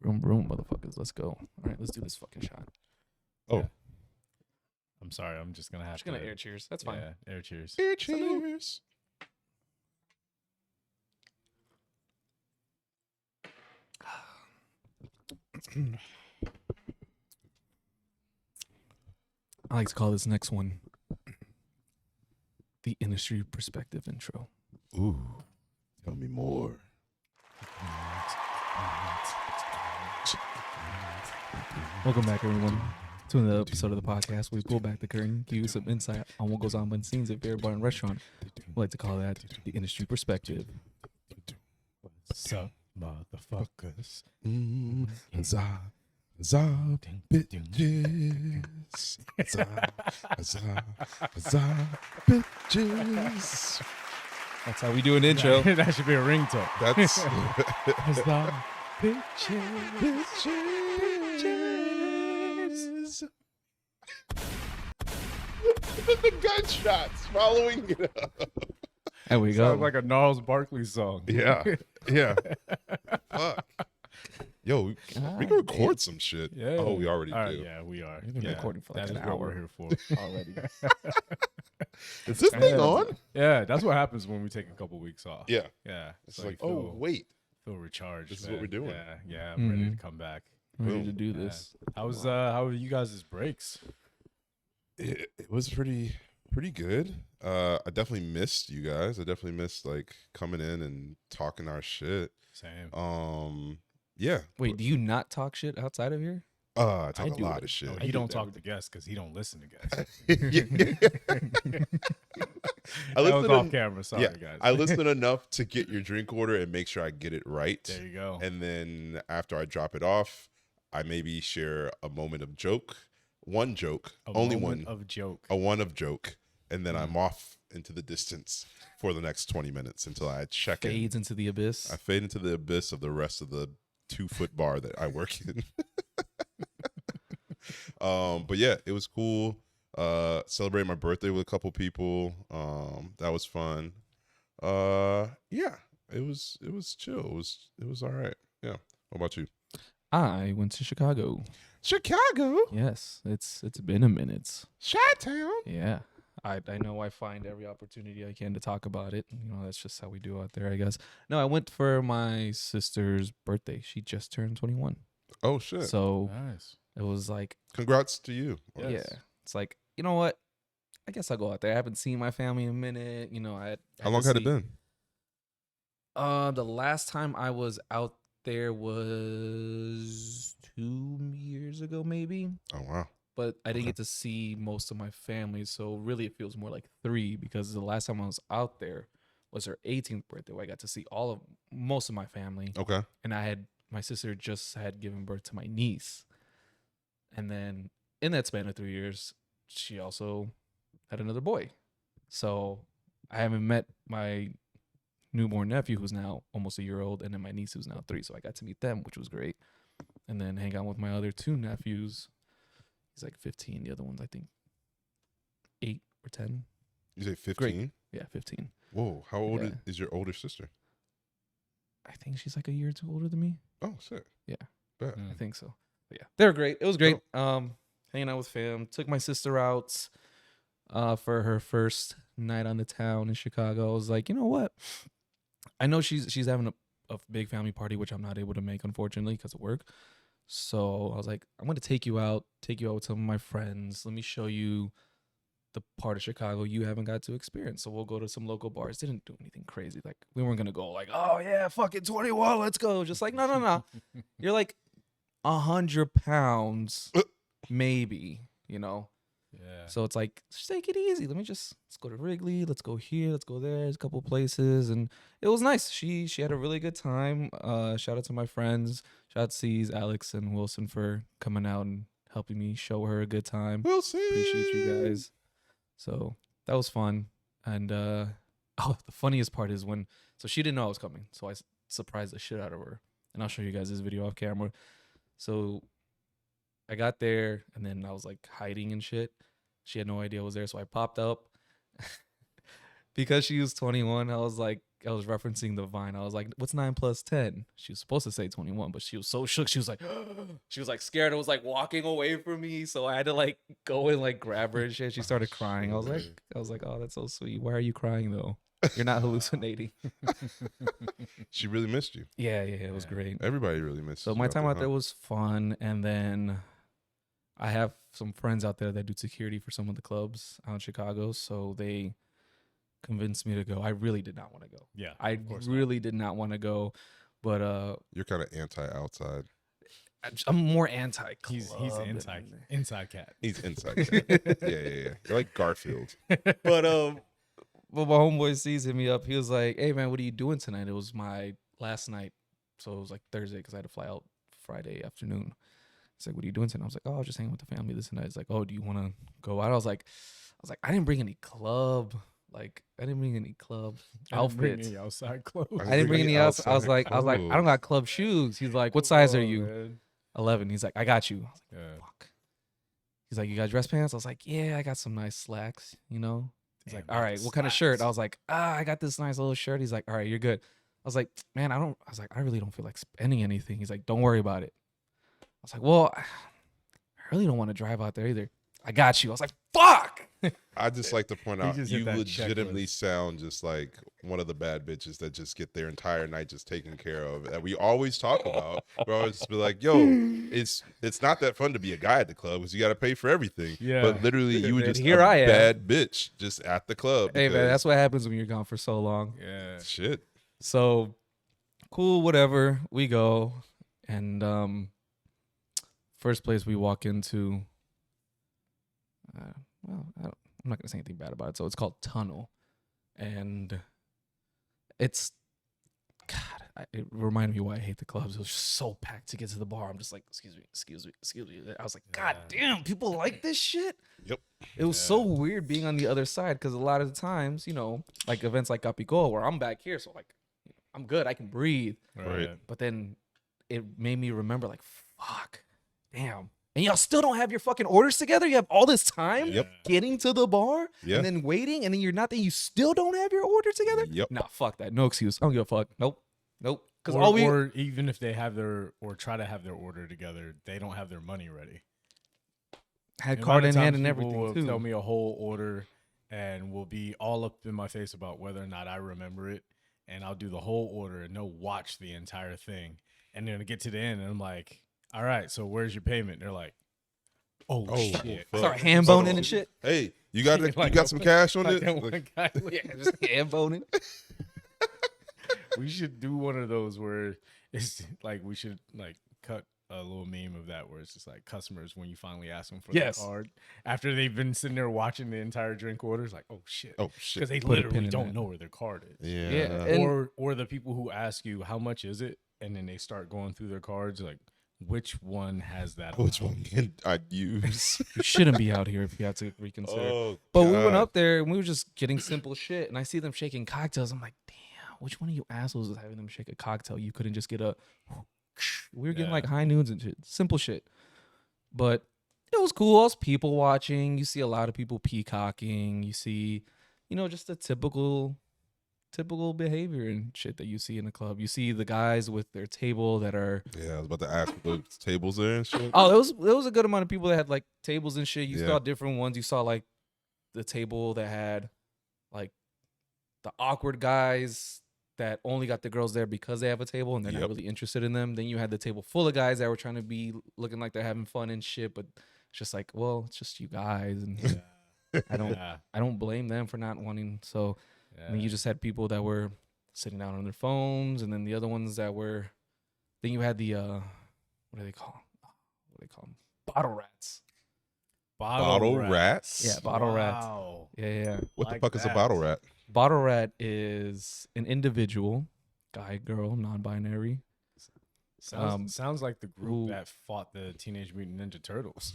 Vroom, vroom, motherfuckers. Let's go. All right, let's do this fucking shot. Oh. Yeah. I'm sorry. I'm just going to have Just gonna air cheers. That's fine. Yeah, air cheers. Air cheers. I like to call this next one the industry perspective intro. Ooh. Tell me more. Welcome back, everyone, to another episode of the podcast where we pull back the curtain, give you some insight on what goes on behind the scenes at Fair Bar and Restaurant. We like to call that the industry perspective. What's up, motherfuckers? Bitches. Bitches. That's how we do an intro. That should be a ringtone. That's bitches. The gunshots following it up. There we go. Sounds like a Gnarls Barkley song. Yeah. Fuck. Yo, we can record some shit. Yeah. Oh, we already do. Yeah, we are. We've been recording for like That an is what hour we're here for. already. Is this thing on? Yeah, that's what happens when we take a couple weeks off. Yeah. Yeah. It's So like, you oh, wait. feel recharged. This is man. what we're doing. Yeah, I'm ready to come back. Ready to Boom. do this. How were you guys' breaks? It was pretty good. I definitely missed you guys. I definitely missed like coming in and talking our shit. Same. Yeah. Wait, do you not talk shit outside of here? I talk a do lot it. of shit. He don't talk to guests because he don't listen to guests. I That was listen off camera. Sorry, guys. I listen enough to get your drink order and make sure I get it right. There you go. And then after I drop it off, I maybe share a moment of joke, one joke, only one of joke. a one of joke, and then I'm off into the distance for the next 20 minutes until I check in. Fades into the abyss. I fade into the abyss of the rest of the 2-foot bar that I work in. But yeah, it was cool. Celebrated my birthday with a couple people. That was fun. Yeah, it was chill. It was all right. Yeah. What about you? I went to Chicago. Chicago, Yes, it's been a minute. Chi-Town. Yeah. I know I find every opportunity I can to talk about it. You know, that's just how we do out there, I guess. No, I went for my sister's birthday. She just turned 21. Oh shit! So Nice. it was like, Congrats to you. Yes. yeah. It's like, you know what? I guess I'll go out there. I haven't seen my family in a minute. You know, How long had it been? The last time I was out there was 2 years ago, maybe. Oh wow. But I didn't Okay. get to see most of my family, so really it feels more like 3 because the last time I was out there was her 18th birthday, where I got to see most of my family, Okay. and my sister just had given birth to my niece, and then in that span of 3 years, she also had another boy. So I haven't met my newborn nephew, who's now almost a year old, and then my niece, who's now 3. So I got to meet them, which was great, and then hang out with my other 2 nephews. He's like 15. The other one's, I think, 8 or 10. You say 15? Yeah, 15. Whoa. How old Yeah. is your older sister? I think she's like a year or 2 older than me. Oh shit. Yeah. Bet. Mm. I think so. But yeah, they were great. It was great. Hanging out with fam. Took my sister out for her first night on the town in Chicago. I was like, you know what? I know she's having a big family party, which I'm not able to make, unfortunately, because of work. So I was like, I'm going to take you out with some of my friends. Let me show you the part of Chicago you haven't got to experience. So we'll go to some local bars. Didn't do anything crazy. Like, we weren't going to go like, oh yeah, fucking 21, let's go. Just like, no. You're like 100 pounds, maybe, you know? Yeah. So it's like, just take it easy. Let's go to Wrigley. Let's go here. Let's go there. There's a couple places. And it was nice. She had a really good time. Shout out to my friends. Shout out to C's, Alex, and Wilson for coming out and helping me show her a good time. We'll see. Appreciate you guys. So that was fun. And the funniest part is so she didn't know I was coming. So I surprised the shit out of her. And I'll show you guys this video off camera. So I got there and then I was like hiding and shit. She had no idea I was there. So I popped up because she was 21. I was like, I was referencing the Vine. I was like, "What's 9 plus 10?" She was supposed to say 21, but she was so shook. She was like, she was like scared. It was like walking away from me, so I had to like go and like grab her and shit. She started crying. I was like, "Oh, that's so sweet. Why are you crying though? You're not hallucinating." She really missed you. Yeah, it was great. Everybody really missed you. So my time out there was fun, and then I have some friends out there that do security for some of the clubs out in Chicago, so they convinced me to go. I really did not want to go. Yeah, I really did not want to go, but You're kind of anti-outside. I'm more anti. He's inside cat. He's inside. Yeah. You're like Garfield. But my homeboy sees hit me up. He was like, "Hey man, what are you doing tonight?" It was my last night, so it was like Thursday because I had to fly out Friday afternoon. He's like, "What are you doing tonight?" I was like, "Oh, I was just hanging with the family this and that." He's like, "Oh, do you want to go out?" I was like, I didn't bring any club. Like, I didn't bring any club outfits. Any outside clothes. I didn't bring any else. I was like, I don't got club shoes. He's like, "What size are you?" Man. 11. He's like, "I got you." I was like, Yeah. "Fuck." He's like, "You got dress pants?" I was like, "Yeah, I got some nice slacks, you know." He's Damn, like, "All right, what kind of shirt?" I was like, "I got this nice little shirt." He's like, "All right, you're good." I was like, "Man, I was like, I really don't feel like spending anything." He's like, "Don't worry about it." I was like, "Well, I really don't want to drive out there either." "I got you." I was like, "Fuck." I just like to point out just hit you that legitimately checklist. sound just like one of the bad bitches that just get their entire night just taken care of. That we always talk about. We always just be like, "Yo, it's not that fun to be a guy at the club because you got to pay for everything." Yeah. But literally, you were And just here a I am. bad bitch just at the club. Hey man, because that's what happens when you're gone for so long. Yeah. shit. So cool, whatever. We go, and first place we walk into. Well, I'm not gonna say anything bad about it. So it's called Tunnel, and it's it reminded me why I hate the clubs. It was just so packed to get to the bar. I'm just like, excuse me. I was like, God damn, people like this shit. Yep. It was so weird being on the other side because a lot of the times, like events like Capicola where I'm back here, so like I'm good, I can breathe. Right. But then it made me remember, like, fuck, damn. And y'all still don't have your fucking orders together? You have all this time getting to the bar and then waiting, and then you still don't have your order together? Yep. Nah, fuck that. No excuse. I don't give a fuck. Nope. Because Or even if they have or try to have their order together, they don't have their money ready. had The card amount in of hand times and people everything will too. tell me a whole order and will be all up in my face about whether or not I remember it. And I'll do the whole order and they'll watch the entire thing. And then I get to the end and I'm like, "All right, so where's your payment?" And they're like, oh shit. fuck. Start hand boning and shit. Hey, you got Like you got some cash on like it? that Like, one guy. Yeah, just hand boning. We should do one of those where it's like we should like cut a little meme of that where it's just like customers when you finally ask them for the card after they've been sitting there watching the entire drink orders, like, oh shit, because they Put a pin literally in don't that. know where their card is. yeah. And- Or the people who ask you how much is it, and then they start going through their cards like, which one has that? Which amount? one can I use? You shouldn't be out here if you had to reconsider. Oh, But we went God. up there and we were just getting simple shit. And I see them shaking cocktails. I'm like, damn, which one of you assholes is having them shake a cocktail? You couldn't just get a. We were getting like high noons and shit, simple shit. But it was cool. I was people watching. You see a lot of people peacocking. You see, just the typical behavior and shit that you see in a club. You see the guys with their table that are. Yeah, I was about to ask what the tables there and shit. Oh, there was a good amount of people that had like tables and shit. You Yeah. saw different ones. You saw like the table that had like the awkward guys that only got the girls there because they have a table and they're not Yep. really interested in them. Then you had the table full of guys that were trying to be looking like they're having fun and shit, but it's just like, well, it's just you guys, and I don't blame them for not wanting. So and then you just had people that were sitting down on their phones, and then the other ones that were. Then you had the what do they call them? Bottle rats. Bottle rats? Yeah, bottle rats. Wow. Yeah. What Like the fuck is a that. bottle rat? Bottle rat is an individual, guy, girl, non-binary. Sounds like the group who- that fought the Teenage Mutant Ninja Turtles.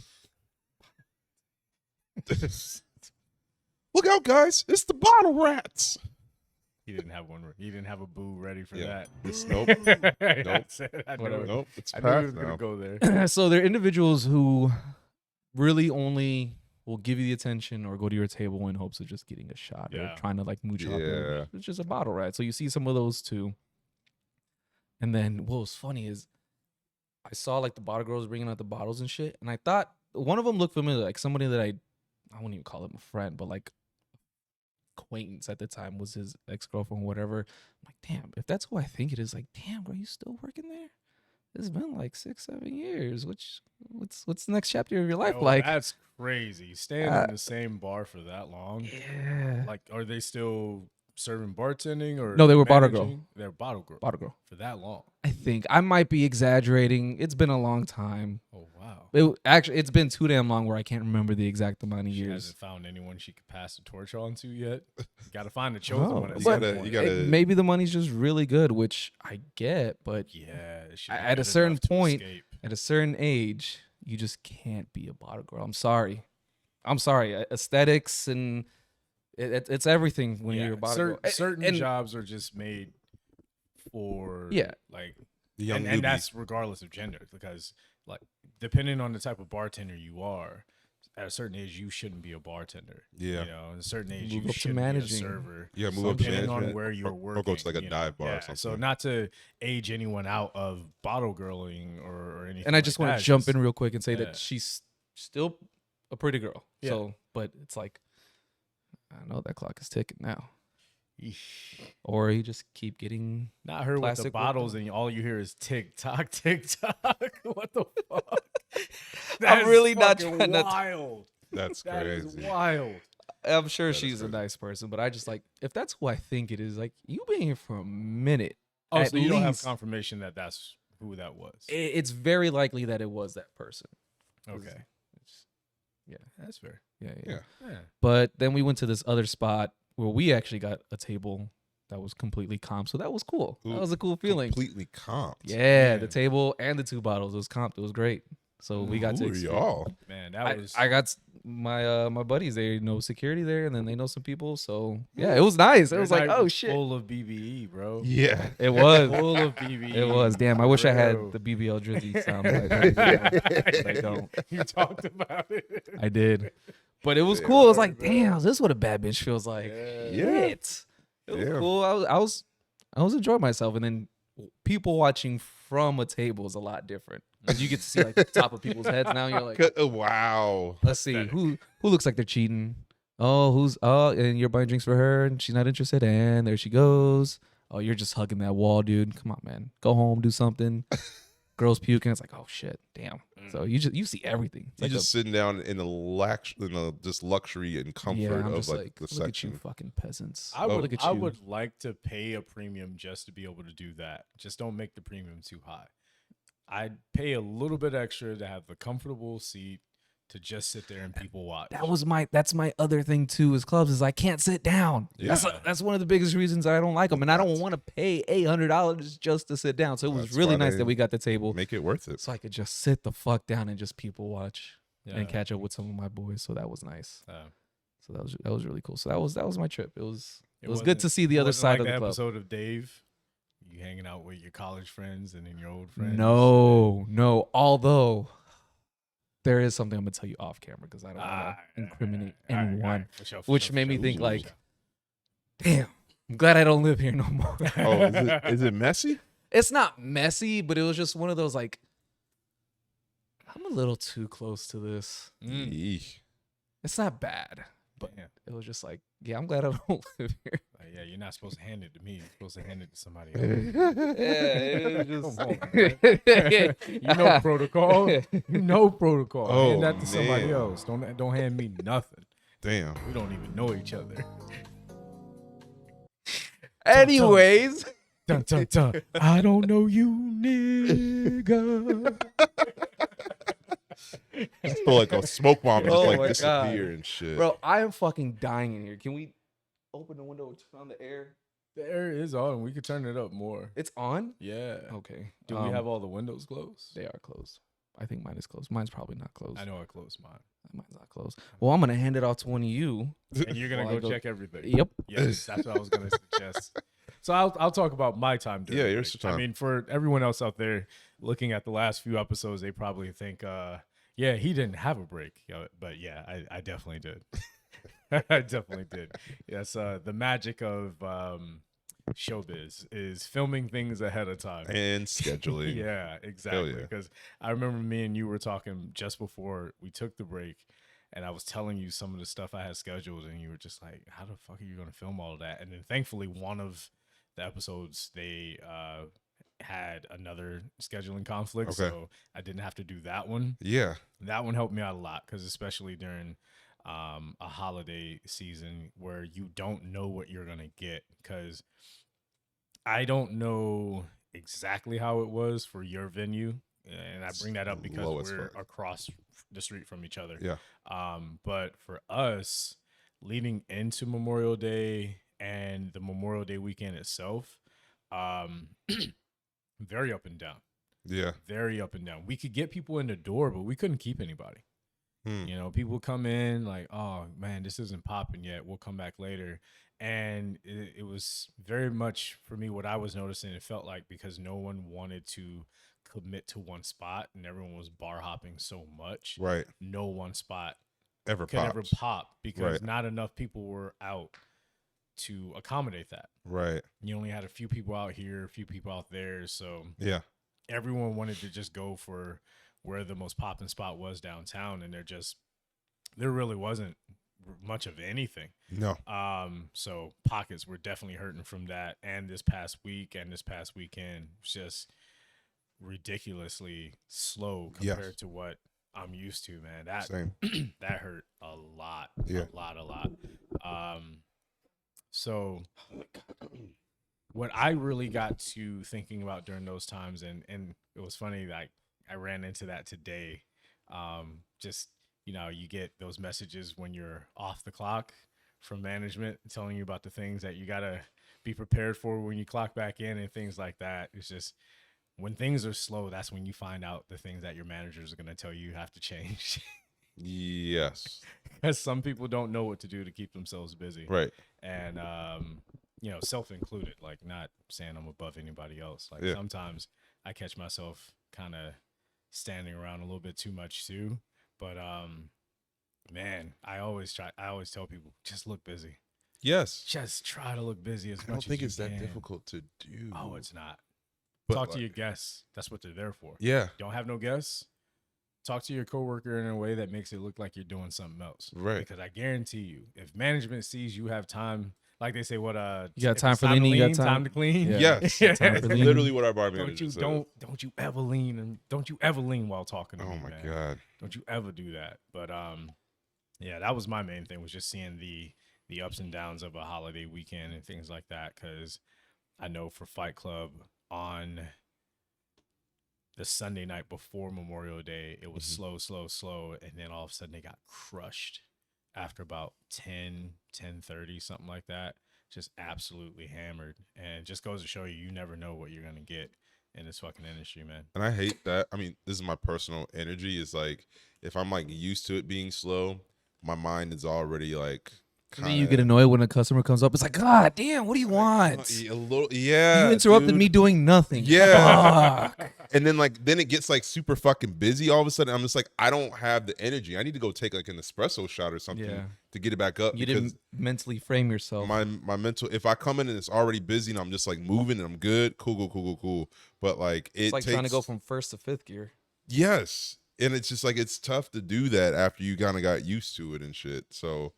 Look out, guys! It's the bottle rats. He didn't have one. He didn't have a boo ready for Yeah. that. Nope. I said, I knew Whatever. it. Nope. It's I knew he past was gonna now. go there. So they're individuals who really only will give you the attention or go to your table in hopes of just getting a shot or trying to like mooch off you. It's just a bottle, right? So you see some of those too. And then what was funny is I saw like the bottle girls bringing out the bottles and shit, and I thought one of them looked familiar, like somebody that I wouldn't even call him a friend, but like acquaintance at the time was his ex-girlfriend or whatever. I'm like, damn, if that's who I think it is, like, damn, bro, you still working there? It's been like 6-7 years. What's the next chapter of your life like? That's crazy. Staying in the same bar for that long. Yeah. Like, are they still serving bartending or no? They were bottle girl. They're bottle girl. Bottle girl for that long. I think I might be exaggerating. It's been a long time. Oh wow. It's been too damn long where I can't remember the exact amount of She years. hasn't found anyone she could pass the torch on to yet. You got to find the chosen one. At You some gotta- point. you gotta- Maybe the money's just really good, which I get, but Yeah. she at a had certain enough to point, escape. at a certain age, you just can't be a bottle girl. I'm sorry. Aesthetics and it's everything when you're a bottle girl. Certain jobs are just made for like The young and newbie. that's regardless of gender, because like depending on the type of bartender you are, at a certain age you shouldn't be a bartender. Yeah. You know, at a certain age Move you up to shouldn't be a managing. server. Yeah, move So up to depending management on where you're or working. go to like a you know, dive bar or yeah. something. So not to age anyone out of bottle girling or anything. And I just want to jump in real quick and say yeah. that she's still a pretty girl. Yeah. So, but it's like, I know that clock is ticking now. Eesh. Or you just keep getting. Not her with the Plastic worked bottles, on. and all you hear is tick tock, tick tock. What the fuck? I'm really not fucking trying not to- wild. That's That is crazy. wild. I'm sure That is she's a crazy. nice person, but I just like, if that's who I think it is, like, you've been here for a minute. Oh, At so you don't have least- confirmation that that's who that was? It's very likely that it was that person. Okay, It's- yeah, that's fair. yeah. Yeah. Yeah. But then we went to this other spot where we actually got a table that was completely comp. So that was cool. Ooh, that was a cool feeling. Completely comped. Yeah, the Man. table and the 2 bottles. It was comped. It was great. So we got Who to are experience- y'all? Man, that was. I got my buddies. They know security there, and then they know some people. So yeah, it was nice. It your was like, night oh was shit, full of BBE, bro. Yeah. it was. Full of BBE. It was. Damn, I wish I had Bro. the BBL Drizzy sound. But I don't. You talked about it. I did. But it was Yeah, cool. It was like, bro. damn, this is what a bad bitch feels like. Yeah. Shit. It was Yeah. cool. I was enjoying myself, and then people watching from a table is a lot different because you get to see like the top of people's heads. Now you're like, Wow. let's see who looks like they're cheating. And you're buying drinks for her, and she's not interested. And there she goes. Oh, you're just hugging that wall, dude. Come on, man. Go home, do something. Girls puking. It's like, oh shit, damn. So you see everything. It's You're like just sitting down in just luxury and comfort I'm of just like the look at you section. fucking peasants. I Look would, at I you. would like to pay a premium just to be able to do that. Just don't make the premium too high. I'd pay a little bit extra to have the comfortable seat to just sit there and people watch. That's my other thing too. Is clubs is I can't sit down. Yeah. That's one of the biggest reasons I don't like them, and I don't want to pay $800 just to sit down. So it was That's really why nice they that we got the table, Make it worth it. so I could just sit the fuck down and just people watch Yeah. and catch up with some of my boys. So that was nice. Uh, So that was really cool. So that was my trip. It was good wasn't- to see the it other wasn't side like of the the club. episode of Dave. You hanging out with your college friends and then your old friends. No. Although there is something I'm gonna tell you off camera because I don't want to incriminate anyone. Which made me think, like, damn, I'm glad I don't live here no more. Oh, is it messy? It's not messy, but it was just one of those like, I'm a little too close to this. Yeesh. It's not bad, but Damn. it was just like, yeah, I'm glad I don't live here. Yeah, you're not supposed to hand it to me. You're supposed to hand it to somebody else. Yeah, it was Come on, just. You know protocol. You know protocol. Oh, hand that to somebody man. else. Don't hand me nothing. Damn. We don't even know each other. Anyways, Dun, dun, dun. I don't know you, nigga. Just feel like a smoke bomb just Oh like my disappear God. and shit. bro, I am fucking dying in here. Can we open the window and turn on the air? The air is on. We could turn it up more. It's on. Yeah. Okay. Do we have all the windows closed? They are closed. I think mine is closed. Mine's probably not closed. I know I closed mine. Mine's not closed. Well, I'm gonna hand it off to one of you. And you're gonna Well, I go go- check everything. Yep. Yes, that's what I was gonna suggest. So I'll talk about my time during Yeah, the yours break. time. I mean, for everyone else out there looking at the last few episodes, they probably think Yeah, he didn't have a break, but yeah, I definitely did. I definitely did. Yes, the magic of showbiz is filming things ahead of time. And scheduling. Yeah, exactly. Because I remember me and you were talking just before we took the break, and I was telling you some of the stuff I had scheduled, and you were just like, "How the fuck are you going to film all of that?" And then thankfully, one of the episodes they had another scheduling conflict, so I didn't have to do that one. Yeah, that one helped me out a lot because especially during a holiday season where you don't know what you're gonna get, because I don't know exactly how it was for your venue, and I bring that up because we're across the street from each other. Yeah. But for us, leading into Memorial Day and the Memorial Day weekend itself, very up and down. Yeah. Very up and down. We could get people in the door, but we couldn't keep anybody. You know, people come in like, oh man, this isn't popping yet. We'll come back later. And it was very much for me what I was noticing. It felt like because no one wanted to commit to one spot and everyone was bar hopping so much. Right. No one spot ever pop because not enough people were out to accommodate that. Right. You only had a few people out here, a few people out there. So yeah, everyone wanted to just go for where the most popping spot was downtown, and there really wasn't much of anything. No. So pockets were definitely hurting from that. And this past week and this past weekend was just ridiculously slow compared to what I'm used to, man. That hurt a lot. Yeah. A lot. So what I really got to thinking about during those times, and it was funny, like I ran into that today. Just, you know, you get those messages when you're off the clock from management telling you about the things that you got to be prepared for when you clock back in and things like that. It's just when things are slow, that's when you find out the things that your managers are going to tell you have to change. Yes. Because some people don't know what to do to keep themselves busy. Right. And, you know, self-included, like not saying I'm above anybody else. Like sometimes I catch myself kind of standing around a little bit too much too. But, man, I always tell people, just look busy. Yes. Just try to look busy as much as you can. I don't think it's that difficult to do. Oh, it's not. But talk to your guests. That's what they're there for. Yeah. Don't have no guests. Talk to your coworker in a way that makes it look like you're doing something else. Right. Because I guarantee you, if management sees you have time, like they say, you got time for leaning, you got time to clean. Yeah. Yes. That's literally what our bar manager said. Don't you ever lean, and don't you ever lean while talking to me. Oh my man. God. Don't you ever do that. But yeah, that was my main thing, was just seeing the ups and downs of a holiday weekend and things like that. Because I know for Fight Club on the Sunday night before Memorial Day, it was slow. And then all of a sudden they got crushed after about 10:30, something like that. Just absolutely hammered. And it just goes to show you, you never know what you're going to get in this fucking industry, man. And I hate that. I mean, this is my personal energy. Is like, if I'm like used to it being slow, my mind is already like, and then you get annoyed when a customer comes up. It's like, God damn, what do you want? A little, yeah. You interrupted me doing nothing. Yeah. And then it gets like super fucking busy all of a sudden. I'm just like, I don't have the energy. I need to go take like an espresso shot or something to get it back up. You didn't mentally frame yourself. My mental, if I come in and it's already busy and I'm just like moving and I'm good, cool. But like it's like trying to go from first to fifth gear. Yes. And it's just like, it's tough to do that after you kind of got used to it and shit. So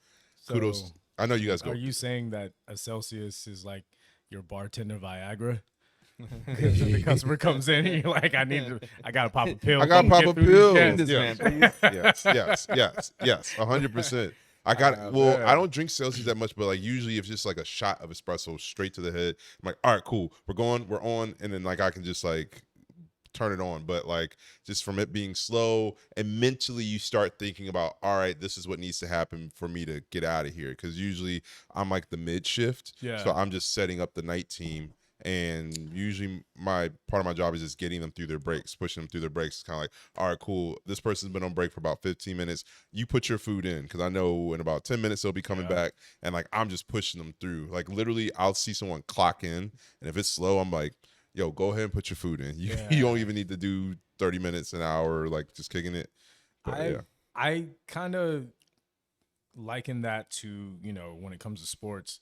kudos. I know you guys go. Are you saying that a Celsius is like your bartender Viagra? The customer comes in and you're like, I gotta pop a pill. I gotta pop a pill. Yes. 100%. I don't drink Celsius that much, but like usually if it's just like a shot of espresso straight to the head, I'm like, all right, cool, we're on, and then like I can just like turn it on. But like just from it being slow, and mentally you start thinking about, all right, this is what needs to happen for me to get out of here, because usually I'm like the mid shift, so I'm just setting up the night team, and usually part of my job is just getting them through their breaks, pushing them through their breaks. It's kind of like, all right, cool, this person's been on break for about 15 minutes, you put your food in, because I know in about 10 minutes they'll be coming back, and like I'm just pushing them through. Like literally I'll see someone clock in, and if it's slow, I'm like, yo, go ahead and put your food in. You don't even need to do 30 minutes, an hour, like just kicking it. But I kind of liken that to, when it comes to sports.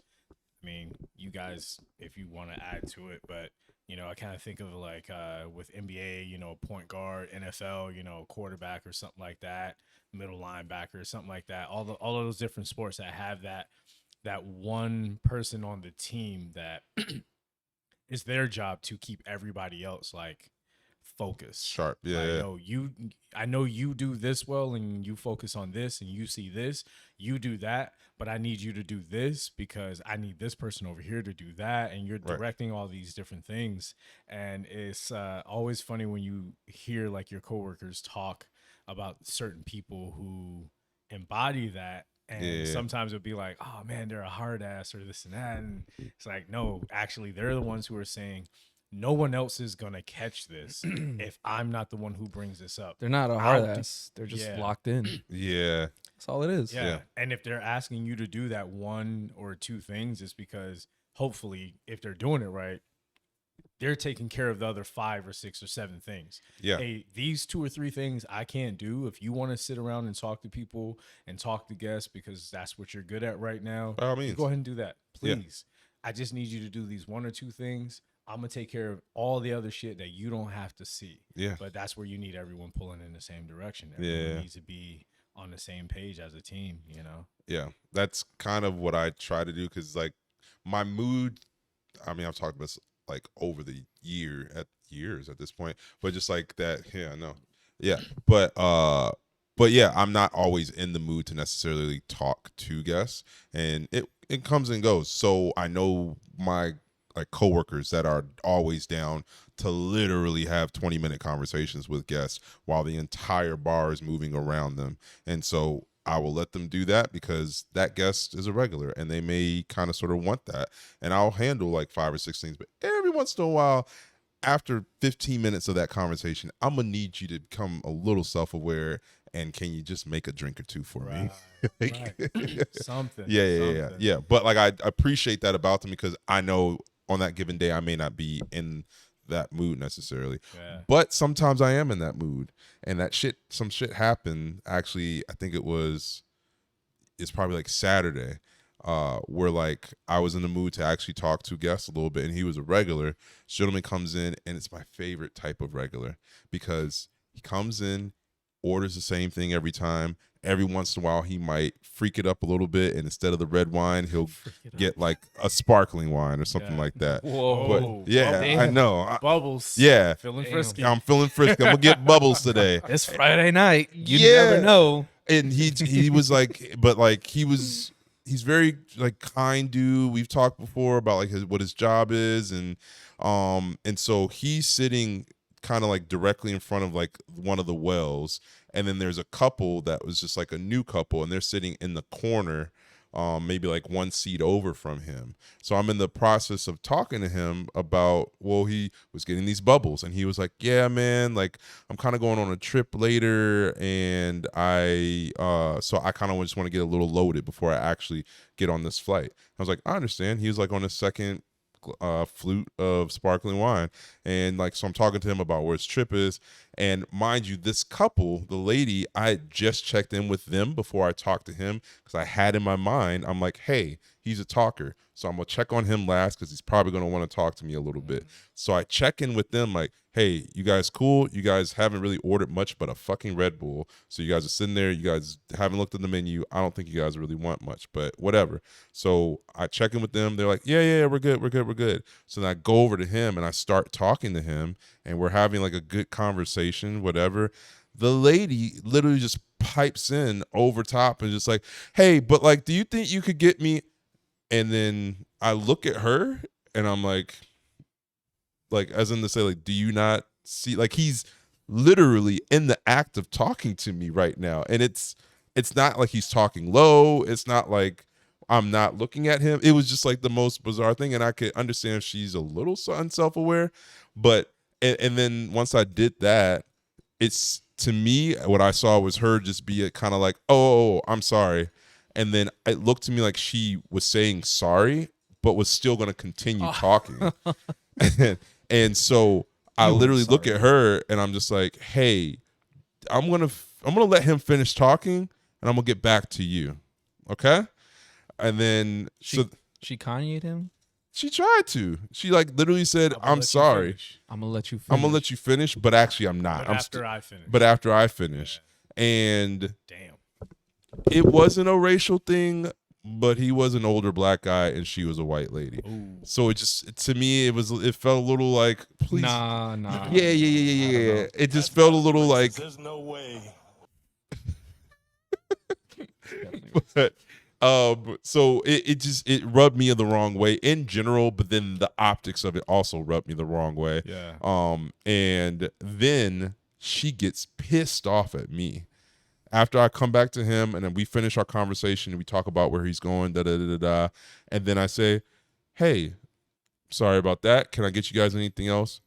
I mean, you guys, if you want to add to it, but I kind of think of like with NBA, point guard, NFL, quarterback or something like that, middle linebacker or something like that. All of those different sports that have that one person on the team that it's their job to keep everybody else like focused. sharp. Yeah, Like, yeah. no, I know you do this well and you focus on this and you see this, you do that, but I need you to do this because I need this person over here to do that. And you're Right. directing all these different things. And it's always funny when you hear like your coworkers talk about certain people who embody that. And Yeah. sometimes it'll be like, oh man, they're a hard ass or this and that. And it's like, no, actually, they're the ones who are saying, no one else is going to catch this if I'm not the one who brings this up. They're not a hard ass. They're just locked in. Yeah. That's all it is. Yeah. And if they're asking you to do that one or two things, it's because hopefully, if they're doing it right, they're taking care of the other 5 or 6 or 7 things. Yeah. Hey, these 2 or 3 things I can't do. If you want to sit around and talk to people and talk to guests because that's what you're good at right now, By all means. go ahead and do that, Yeah. please. I just need you to do these 1 or 2 things. I'm going to take care of all the other shit that you don't have to see. Yeah. But that's where you need everyone pulling in the same direction. Everyone needs to be on the same page as a team, Yeah. That's kind of what I try to do because, like, my mood, I mean, I've talked about this, like, over the years at this point, but just like that, yeah, no. Yeah. But yeah, I'm not always in the mood to necessarily talk to guests, and it comes and goes. So I know my like coworkers that are always down to literally have 20-minute conversations with guests while the entire bar is moving around them. And so I will let them do that because that guest is a regular and they may kind of sort of want that. And I'll handle like 5 or 6 things, but every once in a while, after 15 minutes of that conversation, I'm going to need you to become a little self-aware and can you just make a drink or 2 for me? Right. Something. Yeah. But like, I appreciate that about them because I know on that given day, I may not be in that mood necessarily, but sometimes I am in that mood and some shit happened. Actually, I think it's probably like Saturday, where like I was in the mood to actually talk to guests a little bit and he was a regular. This gentleman comes in and it's my favorite type of regular because he comes in, orders the same thing every time. Every once in a while, he might freak it up a little bit, and instead of the red wine, he'll get like a sparkling wine or something like that. Whoa! But yeah, Damn. I know. Bubbles. Yeah, Feeling frisky. I'm feeling frisky. I'm gonna get bubbles today. It's Friday night. You never know. And he was like, but like he's very like kind dude. We've talked before about like what his job is, and so he's sitting kind of like directly in front of like one of the wells, and then there's a couple that was just like a new couple and they're sitting in the corner, maybe like 1 seat over from him. So I'm in the process of talking to him about, well, he was getting these bubbles and he was like, yeah man, like I'm kind of going on a trip later and so I kind of just want to get a little loaded before I actually get on this flight. I was like, I understand. He was like on his second flute of sparkling wine, and like so I'm talking to him about where his trip is, and mind you, this couple, the lady, I had just checked in with them before I talked to him because I had in my mind, I'm like, hey, he's a talker, so I'm gonna check on him last because he's probably gonna want to talk to me a little bit. So I check in with them like, hey, you guys cool? You guys haven't really ordered much but a fucking Red Bull, so you guys are sitting there, you guys haven't looked at the menu. I don't think you guys really want much, but whatever. So I check in with them. They're like, yeah, we're good. So then I go over to him and I start talking to him and we're having like a good conversation, whatever. The lady literally just pipes in over top and just like, hey, but like, do you think you could get me? And then I look at her and I'm like as in to say, like, do you not see, like, he's literally in the act of talking to me right now. And it's not like he's talking low. It's not like I'm not looking at him. It was just like the most bizarre thing. And I could understand if she's a little unself-aware, but, and then once I did that, it's, to me, what I saw was her just be kind of like, oh, I'm sorry. And then it looked to me like she was saying sorry, but was still going to continue talking. And so I literally look at her and I'm just like, hey, I'm going to let him finish talking, and I'm gonna get back to you, okay? And then she Kanye'd him. She tried to. She like literally said, "I'm sorry. I'm gonna let you finish. I'm gonna let you finish, but actually I'm not. But after I finish. But after I finish, and damn, it wasn't a racial thing, but he was an older black guy and she was a white lady. Ooh. So it just, to me, it felt a little like, please, nah. Yeah. It just felt a little like, there's no way. but so it rubbed me the wrong way in general, but then the optics of it also rubbed me the wrong way. Yeah. And then she gets pissed off at me after I come back to him, and then we finish our conversation and we talk about where he's going, and then I say, "Hey, sorry about that. Can I get you guys anything else?"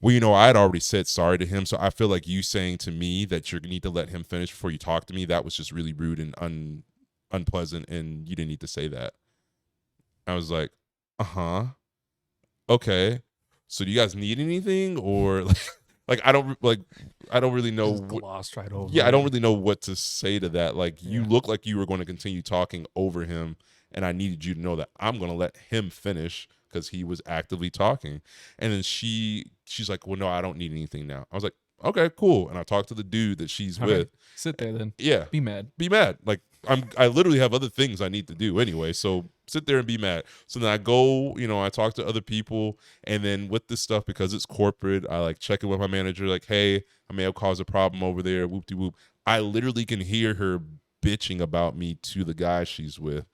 Well, I had already said sorry to him, so I feel like you saying to me that you need to let him finish before you talk to me, that was just really rude and unpleasant, and you didn't need to say that. I was like, okay. So do you guys need anything, or like I don't really know. Glossed right over. Yeah, I don't really know what to say to that. Like, you look like you were going to continue talking over him, and I needed you to know that I'm going to let him finish because he was actively talking. And then she's like, "Well, no, I don't need anything now." I was like, "Okay, cool." And I talked to the dude that she's with. Right. Sit there then. Yeah. Be mad. Like, I literally have other things I need to do anyway, so sit there and be mad. So then I go, I talk to other people, and then with this stuff, because it's corporate, I like check in with my manager, like, "Hey, I may have caused a problem over there, whoop-de-whoop." I literally can hear her bitching about me to the guy she's with.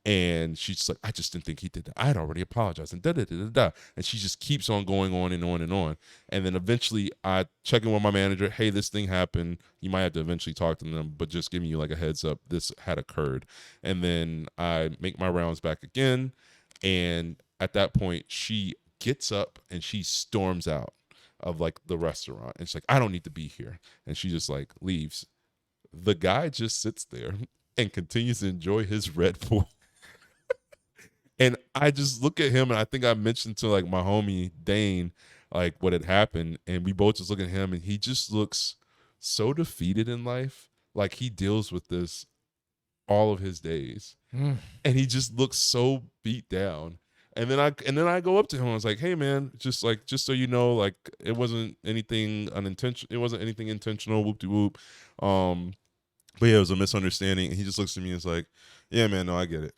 And she's like, "I just didn't think he did that. I had already apologized." And da-da-da-da-da. And she just keeps on going on and on and on. And then eventually I check in with my manager. "Hey, this thing happened. You might have to eventually talk to them, but just giving you like a heads up, this had occurred." And then I make my rounds back again. And at that point, she gets up and she storms out of like the restaurant. And she's like, "I don't need to be here." And she just like leaves. The guy just sits there and continues to enjoy his Red Bull. And I just look at him, and I think I mentioned to like my homie Dane like what had happened, and we both just look at him, and he just looks so defeated in life. Like, he deals with this all of his days, and he just looks so beat down. And then I go up to him, and I was like, "Hey man, just so you know, like, it wasn't anything unintentional. It wasn't anything intentional. Whoop de whoop. But yeah, it was a misunderstanding." And he just looks at me and is like, "Yeah, man, no, I get it."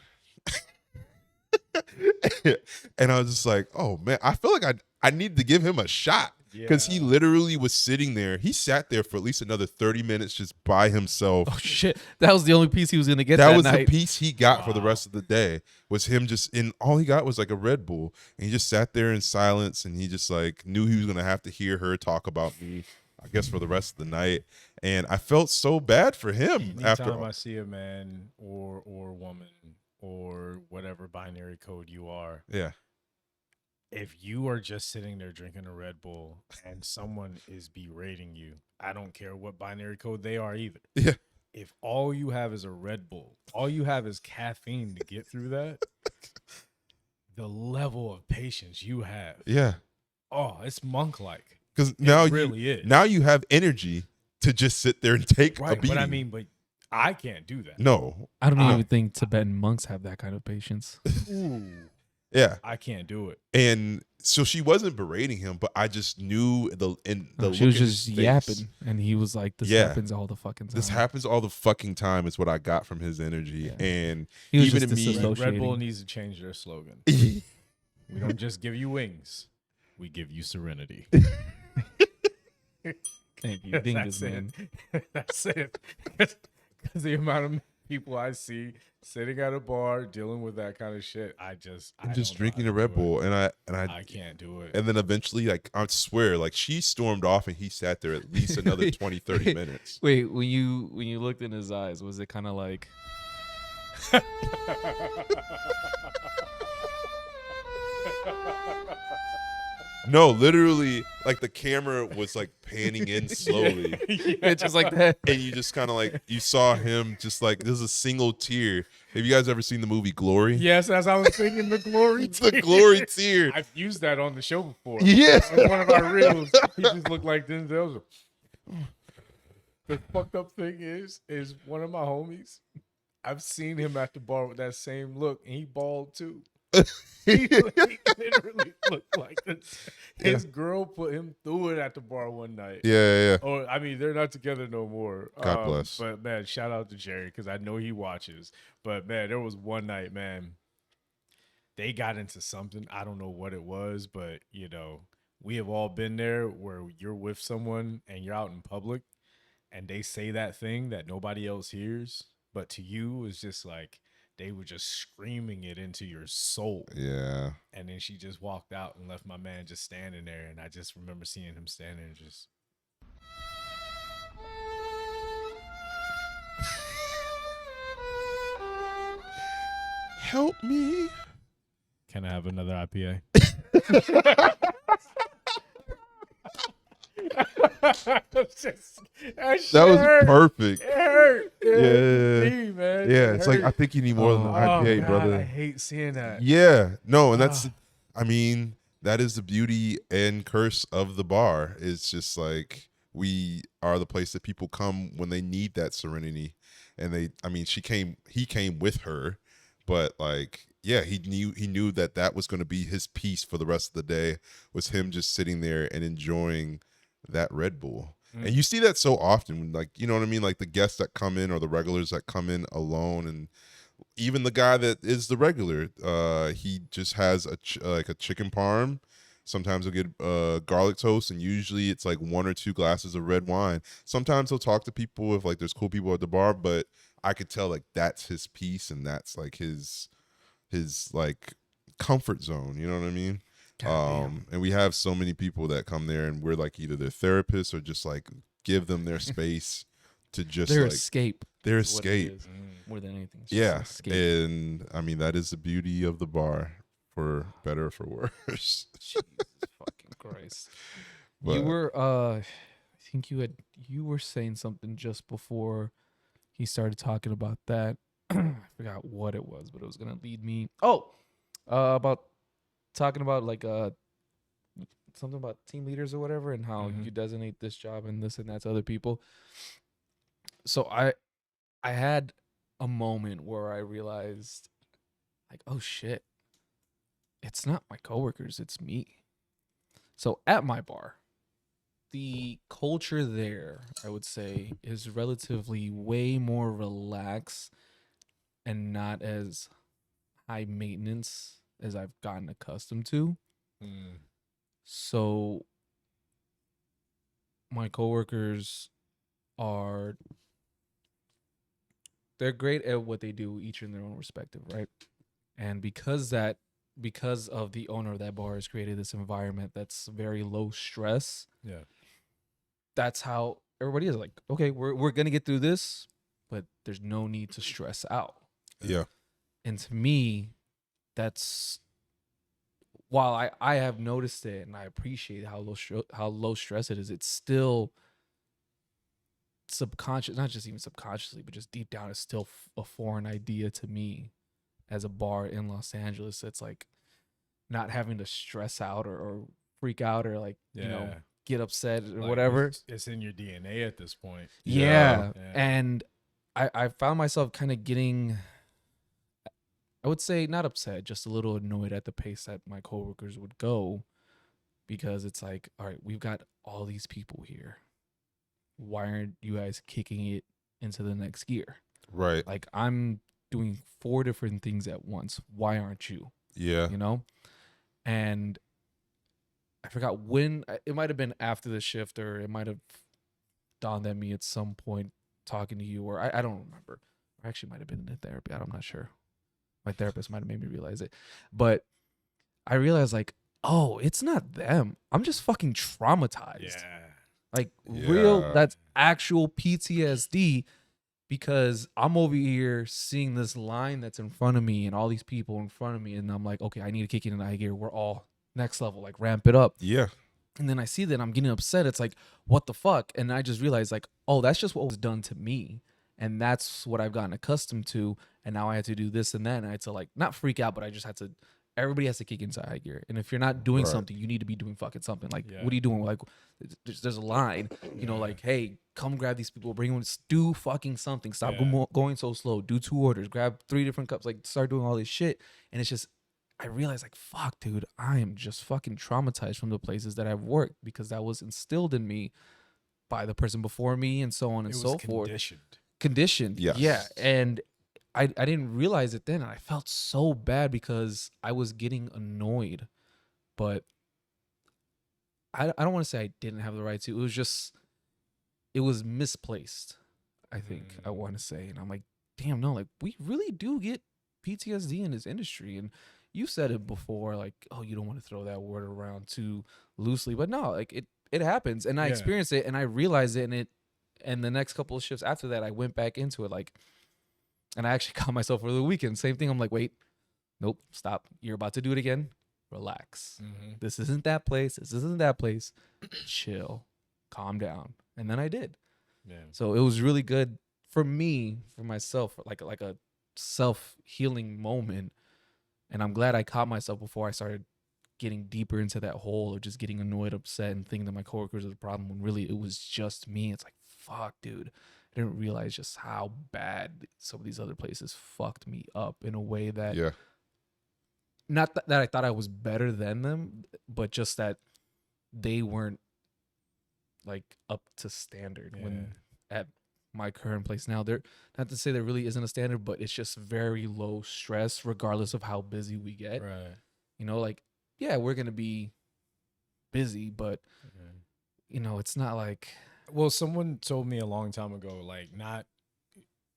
And I was just like, "Oh man, I feel like I need to give him a shot." Because he literally was sitting there. He sat there for at least another 30 minutes just by himself. Oh shit, that was the only piece he was gonna get. That was night. the piece he got for the rest of the day. Was him just in. All he got was like a Red Bull, and he just sat there in silence. And he just like knew he was gonna have to hear her talk about me, I guess, for the rest of the night. And I felt so bad for him. Anytime I see a man or woman or whatever binary code you are, yeah. If you are just sitting there drinking a Red Bull and someone is berating you, I don't care what binary code they are either. Yeah. If all you have is a Red Bull, all you have is caffeine to get through that, the level of patience you have. Yeah. Oh, it's monk-like. Because now now you have energy to just sit there and take a beating. But I can't do that. No. I don't even think Tibetan monks have that kind of patience. Ooh. Yeah. I can't do it. And so she wasn't berating him, but I just knew she was just yapping, and he was like, "This happens all the fucking time. This happens all the fucking time," is what I got from his energy. Yeah. And he was even just me, Red Bull needs to change their slogan. We don't just give you wings, we give you serenity. Thank you, Dingus, man. That's it. Because the amount of people I see sitting at a bar dealing with that kind of shit, I'm just drinking a Red Bull, and I can't do it. And then eventually, like, I swear, like, she stormed off, and he sat there at least another 20, 30 minutes. Wait, when you looked in his eyes, was it kind of like? No, literally, like, the camera was like panning in slowly. It's just like that. And you just kind of like, you saw him just like, there's a single tear. Have you guys ever seen the movie Glory? Yes, as I was thinking, the glory tear. The glory tear. I've used that on the show before. Yeah. On one of our reels, he just looked like Denzel. The fucked up thing is one of my homies. I've seen him at the bar with that same look, and he bald too. He literally looked like this. His girl put him through it at the bar one night. Yeah. Or I mean, they're not together no more. God bless. But man, shout out to Jerry because I know he watches. But man, there was one night, man. They got into something. I don't know what it was, but you know, we have all been there where you're with someone and you're out in public, and they say that thing that nobody else hears, but to you it's just like they were just screaming it into your soul. Yeah. And then she just walked out and left my man just standing there, and I just remember seeing him standing there just Help me. Can I have another IPA? That was perfect. It hurt. Yeah. Me, man. Yeah, it's like I think you need more than an IPA, God, brother. I hate seeing that. Yeah, no, and that's, I mean, that is the beauty and curse of the bar. It's just like we are the place that people come when they need that serenity, and he came with her, but like, yeah, he knew that was going to be his piece for the rest of the day, was him just sitting there and enjoying that Red Bull. And you see that so often when, like, you know what I mean? Like the guests that come in or the regulars that come in alone, and even the guy that is the regular, he just has like a chicken parm. Sometimes he'll get garlic toast, and usually it's like 1 or 2 glasses of red wine. Sometimes he'll talk to people if like there's cool people at the bar, but I could tell like that's his piece and that's like his like comfort zone. You know what I mean? And we have so many people that come there, and we're like either their therapists or just like give them their space to just Their like escape. their is what it escape. is, more than anything. It's just Yeah, escape. and I mean that is the beauty of the bar, for better or for worse. Jesus fucking Christ. But- You were I think you were saying something just before he started talking about that. I forgot what it was, but it was gonna lead me. About talking about like something about team leaders or whatever, and how you designate this job and this and that to other people. So I had a moment where I realized, like, oh shit, it's not my coworkers, it's me. So at my bar, the culture there, I would say, is relatively way more relaxed and not as high maintenance as I've gotten accustomed to. So my coworkers they're great at what they do, each in their own respective, right? And because of the owner of that bar has created this environment that's very low stress. Yeah. That's how everybody is, like, okay, we're gonna get through this, but there's no need to stress out. Yeah. And to me, that's, while I have noticed it and I appreciate how low stress it is, it's still subconscious, not just even subconsciously, but just deep down, it's still a foreign idea to me as a bar in Los Angeles. It's like not having to stress out or freak out or like, you know, get upset or like whatever. It's in your DNA at this point. Yeah. And I found myself kind of getting, I would say not upset, just a little annoyed at the pace that my coworkers would go, because it's like, all right, we've got all these people here. Why aren't you guys kicking it into the next gear? Right. Like, I'm doing 4 different things at once. Why aren't you? Yeah. You know? And I forgot when, it might have been after the shift, or it might have dawned at me at some point talking to you, or I don't remember. I actually might have been in therapy. I'm not sure. My therapist might have made me realize it. But I realized, like, oh, it's not them. I'm just fucking traumatized. Yeah. Like, real, that's actual PTSD, because I'm over here seeing this line that's in front of me and all these people in front of me, and I'm like, okay, I need to kick it in high gear. We're all next level, like, ramp it up. Yeah. And then I see that I'm getting upset. It's like, what the fuck? And I just realized, like, oh, that's just what was done to me. And that's what I've gotten accustomed to. And now I had to do this and that. And I had to, like, not freak out, but I just had to everybody has to kick into high gear. And if you're not doing something, you need to be doing fucking something. Like, what are you doing? Like, there's a line, you know, like, hey, come grab these people, bring them, do fucking something. Stop going so slow. Do 2 orders, grab 3 different cups, like start doing all this shit. And it's just, I realized like, fuck, dude, I am just fucking traumatized from the places that I've worked because that was instilled in me by the person before me and so on and so forth. Conditioned. Yes. Yeah. And I didn't realize it then. And I felt so bad because I was getting annoyed. But I don't want to say I didn't have the right to. It was just, it was misplaced, I think I want to say. And I'm like, damn, no, like we really do get PTSD in this industry. And you said it before, like, oh, you don't want to throw that word around too loosely. But no, like it happens. And I experienced it and I realized it. And the next couple of shifts after that, I went back into it like, and I actually caught myself over the weekend. Same thing. I'm like, wait, nope, stop. You're about to do it again. Relax. This isn't that place. This isn't that place. Chill. Calm down. And then I did. Yeah. So it was really good for me, for myself, like a self-healing moment. And I'm glad I caught myself before I started getting deeper into that hole of just getting annoyed, upset, and thinking that my coworkers are the problem when really it was just me. It's like, fuck, dude. I didn't realize just how bad some of these other places fucked me up in a way that, not that I thought I was better than them, but just that they weren't like up to standard when at my current place now. They're not to say there really isn't a standard, but it's just very low stress regardless of how busy we get. Right. You know, like, yeah, we're going to be busy, but you know, it's not like, well, someone told me a long time ago, like not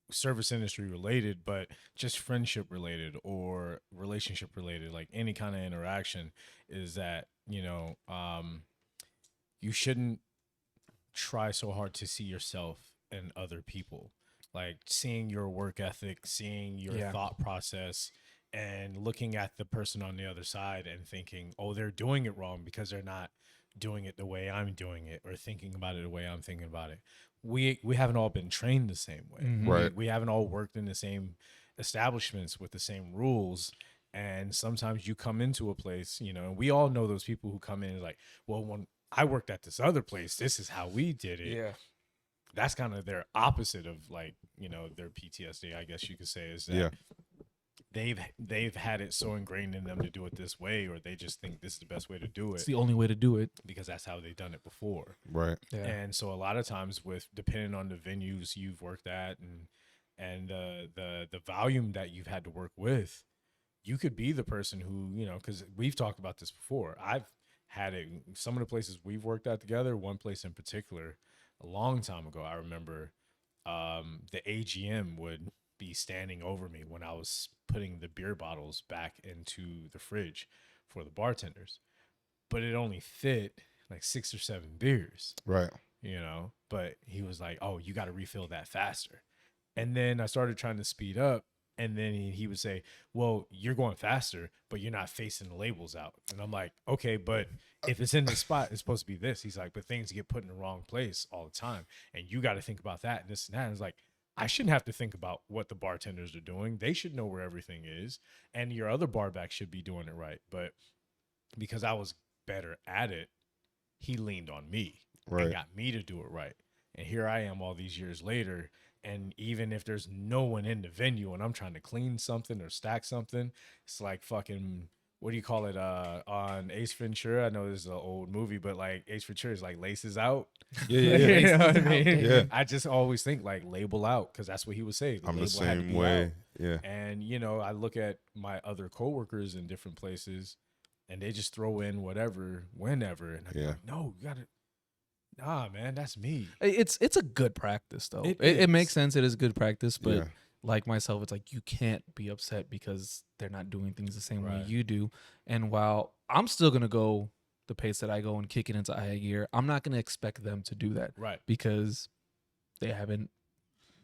service industry related, but just friendship related or relationship related, like any kind of interaction, is that, you know, you shouldn't try so hard to see yourself in other people. Like seeing your work ethic, seeing your thought process, and looking at the person on the other side and thinking, oh, they're doing it wrong because they're not doing it the way I'm doing it or thinking about it the way I'm thinking about it. We haven't all been trained the same way. Right. We haven't all worked in the same establishments with the same rules. And sometimes you come into a place, you know, and we all know those people who come in like, well, when I worked at this other place, this is how we did it. yeah, That's kind of their opposite of like, you know, their PTSD, I guess you could say, is that they've had it so ingrained in them to do it this way, or they just think this is the best way to do it. it's the only way to do it because that's how they've done it before. Right. Yeah. And so a lot of times with depending on the venues you've worked at and the volume that you've had to work with, you could be the person who, you know, because we've talked about this before. I've had it, some of the places we've worked at together, one place in particular, a long time ago, I remember the AGM would be standing over me when I was putting the beer bottles back into the fridge for the bartenders. But it only fit like 6 or 7 beers. Right. You know, but he was like, oh, you got to refill that faster. And then I started trying to speed up. And then he would say, well, you're going faster, but you're not facing the labels out. And I'm like, okay, but if it's in this spot, it's supposed to be this. He's like, but things get put in the wrong place all the time. And you got to think about that and this and that. And it's like, I shouldn't have to think about what the bartenders are doing. They should know where everything is. And your other barback should be doing it right. But because I was better at it, he leaned on me and got me to do it right. And here I am all these years later. And even if there's no one in the venue and I'm trying to clean something or stack something, it's like fucking, what do you call it? On Ace Ventura, I know this is an old movie, but like Ace Ventura is like laces out. Yeah. You know what I mean? Yeah. I just always think like label out, because that's what he would say. I'm the same way. Out. Yeah. And you know, I look at my other coworkers in different places, and they just throw in whatever, whenever, and I'm like, no, you gotta. Nah, man, that's me. It's a good practice though. It makes sense. It is good practice, but like myself, it's like you can't be upset because they're not doing things the same way you do. And while I'm still gonna go the pace that I go and kick it into high gear, I'm not gonna expect them to do that, right? Because they haven't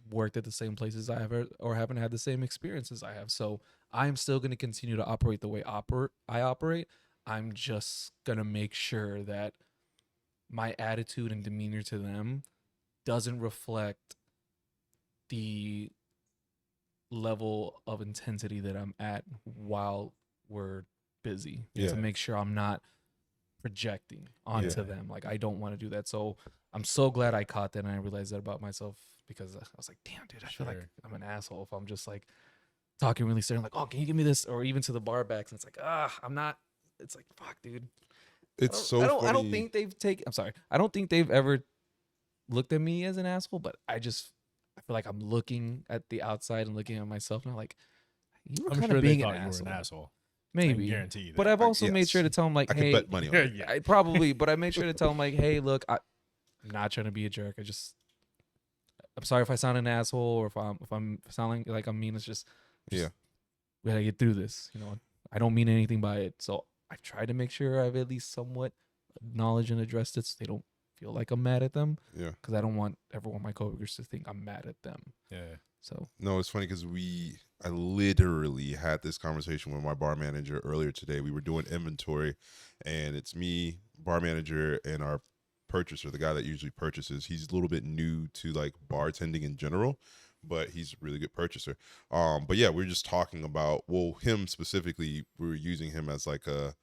worked at the same places I have or haven't had the same experiences I have. So I'm still gonna continue to operate the way I operate. I'm just gonna make sure that my attitude and demeanor to them doesn't reflect the level of intensity that I'm at while we're busy Yeah. to make sure I'm not projecting onto them. Like, I don't want to do that. So I'm so glad I caught that and I realized that about myself, because I was like, damn, dude, I feel like I'm an asshole if I'm just like talking really serious, like, oh, can you give me this? Or even to the bar backs, and it's like, I'm not. It's like, fuck, dude. It's so funny. I don't think they've taken. I'm sorry. I don't think they've ever looked at me as an asshole, but I feel like I'm looking at the outside and looking at myself, and I'm like, you were kind of being an asshole. Maybe, guarantee you that. but I've also made sure to tell him, like, I hey, could bet money on it. I probably, but I made sure to tell him, like, hey, look, I'm not trying to be a jerk. I'm sorry if I sound an asshole, or if I'm sounding like I'm mean. It's just Yeah. we gotta get through this. I don't mean anything by it. So I try to make sure I've at least somewhat acknowledged and addressed it, so they don't feel like I'm mad at them. Yeah. Because I don't want my coworkers to think I'm mad at them. Yeah. So no, it's funny because I literally had this conversation with my bar manager earlier today. We were doing inventory, and it's me, bar manager, and our purchaser, the guy that usually purchases. He's a little bit new to like bartending in general, but he's a really good purchaser. But yeah, we were just talking about, well, him specifically, we were using him as like a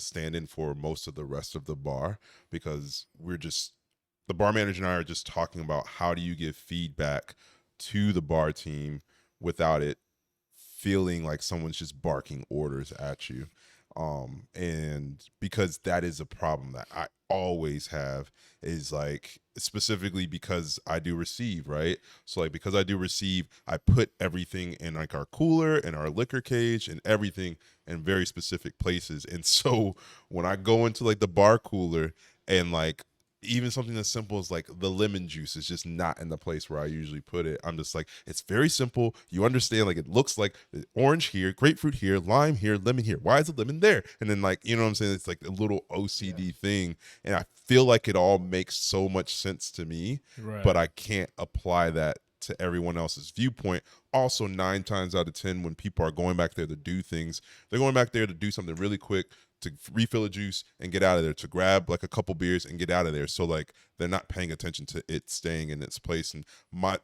stand-in for most of the rest of the bar, because the bar manager and I are just talking about how do you give feedback to the bar team without it feeling like someone's just barking orders at you. And because that is a problem that I always have, is like, specifically because I do receive, right? So like, because I do receive, I put everything in like our cooler and our liquor cage and everything in very specific places. And so when I go into like the bar cooler, and like even something as simple as like the lemon juice is just not in the place where I usually put it, I'm just like, it's very simple. You understand, like, it looks like orange here, grapefruit here, lime here, lemon here. Why is the lemon there? And then, like, you know what I'm saying? It's like a little OCD thing. And I feel like it all makes so much sense to me, but I can't apply that to everyone else's viewpoint. Also, 9 times out of 10, when people are going back there to do things, they're going back there to do something really quick, to refill a juice and get out of there, to grab like a couple beers and get out of there. So like, they're not paying attention to it staying in its place. And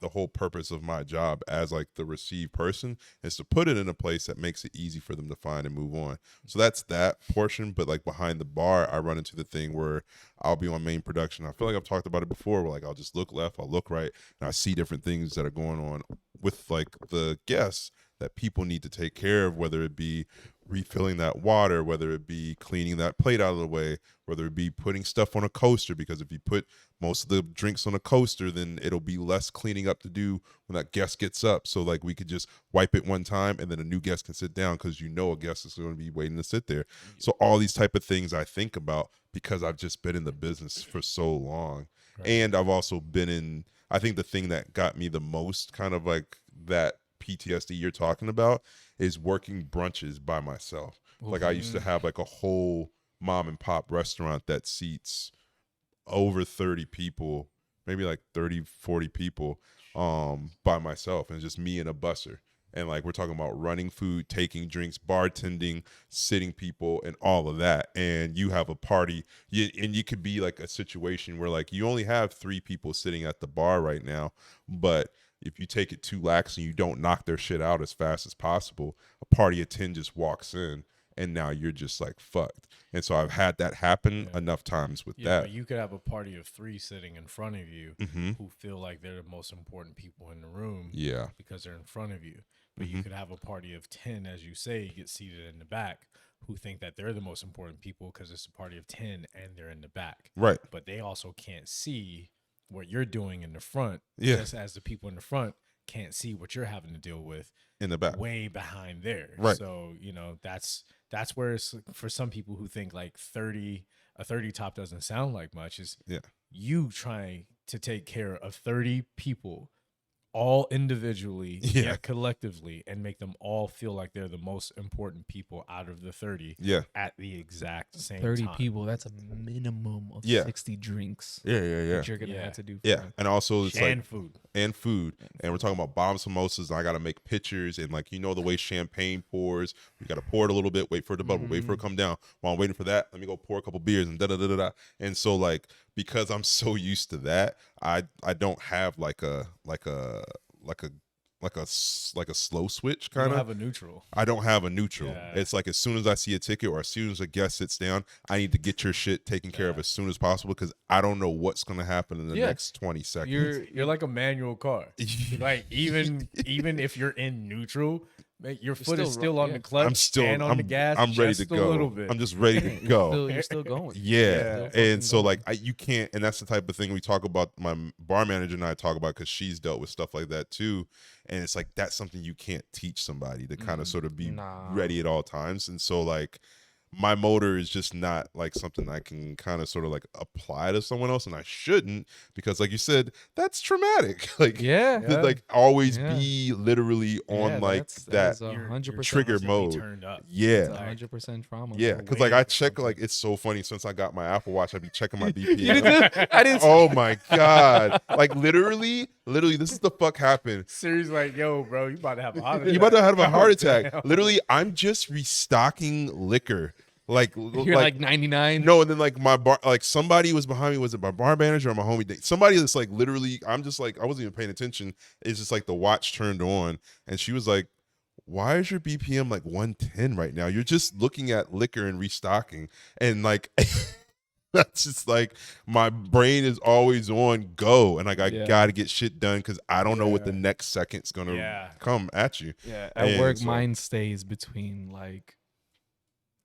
the whole purpose of my job as like the received person is to put it in a place that makes it easy for them to find and move on. So that's that portion. But like behind the bar, I run into the thing where I'll be on main production. I feel like I've talked about it before, where like, I'll just look left, I'll look right, and I see different things that are going on with like the guests that people need to take care of, whether it be refilling that water, whether it be cleaning that plate out of the way, whether it be putting stuff on a coaster, because if you put most of the drinks on a coaster, then it'll be less cleaning up to do when that guest gets up. So like, we could just wipe it one time and then a new guest can sit down, because a guest is going to be waiting to sit there. So all these type of things I think about, because I've just been in the business for so long. And I've also been I think the thing that got me the most kind of like that PTSD you're talking about is working brunches by myself. Like, I used to have like a whole mom and pop restaurant that seats over 30 people, maybe like 30, 40 people by myself, and just me and a busser. And like, we're talking about running food, taking drinks, bartending, sitting people, and all of that. And you have a party, and you could be like a situation where like, you only have 3 people sitting at the bar right now, but if you take it too lax and you don't knock their shit out as fast as possible, a party of 10 just walks in, and now you're just like fucked. And so I've had that happen enough times with that. But you could have a party of 3 sitting in front of you who feel like they're the most important people in the room because they're in front of you. But you could have a party of 10, as you say, get seated in the back, who think that they're the most important people because it's a party of 10 and they're in the back. Right. But they also can't see what you're doing in the front, just as the people in the front can't see what you're having to deal with in the back, way behind there. Right. So, that's where it's, for some people who think like a 30 top doesn't sound like much, is you trying to take care of 30 people all individually, yet collectively, and make them all feel like they're the most important people out of the 30 at the exact same 30 time. people, that's a minimum of 60 drinks. That you're gonna have to do. And also it's and like food. And we're talking about bomb samosas, and I gotta make pictures, and like, the way champagne pours, you gotta pour it a little bit, wait for it to bubble, wait for it to come down. While I'm waiting for that, let me go pour a couple beers and da-da-da-da-da. And so like, because I'm so used to that, I don't have like a like a slow switch You don't kind of. have a neutral. I don't have a neutral. Yeah. It's like as soon as I see a ticket or as soon as a guest sits down, I need to get your shit taken care of as soon as possible because I don't know what's going to happen in the next 20 seconds. You're like a manual car. Like even if you're in neutral, your foot is still on the clutch and on the gas. I'm ready to just a go. little bit. I'm just ready to go. You're still going. Yeah. Still And so going. like you can't, and that's the type of thing we talk about, my bar manager and I talk about because she's dealt with stuff like that too. And it's like that's something you can't teach somebody to kind of sort of be ready at all times. And so like my motor is just not like something I can kind of sort of like apply to someone else, and I shouldn't because like you said, that's traumatic. Like to like always be literally on like that 100% trigger mode. Turned up. Yeah, 100% trauma. yeah. Because like I check like it's so funny since I got my Apple Watch, I be checking my BPM. You did? I didn't. Oh my god! Like literally, this is the fuck happened. Siri's like, yo, bro, you about to have a heart attack. You about to have a heart attack. Literally, I'm just restocking liquor. Like You're like 99. No, and then like my bar, like somebody was behind me. Was it my bar manager or my homie? Somebody that's like literally, I'm just like I wasn't even paying attention. It's just like the watch turned on, and she was like, "Why is your BPM like 110 right now? You're just looking at liquor and restocking." And like that's just like my brain is always on go, and like I gotta get shit done because I don't know what the next second's gonna come at you. Yeah, at work, mine stays between like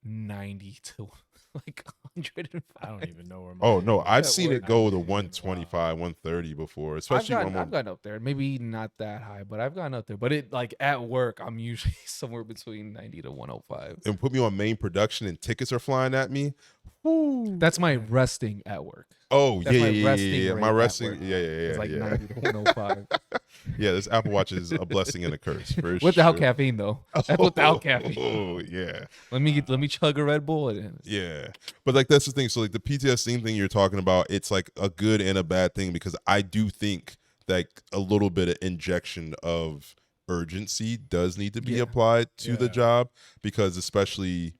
90 to like 105. I don't even know where. Oh no, I've seen it go to 125, 130 before, especially I've gotten up there. Maybe not that high, but I've gotten up there. But it like at work, I'm usually somewhere between 90 to 105. And put me on main production, and tickets are flying at me. Woo. That's my resting at work. Oh That's yeah. My resting, It's like 90 to 105. Yeah, this Apple Watch is a blessing and a curse. For without caffeine though. That's without caffeine. Oh yeah. Let me chug a Red Bull. Yeah, but like that's the thing. So like the PTSD thing you're talking about, it's like a good and a bad thing because I do think like a little bit of injection of urgency does need to be applied to the job because especially,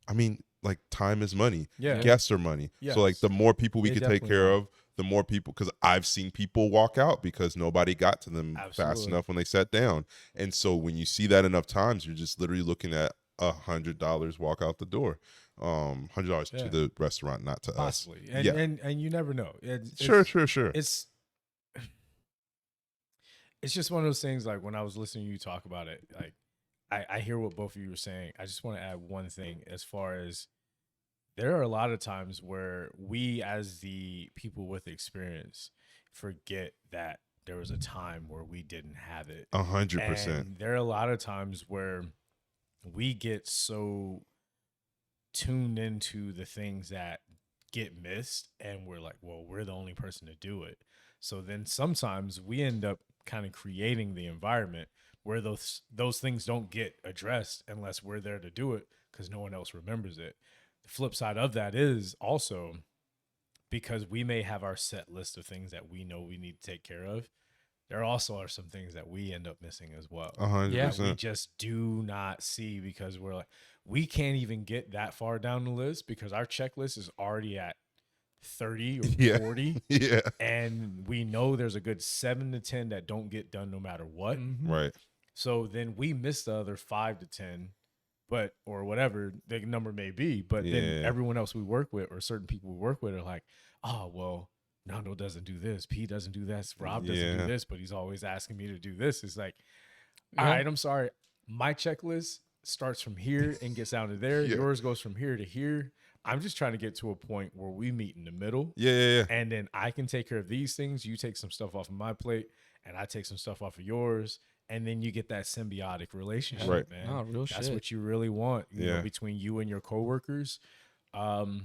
I mean, like time is money. Guests are money. So like the more people we can take care of, the more people, because I've seen people walk out because nobody got to them fast enough when they sat down. And so when you see that enough times, you're just literally looking at $100 walk out the door. $100 to the restaurant, not to us. And you never know. Sure. It's just one of those things. Like when I was listening to you talk about it, like I hear what both of you were saying. I just want to add one thing as far as there are a lot of times where we as the people with experience forget that there was a time where we didn't have it. 100%. There are a lot of times where we get so tuned into the things that get missed and we're like, well, we're the only person to do it. So then sometimes we end up kind of creating the environment where those things don't get addressed unless we're there to do it because no one else remembers it. The flip side of that is also because we may have our set list of things that we know we need to take care of. There also are some things that we end up missing as well. 100%. Yeah, we just do not see because we're like, we can't even get that far down the list because our checklist is already at 30 or 40. Yeah. And we know there's a good 7 to 10 that don't get done no matter what. Mm-hmm. Right. So then we miss the other 5 to 10, or whatever the number may be. But then everyone else we work with or certain people we work with are like, oh, well, Nando doesn't do this. P doesn't do this. Rob doesn't do this, but he's always asking me to do this. It's like, all right, I'm sorry. My checklist starts from here and gets down to there. Yours goes from here to here. I'm just trying to get to a point where we meet in the middle. Yeah. And then I can take care of these things. You take some stuff off of my plate and I take some stuff off of yours. And then you get that symbiotic relationship, man. Oh, real That's shit. what you really want, you know, between you and your coworkers. And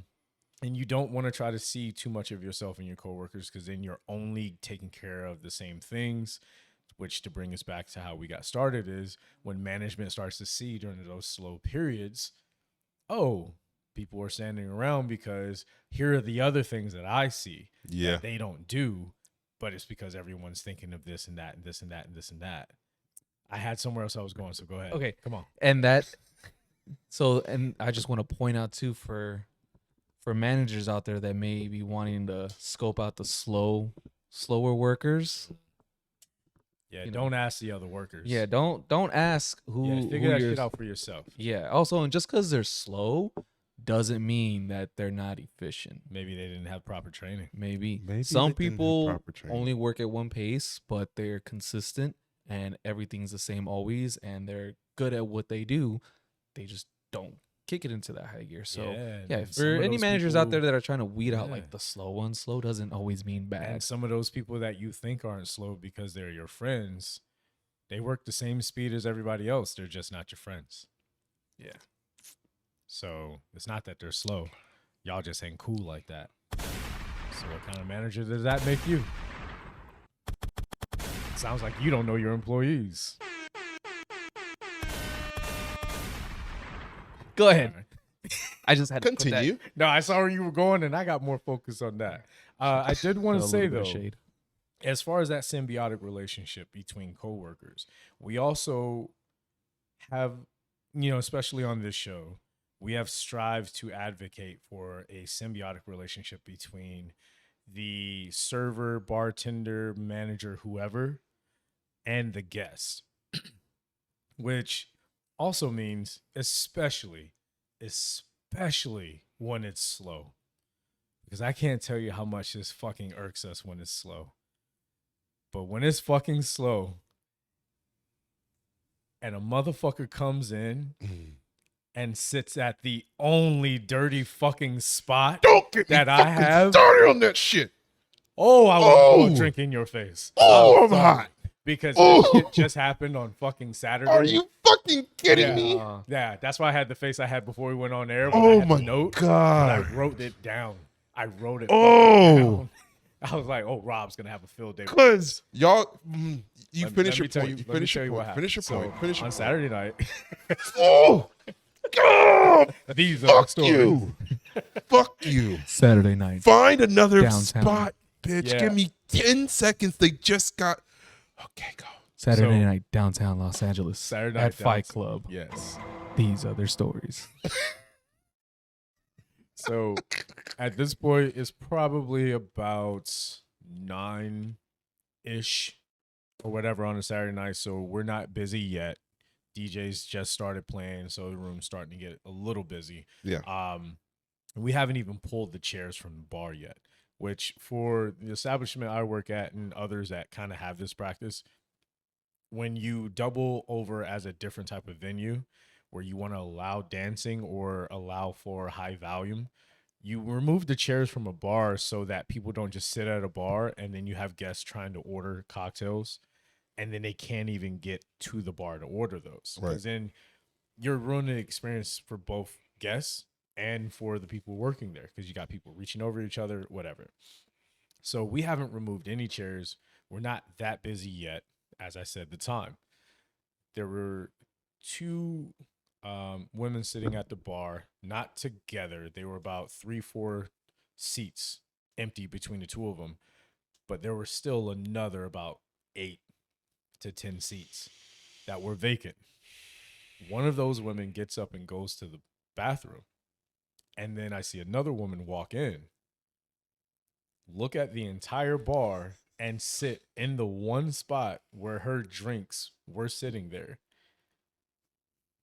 you don't want to try to see too much of yourself in your coworkers because then you're only taking care of the same things, which to bring us back to how we got started is when management starts to see during those slow periods, oh, people are standing around because here are the other things that I see that they don't do, but it's because everyone's thinking of this and that and this and that and this and that. I had somewhere else I was going, so go ahead. Okay. Come on. And and I just want to point out too for managers out there that may be wanting to scope out the slower workers. Yeah, you know. don't ask the other workers. Yeah, don't ask who figure who that you're. shit out for yourself. Yeah. Also, and just because they're slow doesn't mean that they're not efficient. Maybe they didn't have proper training. Maybe they some didn't have people proper training. only work at one pace, but they're consistent and everything's the same always, and they're good at what they do. They just don't kick it into that high gear. So yeah, some for of any those managers out there people- that are trying to weed out Yeah. like the slow ones, slow doesn't always mean bad. And some of those people that you think aren't slow because they're your friends, they work the same speed as everybody else. They're just not your friends. Yeah. So it's not that they're slow. Y'all just ain't cool like that. So what kind of manager does that make you? Sounds like you don't know your employees. Go ahead. I just had to Continue. No, I saw where you were going, and I got more focus on that. I did want to say, though, shade. as far as that symbiotic relationship between coworkers, we also have, especially on this show, we have strived to advocate for a symbiotic relationship between the server, bartender, manager, whoever, and the guest, which also means especially when it's slow. Because I can't tell you how much this fucking irks us when it's slow. But when it's fucking slow and a motherfucker comes in and sits at the only dirty fucking spot Don't get that me I fucking have. started on that shit. Oh, I want to drink in your face. Oh, I'm sorry. hot. Because Oh. this shit just happened on fucking Saturday. Are you fucking kidding Yeah. me? Yeah, that's why I had the face I had before we went on air. Oh I had my the note, God. but I wrote it down. I wrote it Oh. down. I was like, oh, Rob's going to have a field day. Because y'all, you Let finish me your tell point. You let me finish tell your you what point. Finish your happened. point. So, Finish your on point. Saturday night, Oh, God. these are the Fuck stories. you. Fuck you. Saturday night. Find another Downtown. spot, bitch. Yeah. Give me 10 seconds. They just got. Okay, go. Saturday So- night, downtown Los Angeles. Saturday at night Fight downtown. Club. Yes. These other stories. So at this point, it's probably about 9-ish or whatever on a Saturday night. So we're not busy yet. DJs just started playing, so the room's starting to get a little busy. Yeah. We haven't even pulled the chairs from the bar yet, which for the establishment I work at and others that kind of have this practice, when you double over as a different type of venue where you want to allow dancing or allow for high volume, you remove the chairs from a bar so that people don't just sit at a bar and then you have guests trying to order cocktails and then they can't even get to the bar to order those. Right. Because then you're ruining the experience for both guests and for the people working there because you got people reaching over each other, whatever. So we haven't removed any chairs. We're not that busy yet. As I said, the time. There were two women sitting at the bar, not together. They were about 3-4 seats empty between the two of them, but there were still another about 8 to 10 seats that were vacant. One of those women gets up and goes to the bathroom, and then I see another woman walk in, look at the entire bar, and sit in the one spot where her drinks were sitting there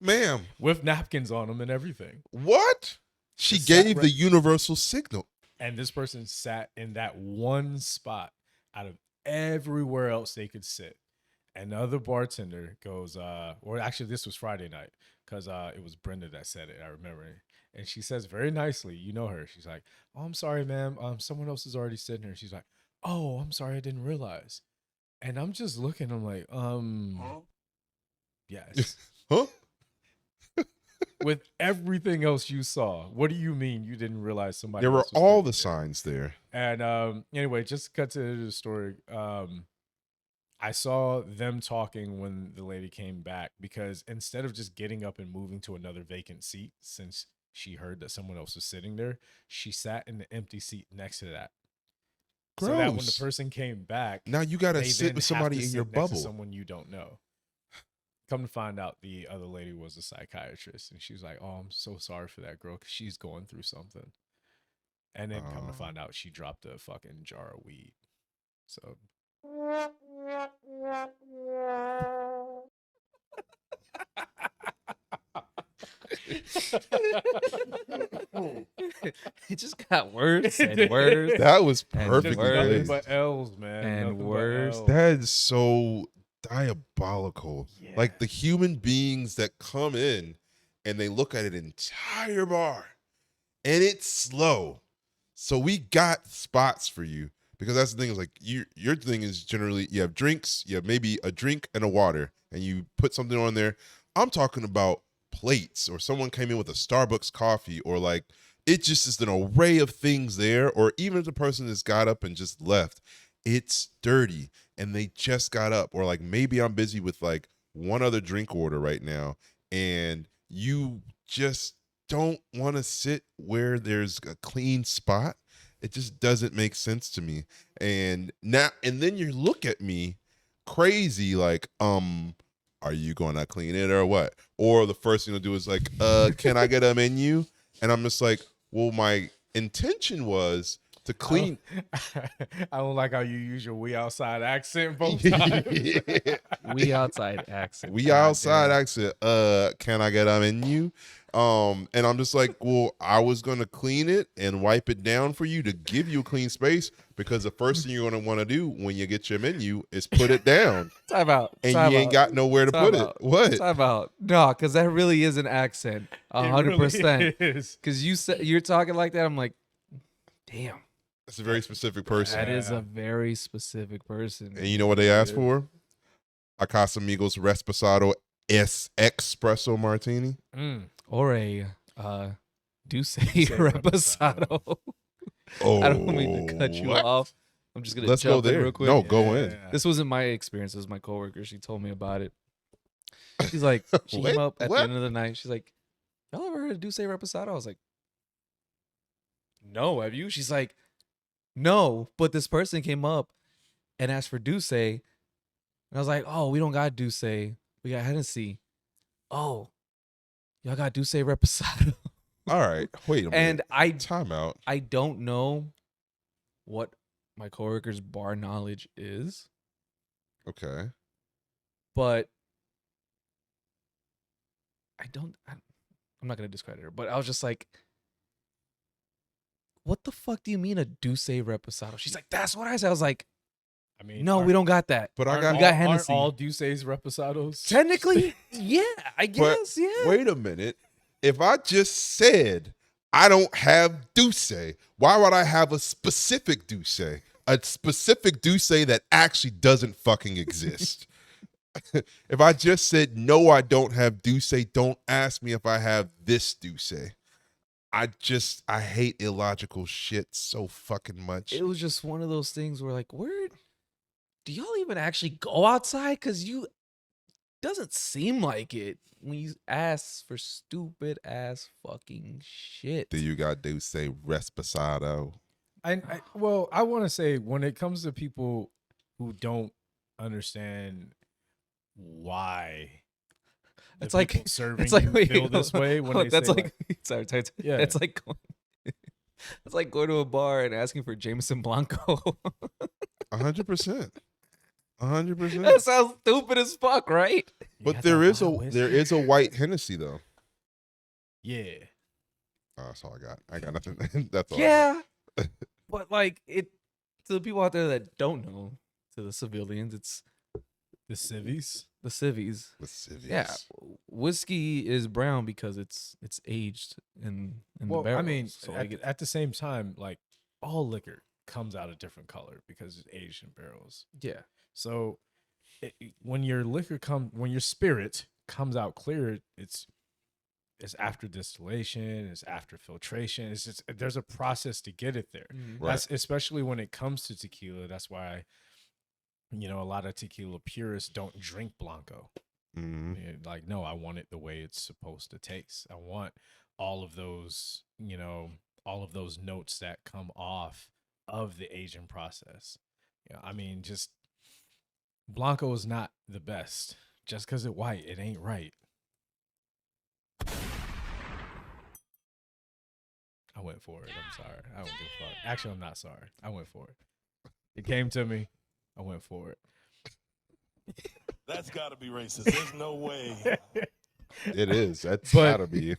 Ma'am, with napkins on them and everything. what? She Just sat gave right- the universal signal. And this person sat in that one spot out of everywhere else they could sit. And the other bartender goes, or actually this was Friday night because it was Brenda that said it. I remember it. And she says very nicely, you know her. She's like, oh, I'm sorry, ma'am. Someone else is already sitting here. She's like, oh, I'm sorry. I didn't realize. And I'm just looking. I'm like, yes. Huh? With everything else you saw, what do you mean you didn't realize somebody There were else was all sitting the there? signs there. And anyway, just to cut to the story. I saw them talking when the lady came back because instead of just getting up and moving to another vacant seat, since she heard that someone else was sitting there, she sat in the empty seat next to that. So that when the Gross. person came back, Now you got to they sit then with have somebody to in sit your next to bubble. someone you don't know. Come to find out, the other lady was a psychiatrist, and she was like, "Oh, I'm so sorry for that girl because she's going through something." And then come to find out, she dropped a fucking jar of weed. So It just got worse and worse. That was And perfectly worse. Nothing placed. but L's, man. And Nothing but worse. L's. That is so diabolical. Yeah. Like the human beings that come in and they look at an entire bar and it's slow. So we got spots for you because that's the thing is like your thing is generally you have drinks, you have maybe a drink and a water and you put something on there. I'm talking about plates or someone came in with a Starbucks coffee or like it just is an array of things there, or even if the person just got up and just left, it's dirty and they just got up, or like maybe I'm busy with like one other drink order right now and you just don't want to sit where there's a clean spot. It just doesn't make sense to me. And then you look at me crazy like, are you gonna clean it or what? Or the first thing to do is like, can I get a menu? And I'm just like, well, my intention was to clean. I don't like how you use your "we outside" accent both times. We outside accent. We God outside damn. accent. Can I get a menu? And I'm just like, well, I was gonna clean it and wipe it down for you to give you a clean space because the first thing you're gonna want to do when you get your menu is put it down. Time out. And Time you ain't out. got nowhere to Time put out. it. What? Time out. No, because that really is an accent. 100%. Is. Because you said you're talking like that. I'm like, damn. It's a very specific person. That is a very specific person. And you know what they asked for? A Casamigos Reposado Espresso Martini. Or a Duce Reposado. Oh, I don't mean to cut you what? off. I'm just gonna Let's jump go in there. real quick. No, go in. This wasn't my experience. It was my coworker. She told me about it. She's like, she What? came up at What? the end of the night. She's like, y'all ever heard of Duce Reposado? I was like, no, have you? She's like, no, but this person came up and asked for Duce. And I was like, oh, we don't got Duce. We got Hennessy. Oh, y'all got Duce Reposado. All right. Wait a minute. And Time out. I don't know what my coworker's bar knowledge is, Okay. but I'm not gonna discredit her, but I was just like, what the fuck do you mean a Duce Reposado? She's like, that's what I said. I was like, I mean, no, we don't got that. But I aren't got. We got aren't Hennessy. all Duce's Reposados. Technically, yeah, I guess, yeah. Wait a minute. If I just said I don't have Duce, why would I have a specific Duce? A specific Duce that actually doesn't fucking exist. If I just said no, I don't have Duce, don't ask me if I have this Duce. I hate illogical shit so fucking much. It was just one of those things where like, where do y'all even actually go outside? Cause you doesn't seem like it when you ask for stupid ass fucking shit. Do you got Duce Reposado? I want to say when it comes to people who don't understand why the It's like people serving it's like you wait, feel this way when they that's say, like sorry, Yeah. it's like going, it's like going to a bar and asking for Jameson Blanco. 100%. 100%. That sounds stupid as fuck, right? But there is a white Hennessy though. yeah. Oh, that's all I got. I got nothing. That's all. Yeah, but like it to the people out there that don't know, to the civilians, it's The civvies. the civvies. With civvies. Yeah, whiskey is brown because it's aged in the barrels. I mean, so like at the same time, like all liquor comes out a different color because it's aged in barrels. yeah, So when your when your spirit comes out clear, it's after distillation, it's after filtration. It's just there's a process to get it there. Mhm. Right. That's especially when it comes to tequila. That's why a lot of tequila purists don't drink Blanco. Mhm. Yeah, like, no, I want it the way it's supposed to taste. I want all of those, all of those notes that come off of the aging process. I mean, just Blanco is not the best. Just because it's white, it ain't right. I went for it. I'm sorry. I don't give a fuck. Actually, I'm not sorry. I went for it. It came to me. I went for it. That's got to be racist. There's no way. It is. That's But- gotta be.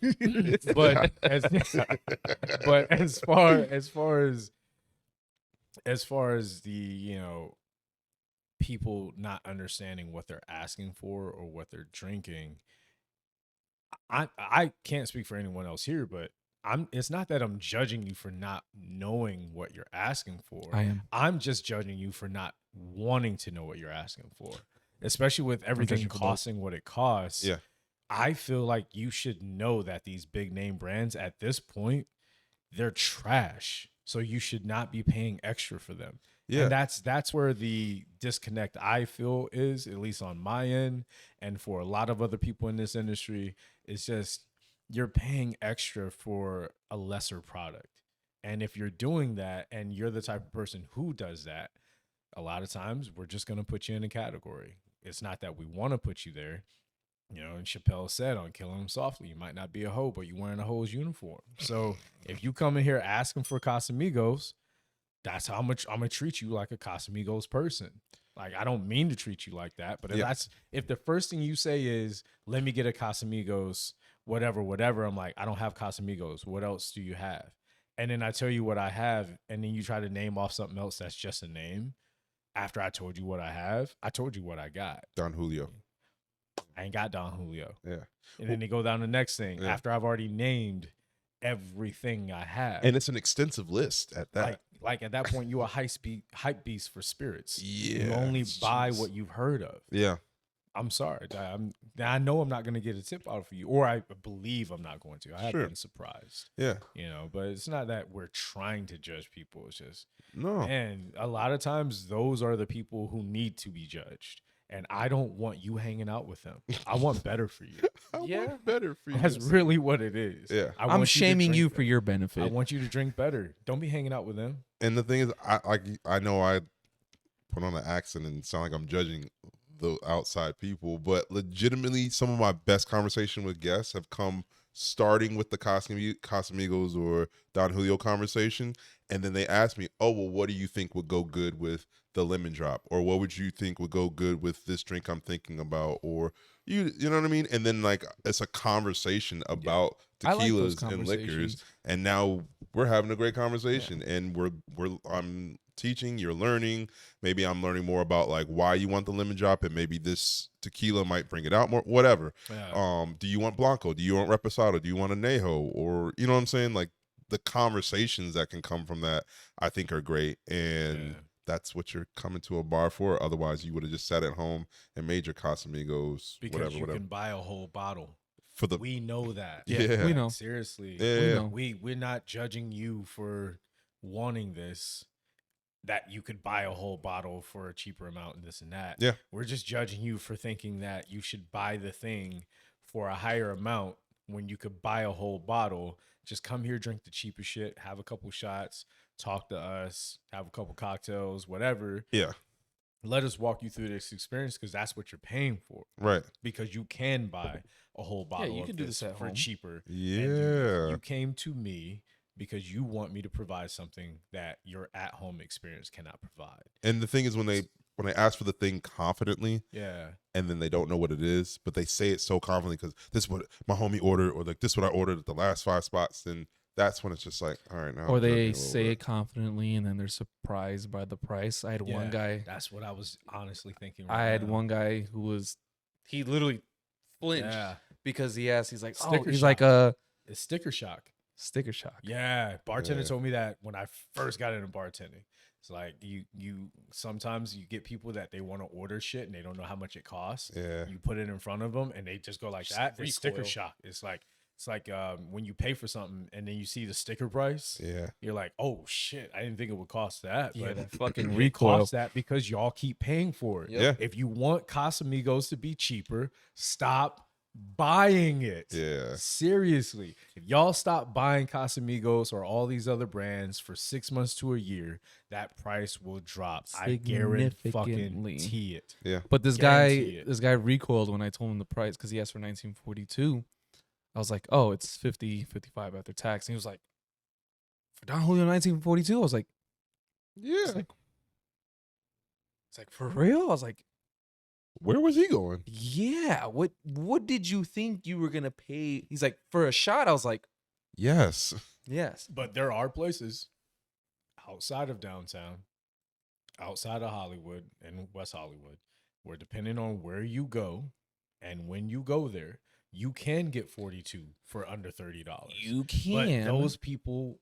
but as far as the, you know, people not understanding what they're asking for or what they're drinking, I can't speak for anyone else here, but it's not that I'm judging you for not knowing what you're asking for. I am. I'm just judging you for not wanting to know what you're asking for, especially with everything judging for both. costing what it costs. Yeah. I feel like you should know that these big name brands at this point, they're trash. So you should not be paying extra for them. Yeah. And that's where the disconnect I feel is, at least on my end, and for a lot of other people in this industry, is just you're paying extra for a lesser product. And if you're doing that and you're the type of person who does that, a lot of times we're just going to put you in a category. It's not that we want to put you there. You know, and Chappelle said on Killing Him Softly, you might not be a hoe, but you're wearing a hoe's uniform. So if you come in here asking for Casamigos, that's how much I'm gonna treat you like a Casamigos person. Like, I don't mean to treat you like that, but if the first thing you say is, let me get a Casamigos, whatever, I'm like, I don't have Casamigos. What else do you have? And then I tell you what I have, and then you try to name off something else that's just a name. After I told you what I have, I told you what I got. Don Julio. I ain't got Don Julio. Yeah. And then they go down to the next thing after I've already named everything I have. And it's an extensive list at that. Like at that point, you a hype beast for spirits. Yeah. You only buy what you've heard of. Yeah. I'm sorry. I know I'm not going to get a tip out for you, or I believe I'm not going to. I have been surprised. Yeah. You know, but it's not that we're trying to judge people. It's just, No. and a lot of times those are the people who need to be judged. And I don't want you hanging out with them. I want better for you. I want better for you. That's really what it is. Yeah. I'm shaming you for your benefit. I want you to drink better. Don't be hanging out with them. And the thing is, I know I put on an accent and sound like I'm judging the outside people, but legitimately, some of my best conversation with guests have come starting with the Casamigos or Don Julio conversation, and then they ask me, "Oh, well, what do you think would go good with the lemon drop, or what would you think would go good with this drink I'm thinking about, or you know what I mean?" And then like it's a conversation about tequilas and liquors, and now we're having a great conversation, and I'm teaching, you're learning. Maybe I'm learning more about like why you want the lemon drop, and maybe this tequila might bring it out more, whatever. Yeah. Do you want Blanco? Do you want Reposado? Do you want Añejo? Or, you know what I'm saying? Like the conversations that can come from that, I think are great. And that's what you're coming to a bar for. Otherwise, you would have just sat at home and made your Casamigos, because you can buy a whole bottle. We know that. Yeah. We know. Seriously. Yeah. We're not judging you for wanting this, that you could buy a whole bottle for a cheaper amount and this and that. Yeah. We're just judging you for thinking that you should buy the thing for a higher amount when you could buy a whole bottle. Just come here, drink the cheapest shit, have a couple shots, talk to us, have a couple cocktails, whatever. Yeah. Let us walk you through this experience, because that's what you're paying for. Right. Because you can buy a whole bottle you can do this at for home. cheaper. Yeah. You came to me because you want me to provide something that your at-home experience cannot provide. And the thing is, when they ask for the thing confidently, and then they don't know what it is, but they say it so confidently because this is what my homie ordered, or like this is what I ordered at the last 5 spots, then that's when it's just like, all right, now. Or they say it confidently and then they're surprised by the price. I had one guy. That's what I was honestly thinking. I had one guy who he literally flinched because he asked. He's like, it's sticker shock. Sticker shock. Yeah, bartender told me that when I first got into bartending. It's like you sometimes you get people that they want to order shit and they don't know how much it costs. Yeah, you put it in front of them and they just go like that. It's sticker shock. It's like when you pay for something and then you see the sticker price. Yeah, you're like, oh shit, I didn't think it would cost that. Yeah, but that fucking recoil. It costs that because y'all keep paying for it. Yeah. If you want Casamigos to be cheaper, stop buying it. Yeah. Seriously. If y'all stop buying Casamigos or all these other brands for 6 months to a year, that price will drop. I guarantee it. Yeah. But this guy recoiled when I told him the price because he asked for 1942. I was like, oh, it's 50, 55 after tax. And he was like, for Don Julio 1942? I was like, yeah. It's like, for real? I was like, Where was he going? Yeah. What did you think you were gonna pay? He's like, for a shot. I was like, Yes. yes. But there are places outside of downtown, outside of Hollywood and West Hollywood, where depending on where you go and when you go there, you can get 42 for under $30. You But can. those people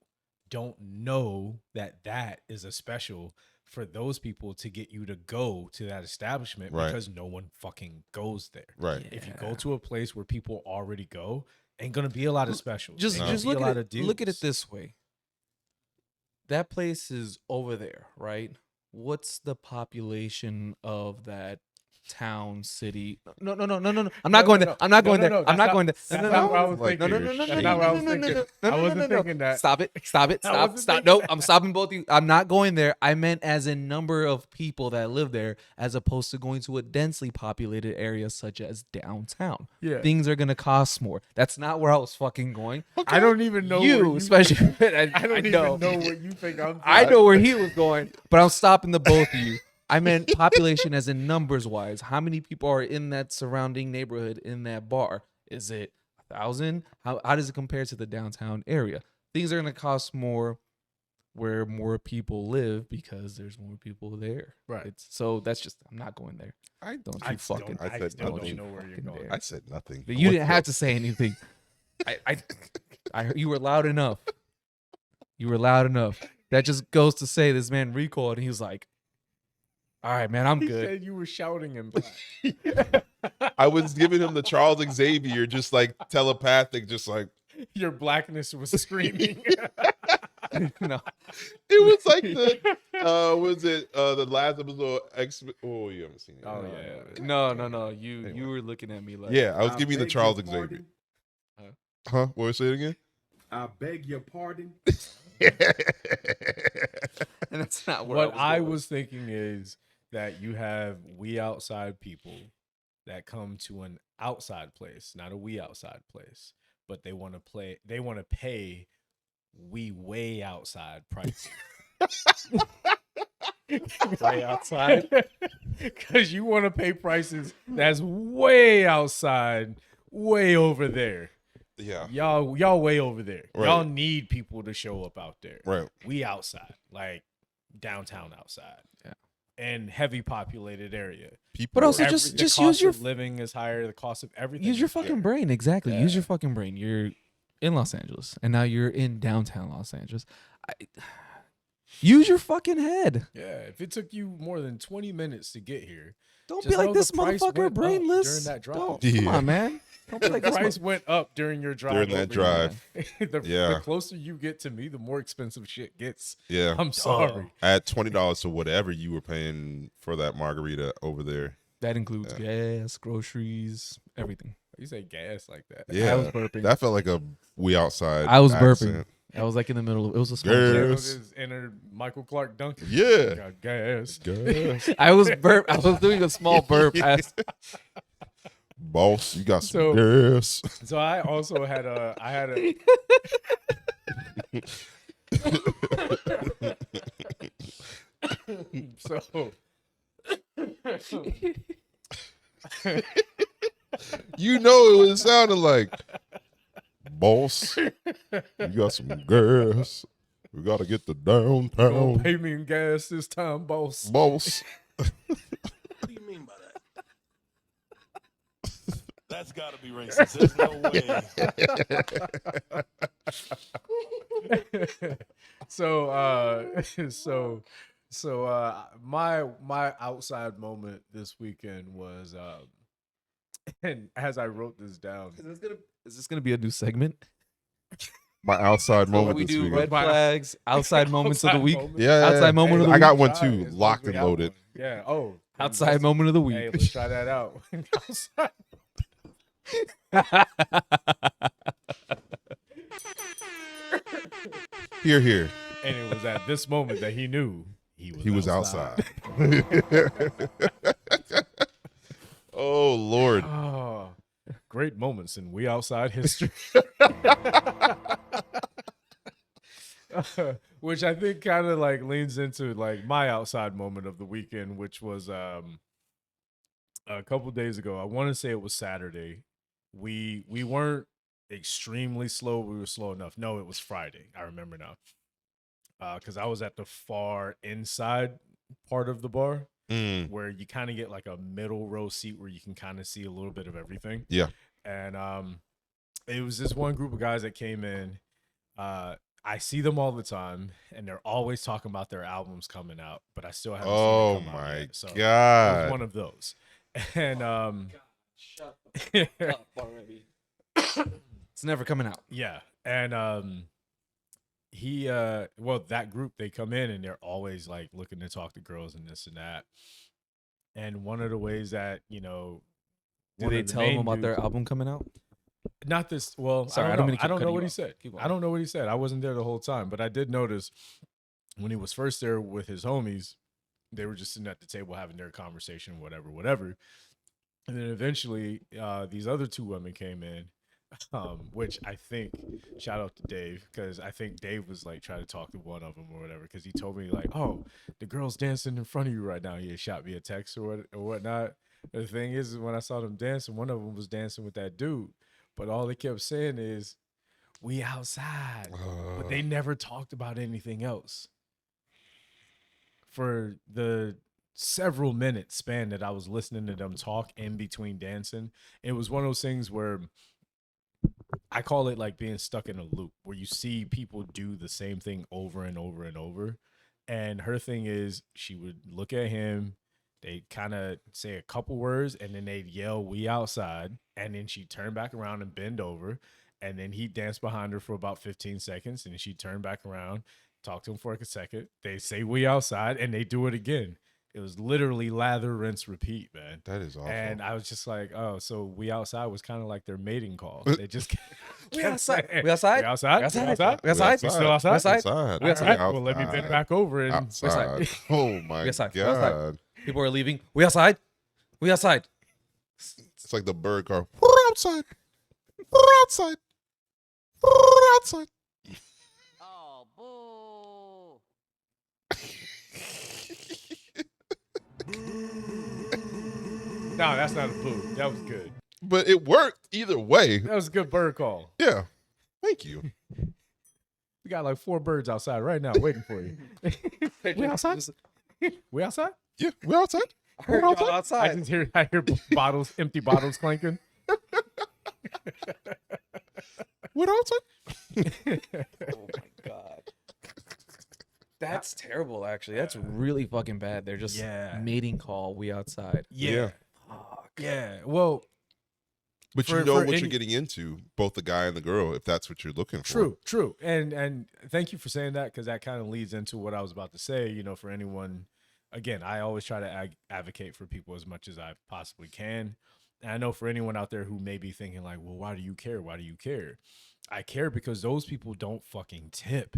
don't know that that is a special for those people to get you to go to that establishment Right. because no one fucking goes there. Right. If you go to a place where people already go, ain't gonna be a lot of specials. Just Ain't gonna just be look a at lot it. of deals. Look at it this way. That place is over there, right? What's the population of that town, city? No. I'm not going there. I'm not going there. I'm not going there. That's not what I was Like thinking. you're That's shady. not what I was thinking. I wasn't thinking that. Stop it. I wasn't Stop. thinking No, that. I'm stopping both of you. I'm not going there. I meant as in number of people that live there, as opposed to going to a densely populated area such as downtown. Yeah. Things are gonna cost more. That's not where I was fucking going. I don't even know You, where especially. I don't even know what you think I'm. I know where he was going, but I'm stopping the both of you. I meant population as in numbers wise. How many people are in that surrounding neighborhood in that bar? Is it 1,000? How does it compare to the downtown area? Things are going to cost more where more people live because there's more people there. Right. So that's just, I'm not going there. I Don't I you fucking. I said still nothing. don't know where you're Fucking going. dare. I said nothing. But you What didn't the- have to say anything. I heard you were loud enough. You were loud enough. That just goes to say this man recoiled and he was like, all right, man, I'm He good. said you were shouting in black. I was giving him the Charles Xavier, just like telepathic, just like Your blackness was screaming. No. it was like the was it the last episode X? Oh, you haven't seen it. Oh, yeah. No. You Anyway. you were looking at me like, Yeah, I was I giving you the beg Charles your Xavier. pardon. Huh? What was it again? I beg your pardon. and that's not where What I going. was thinking is that you have we outside people that come to an outside place, not a we outside place, but they want to pay we way outside prices. way outside. Because you want to pay prices that's way outside, way over there. Yeah. Y'all way over there. Right. Y'all need people to show up out there. Right. We outside, like downtown outside. Yeah. And heavy populated area. People. But also are- just The cost use your of living is higher. The cost of everything. use your is fucking higher. brain. Exactly. Use Yeah. your fucking brain. You're in Los Angeles and now you're in downtown Los Angeles. Use your fucking head. Yeah. If it took you more than 20 minutes to get here, Don't Just be like know this the price motherfucker went up brainless. during that drive. Don't, Yeah. Come on, man. Don't be the like this. price went up during your drive. During that over drive. here. the Yeah. closer you get to me, the more expensive shit gets. Yeah. I'm sorry. Add $20 to whatever you were paying for that margarita over there. That includes gas, groceries, everything. You say gas like that. Yeah. I was burping. That felt like a we outside. I was accent. burping. I was like in the middle of it was a small Gas. joke. Just enter Michael Clark Duncan. Yeah. Got gas. Gas. I was doing a small burp. Boss, you got some So- gas. So I also had a so You know what it sounded like. Boss, you got some gas. We gotta get the gonna downtown. pay me in gas this time, boss. Boss. What do you mean by that? That's got to be racist. There's no so my outside moment this weekend was and as I wrote this down, Is this gonna be a new segment? My outside moment we this do weekend. red flags, outside moments of the outside week, moment. outside moment of the I week. got one Try too, it, as long locked as we and have loaded. one. Yeah. Oh, outside moment of the Hey, week. let's try that out. Outside. Here, here. And it was at this moment that he knew He was outside. Oh Lord. Oh, great moments in We Outside history. Which I think kind of like leans into like my outside moment of the weekend, which was a couple days ago. I want to say it was Saturday. We weren't extremely slow. We were slow enough. No, it was Friday. I remember now. Because I was at the far inside part of the bar Mm, where you kind of get like a middle row seat where you can kind of see a little bit of everything. yeah. And it was this one group of guys that came in. I see them all the time, and they're always talking about their albums coming out, but I still haven't seen Oh it come out my yet. So it was god. one of those. And Shut up already. It's never coming out. yeah, and that group, they come in and they're always like looking to talk to girls and this and that. And one of the ways that, Do one they of the tell them main about their dudes- album coming out? Not this. Well, Sorry, I I don't don't know. mean to I keep don't know cutting what you he off. said. Keep I going. don't know what he said. I wasn't there the whole time, but I did notice when he was first there with his homies, they were just sitting at the table having their conversation, whatever. And then eventually, these other two women came in, which I think, shout out to Dave, because I think Dave was like trying to talk to one of them or whatever, because he told me like, "Oh, the girl's dancing in front of you right now." He had shot me a text or whatnot. The thing is when I saw them dancing, one of them was dancing with that dude, but all they kept saying is, "We outside," but they never talked about anything else for the several minutes span that I was listening to them talk in between dancing. It was one of those things where I call it like being stuck in a loop where you see people do the same thing over and over and over. And her thing is she would look at him, they'd kind of say a couple words, and then they'd yell, "We outside." And then she'd turn back around and bend over. And then he'd dance behind her for about 15 seconds. And then she'd turn back around, talk to him for like a second. They say, "We outside," and they do it again. It was literally lather, rinse, repeat, man. That is awful. And I was just like, oh, so "We outside" was kind of like their mating call. They just We kept outside. saying, We outside. "We outside. We outside. We outside. We outside. We still outside. We outside. Outside. We outside. All right, well, let me bend back over and outside. Oh my We outside. We outside. god. People are leaving. We outside. We outside. It's like the bird car. We're outside. We're outside. We're outside. Oh, boo. no, that's not a boo. That was good. But it worked either way. That was a good bird call. Yeah. Thank you. We got like 4 birds outside right now waiting for you. We outside? We outside? Yeah, we're outside. I heard We're y'all outside. outside. I hear bottles, empty bottles clanking. We're outside. Oh my god. That's terrible, actually. That's really fucking bad. They're just mating call. We outside. Yeah. Fuck. Yeah. Well, But For- you know for what any- you're getting into, both the guy and the girl, if that's what you're looking for. true. And thank you for saying that, because that kind of leads into what I was about to say. You know, for anyone, again, I always try to advocate for people as much as I possibly can. And I know for anyone out there who may be thinking like, well, why do you care? Why do you care? I care because those people don't fucking tip.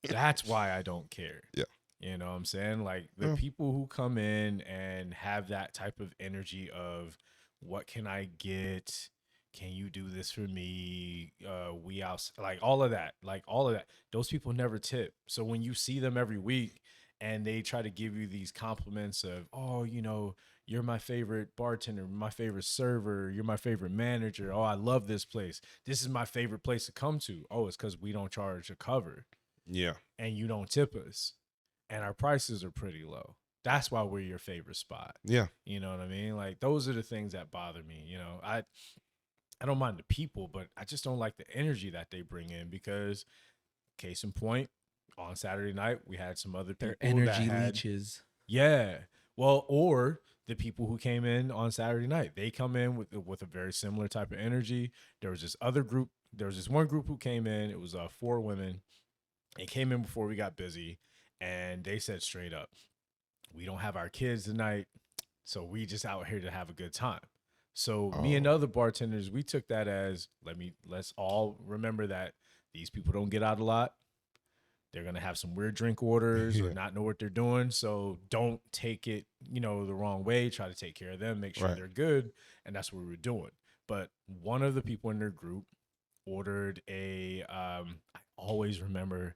That's why I don't care. Yeah. You know what I'm saying? Like the people who come in and have that type of energy of, what can I get? Can you do this for me? We out, like all of that. Those people never tip. So when you see them every week and they try to give you these compliments of, oh, you know, you're my favorite bartender, my favorite server, you're my favorite manager. Oh, I love this place. This is my favorite place to come to. Oh, it's because we don't charge a cover Yeah. and you don't tip us. And our prices are pretty low. That's why we're your favorite spot. Yeah. You know what I mean? Like those are the things that bother me. You know, I don't mind the people, but I just don't like the energy that they bring in, because case in point, on Saturday night, we had some other people They're energy that had, leeches. yeah. Well, or the people who came in on Saturday night, they come in with a very similar type of energy. There was this other group. There was this one group who came in. It was 4 women. They came in before we got busy, and they said straight up, "We don't have our kids tonight, so we just out here to have a good time." So me and other bartenders, we took that as, let's all remember that these people don't get out a lot. They're going to have some weird drink orders or not know what they're doing. So don't take it, the wrong way. Try to take care of them, make sure they're good. And that's what we were doing. But one of the people in their group ordered I always remember,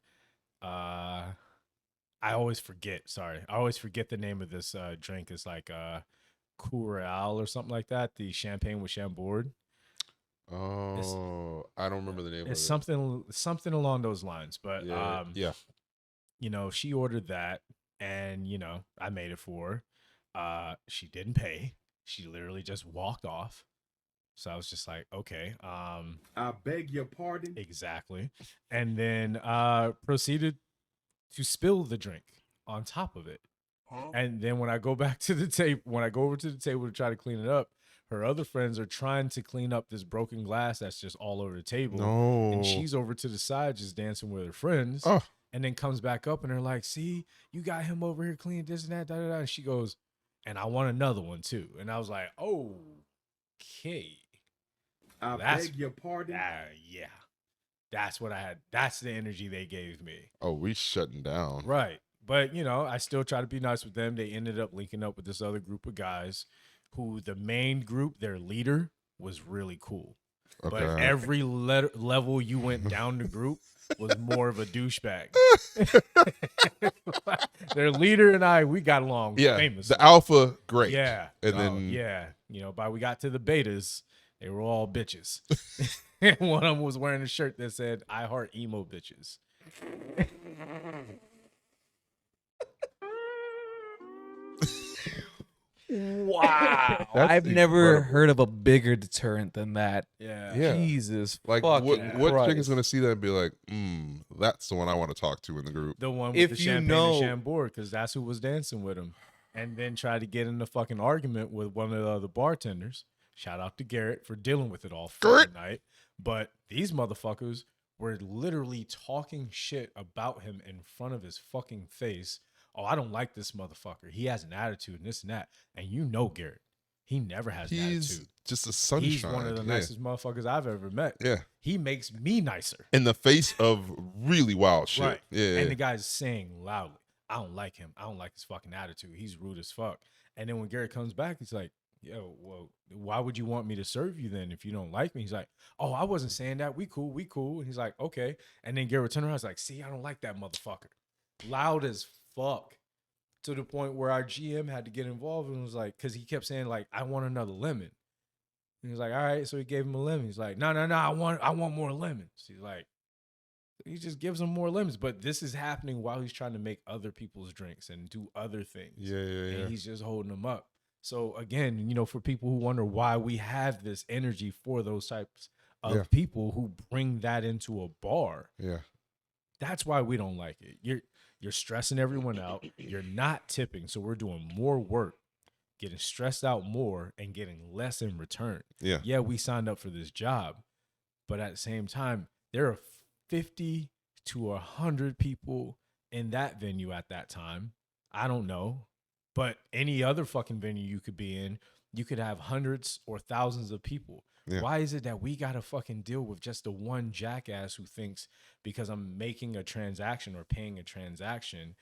I I always forget. Sorry, I always forget the name of this drink. It's like Curacao or something like that. The champagne with Chambord. Oh, I don't remember the name It's of it. something along those lines. But Yeah. you know, she ordered that, and you know, I made it for her. She didn't pay. She literally just walked off. So I was just like, okay, I beg your pardon. exactly. And then proceeded to spill the drink on top of it. And then when I go back to the table, when I go over to the table to try to clean it up, her other friends are trying to clean up this broken glass that's just all over the table. No. And she's over to the side just dancing with her friends. Oh. And then comes back up and they're like, see, you got him over here cleaning this and that, da, da, da. And she goes, and I want another one too. And I was like, okay. I That's- beg your pardon. Yeah. That's what I had. That's the energy they gave me. Oh, we shutting down. Right. But, you know, I still try to be nice with them. They ended up linking up with this other group of guys who the main group, their leader, was really cool. Okay. But every level you went down the group was more of a douchebag. Their leader and I, we got along Yeah. famously. The alpha, great. Yeah. And then yeah. You know, by we got to the betas, they were all bitches. And one of them was wearing a shirt that said, I heart emo bitches. Wow. That's I've never incredible. heard of a bigger deterrent than that. Yeah. Yeah. Jesus. like what fucking chick Christ. is gonna see that and be like, that's the one I want to talk to in the group. The one with If the you champagne know- and Chambord, because that's who was dancing with him. And then tried to get in a fucking argument with one of the other bartenders. Shout out to Garrett for dealing with it all fucking night. But these motherfuckers were literally talking shit about him in front of his fucking face. Oh, I don't like this motherfucker. He has an attitude and this and that. And you know Garrett. He never has an He's attitude. just a sunshine. He's one of the nicest motherfuckers I've ever met. Yeah. He makes me nicer. In the face of really wild shit. Right. Yeah. And the guy's saying loudly, I don't like him. I don't like his fucking attitude. He's rude as fuck. And then when Garrett comes back, he's like, yo, well, why would you want me to serve you then if you don't like me? He's like, oh, I wasn't saying that. We cool. And he's like, okay. And then Garrett turned around. He's like, see, I don't like that motherfucker. Loud as fuck. To the point where our GM had to get involved and was like, because he kept saying, like, I want another lemon. And he was like, all right. So he gave him a lemon. He's like, no, I want more lemons. He's like, he just gives him more lemons. But this is happening while he's trying to make other people's drinks and do other things. Yeah. And he's just holding them up. So again, you know, for people who wonder why we have this energy for those types of people who bring that into a bar, Yeah. that's why we don't like it. You're stressing everyone out. You're not tipping, so we're doing more work, getting stressed out more, and getting less in return. Yeah. Yeah, we signed up for this job, but at the same time, there are 50 to 100 people in that venue at that time. I don't know, but any other fucking venue you could be in, you could have hundreds or thousands of people. Yeah. Why is it that we got to fucking deal with just the one jackass who thinks because I'm making a transaction or paying a transaction,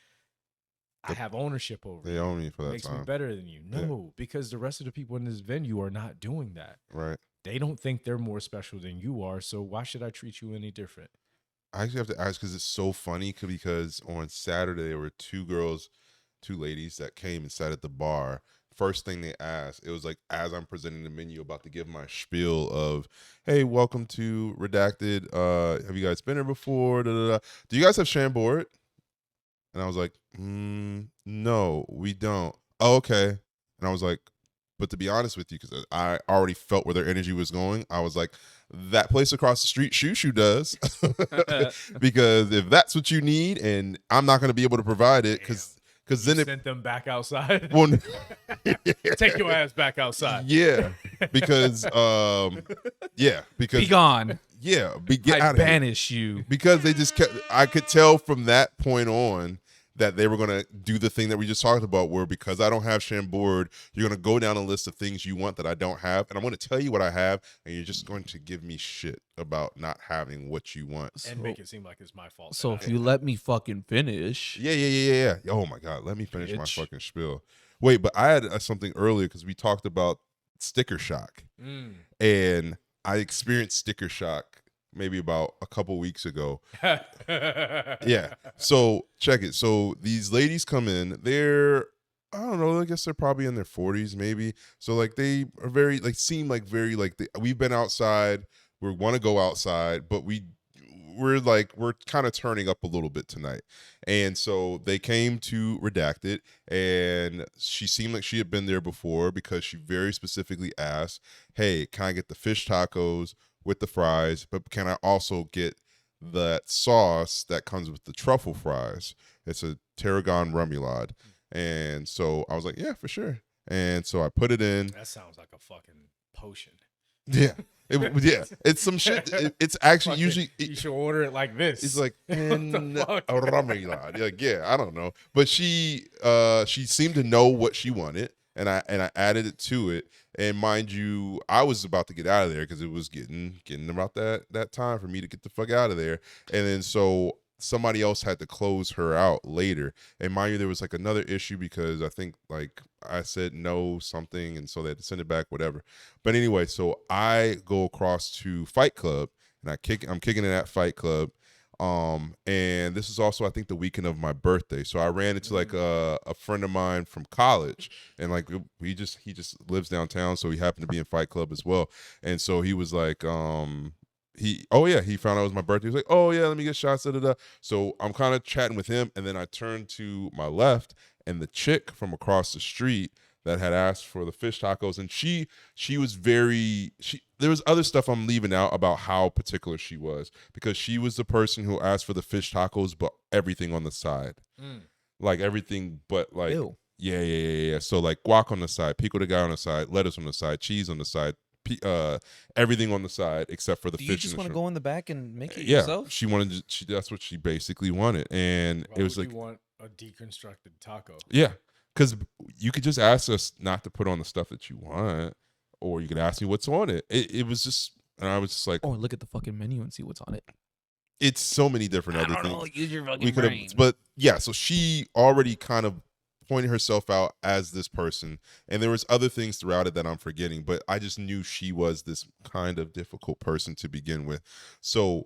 I have ownership over They it. own me for that Makes time. me better than you. No, because the rest of the people in this venue are not doing that. Right. They don't think they're more special than you are. So why should I treat you any different? I actually have to ask because it's so funny because on Saturday there were two ladies that came and sat at the bar. First thing they asked, it was like as I'm presenting the menu, about to give my spiel of, hey, welcome to Redacted. Have you guys been here before? Da, da, da. Do you guys have Chambord? And I was like, no, we don't. Oh, okay. And I was like, but to be honest with you, because I already felt where their energy was going, I was like, that place across the street, Shoo does. Because if that's what you need and I'm not going to be able to provide it, because then it sent them back outside. well, Take your ass back outside. yeah, because Be gone. get I out of here. banish you. Because they just kept, I could tell from that point on that they were going to do the thing that we just talked about, where because I don't have Chambord, you're going to go down a list of things you want that I don't have, and I'm going to tell you what I have, and you're just going to give me shit about not having what you want. And make it seem like it's my fault. So that if I- you let me fucking finish. Yeah. Oh my God, let me finish my Bitch. fucking spiel. Wait, but I had something earlier because we talked about sticker shock, Mm. and I experienced sticker shock maybe about a couple weeks ago. Yeah. Yeah. So check it. So these ladies come in. They're, I don't know, I guess they're probably in their 40s maybe. So like they are very like seem like very like we've been outside. We want to go outside, but we're kind of turning up a little bit tonight. And so they came to Redacted, and she seemed like she had been there before because she very specifically asked, hey, can I get the fish tacos with the fries, but can I also get that sauce that comes with the truffle fries? It's a tarragon remoulade. And so I was like, yeah, for sure. And so I put it in. That sounds like a fucking potion. Yeah. Yeah, it's some shit. It's actually Fucking- usually you should order it like this. it's like What in the a fuck? remoulade. Like, yeah, I don't know, but she seemed to know what she wanted, and I added it to it. And mind you, I was about to get out of there because it was getting about that time for me to get the fuck out of there. And then so somebody else had to close her out later. And mind you, there was like another issue because I think like I said no something, and so they had to send it back, whatever. But anyway, so I go across to Fight Club, and I'm kicking it at Fight Club. And this is also I think the weekend of my birthday. So I ran into like a friend of mine from college, and like he just lives downtown, so he happened to be in Fight Club as well. And so he was like, he found out it was my birthday. He was like, oh yeah, let me get shots. Da, da, da. So I'm kind of chatting with him, and then I turned to my left, and the chick from across the street that had asked for the fish tacos, and she was very there was other stuff I'm leaving out about how particular she was, because she was the person who asked for the fish tacos but everything on the side. Like everything but like Ew. yeah. So like guac on the side, pico de gallo on the side, lettuce on the side, cheese on the side, everything on the side except for the Do fish. you just and the want to shrimp. go in the back and make it Yeah, yourself? she wanted that's what she basically wanted, and Why it was would like you want a deconstructed taco? yeah, because you could just ask us not to put on the stuff that you want, or you could ask me what's on it. It was just, and I was just like, Or look at the fucking menu and see what's on it. it's so many different I other don't things. know. Use your fucking We could have, brain. but yeah. So she already kind of pointed herself out as this person, and there was other things throughout it that I'm forgetting. But I just knew she was this kind of difficult person to begin with. So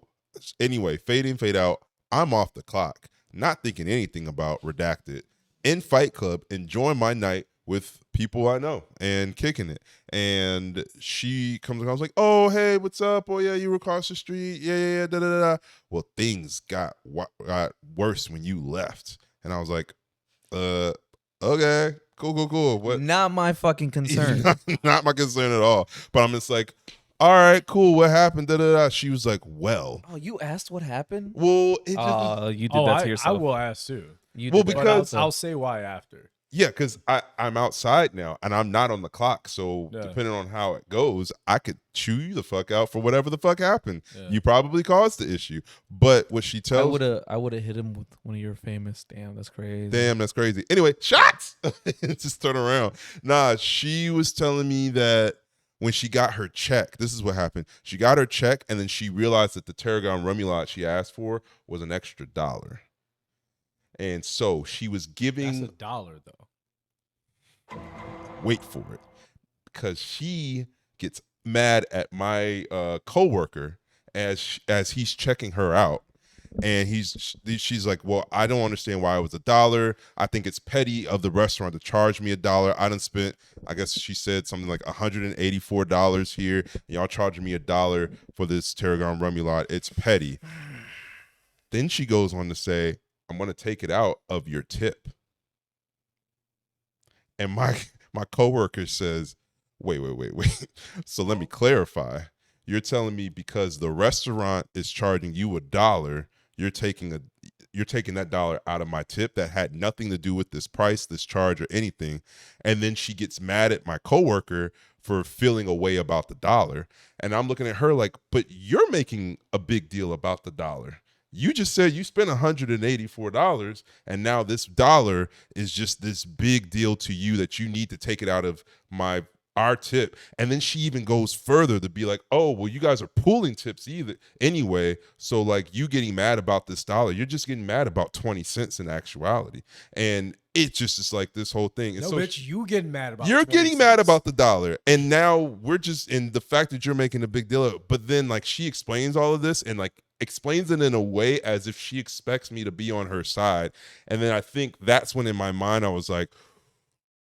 anyway, fade in, fade out. I'm off the clock, not thinking anything about Redacted, in Fight Club, enjoying my night with people I know and kicking it. And she comes and I was like, oh, hey, what's up? Oh, yeah, you were across the street. Yeah, da, da, da, da. Well, things got worse when you left. And I was like, okay, cool. What? Not my fucking concern. Not my concern at all. But I'm just like, all right, cool. What happened? Da, da, da. She was like, well. Oh, you asked what happened? Well, it just, You did that to I yourself. will ask too. You Well, did that But to because- yourself. I'll say why after. yeah, because I'm outside now and I'm not on the clock. So Yeah. depending on how it goes, I could chew you the fuck out for whatever the fuck happened. Yeah. You probably caused the issue. But what she I tells would have hit him with one of your famous. Damn, that's crazy. damn, that's crazy. Anyway, shots! Just turn around. Nah, she was telling me that when she got her check, this is what happened. She got her check, and then she realized that the tarragon remoulade she asked for was an extra $1. And so she was That's giving, $1 though. wait for it, because she gets mad at my coworker as he's checking her out. And she's like, well, I don't understand why it was $1. I think it's petty of the restaurant to charge me $1. I done spent, I guess she said something like $184 here. Y'all charging me $1 for this tarragon remoulade. It's petty. Then she goes on to say, I'm going to take it out of your tip. And my coworker says, wait. So let me clarify. You're telling me because the restaurant is charging you $1, you're taking that $1 out of my tip that had nothing to do with this price, this charge, or anything. And then she gets mad at my coworker for feeling a way about the $1. And I'm looking at her like, but you're making a big deal about the $1. You just said you spent $184, and now this $1 is just this big deal to you that you need to take it out of my our tip. And then she even goes further to be like, oh, well, you guys are pooling tips either anyway. So like you getting mad about this dollar, you're just getting mad about 20 cents in actuality. And it just is like this whole thing. And No, so bitch, you getting mad about you're 20 getting mad cents. about the dollar. And now we're just in the fact that you're making a big deal of it. But then like she explains all of this and like explains it in a way as if she expects me to be on her side. And then I think that's when in my mind I was like,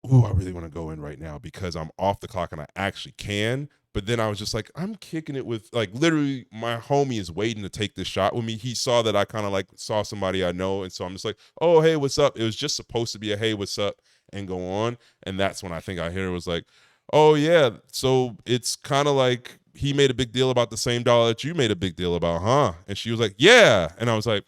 ooh, I really want to go in right now because I'm off the clock and I actually can. But then I was just like, I'm kicking it with like literally my homie is waiting to take this shot with me. He saw that I kind of like saw somebody I know. And so I'm just like, oh, hey, what's up? It was just supposed to be a hey, what's up? And go on. And that's when I think I hear it was like, oh, yeah. So it's kind of like he made a big deal about the same dollar that you made a big deal about, huh? And she was like, yeah. And I was like,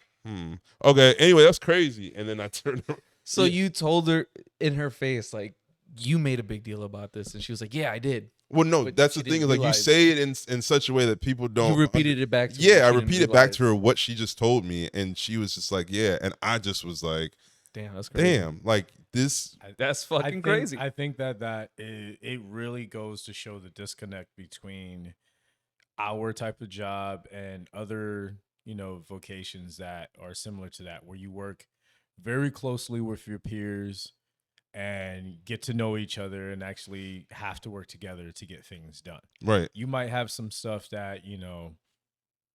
okay. Anyway, that's crazy. And then I turned around. So you told her in her face, like, you made a big deal about this. And she was like, yeah, I did. Well, no, But that's she the thing. Is didn't like you realize- say it in such a way that people don't. You repeated it back to her. Yeah, I She didn't repeated back to her realize. what she just told me. And she was just like, yeah. And I just was like, Damn, that's crazy. damn, like this. That's I fucking think, crazy. I think that it really goes to show the disconnect between our type of job and other, vocations that are similar to that, where you work very closely with your peers and get to know each other and actually have to work together to get things done. Right. You might have some stuff that, y'all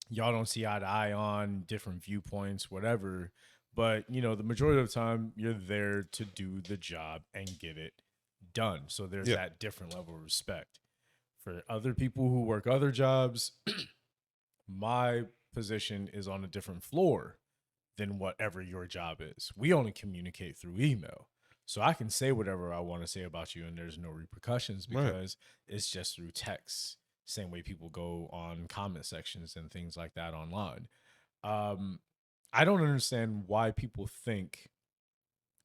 don't see eye to eye on, different viewpoints, whatever. But, the majority of the time, you're there to do the job and get it done. So there's Yeah. that different level of respect. For other people who work other jobs, my position is on a different floor than whatever your job is. We only communicate through email. So I can say whatever I want to say about you and there's no repercussions because it's just through text. Same way people go on comment sections and things like that online. I don't understand why people think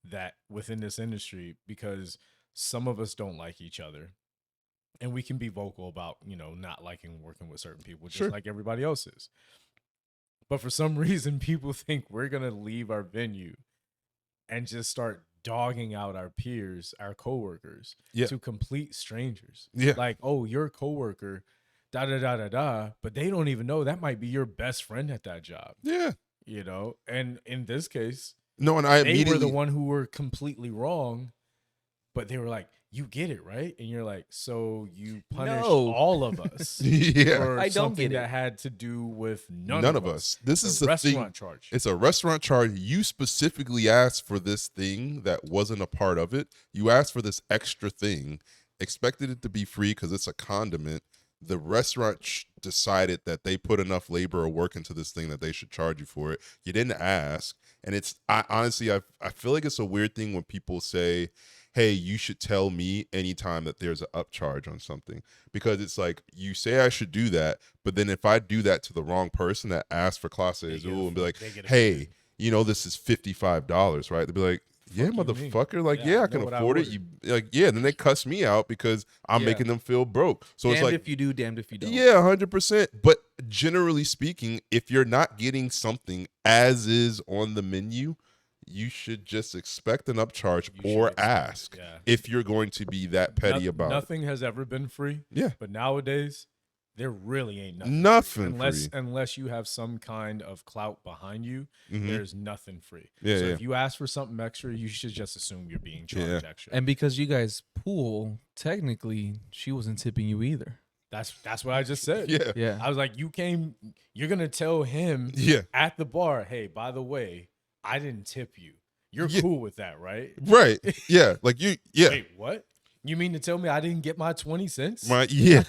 that within this industry, because some of us don't like each other and we can be vocal about, not liking working with certain people, just like everybody else is. But for some reason, people think we're going to leave our venue and just start dogging out our peers, our coworkers, to complete strangers. Yeah. Like, oh, your coworker, da da da da da, but they don't even know that might be your best friend at that job. Yeah. And in this case, No, and I they immediately were the one who were completely wrong, but they were like, you get it, right? And you're like, so you punish No. all of us Yeah. for I don't something get it. that had to do with none none of of us. This It's is a the thing. restaurant charge. It's a restaurant charge. You specifically asked for this thing that wasn't a part of it. You asked for this extra thing, expected it to be free because it's a condiment. The restaurant decided that they put enough labor or work into this thing that they should charge you for it. You didn't ask. And I feel like it's a weird thing when people say, hey, you should tell me anytime that there's an upcharge on something, because it's like you say I should do that, but then if I do that to the wrong person that asked for clase azul and be like, hey, this is $55, right? They'd be like, yeah, Fuck you mean? motherfucker, like, Yeah, yeah, I I can know what I afford it. ordered. You like, yeah, then they cuss me out because I'm Yeah. making them feel broke. So it's damned like, if you do, damned if you don't. yeah, 100%. But generally speaking, if you're not getting something as is on the menu, you should just expect an upcharge You should or expect it, ask yeah. if you're going to be that petty about it. Nothing has ever been free. Yeah. But nowadays, there really ain't nothing. Nothing free. free. Unless you have some kind of clout behind you, Mhm. there's nothing free. Yeah, so yeah. if you ask for something extra, you should just assume you're being charged extra. And because you guys pool, technically, she wasn't tipping you either. That's what I just said. Yeah. Yeah. I was like, you're gonna tell him Yeah. at the bar, hey, by the way, I didn't tip you. You're Yeah. cool with that, right? Right. Yeah. Like yeah. Wait, what? You mean to tell me I didn't get my 20 cents? Yeah.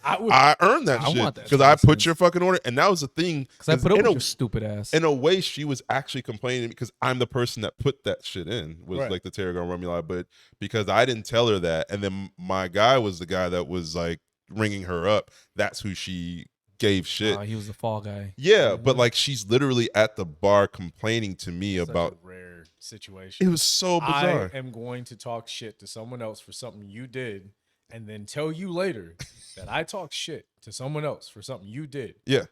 I I earned that I shit want that because I 20 put cents. your fucking order. And that was the thing. Because I put up in with a- your stupid ass. In a way, she was actually complaining because I'm the person that put that shit in, was Right. like the tarragon rumula, but because I didn't tell her that. And then my guy was the guy that was like ringing her up. That's who she gave shit. He was the fall guy. Yeah, but like she's literally at the bar complaining to me Such about a rare situation. it was so bizarre. I am going to talk shit to someone else for something you did, and then tell you later that I talk shit to someone else for something you did. Yeah.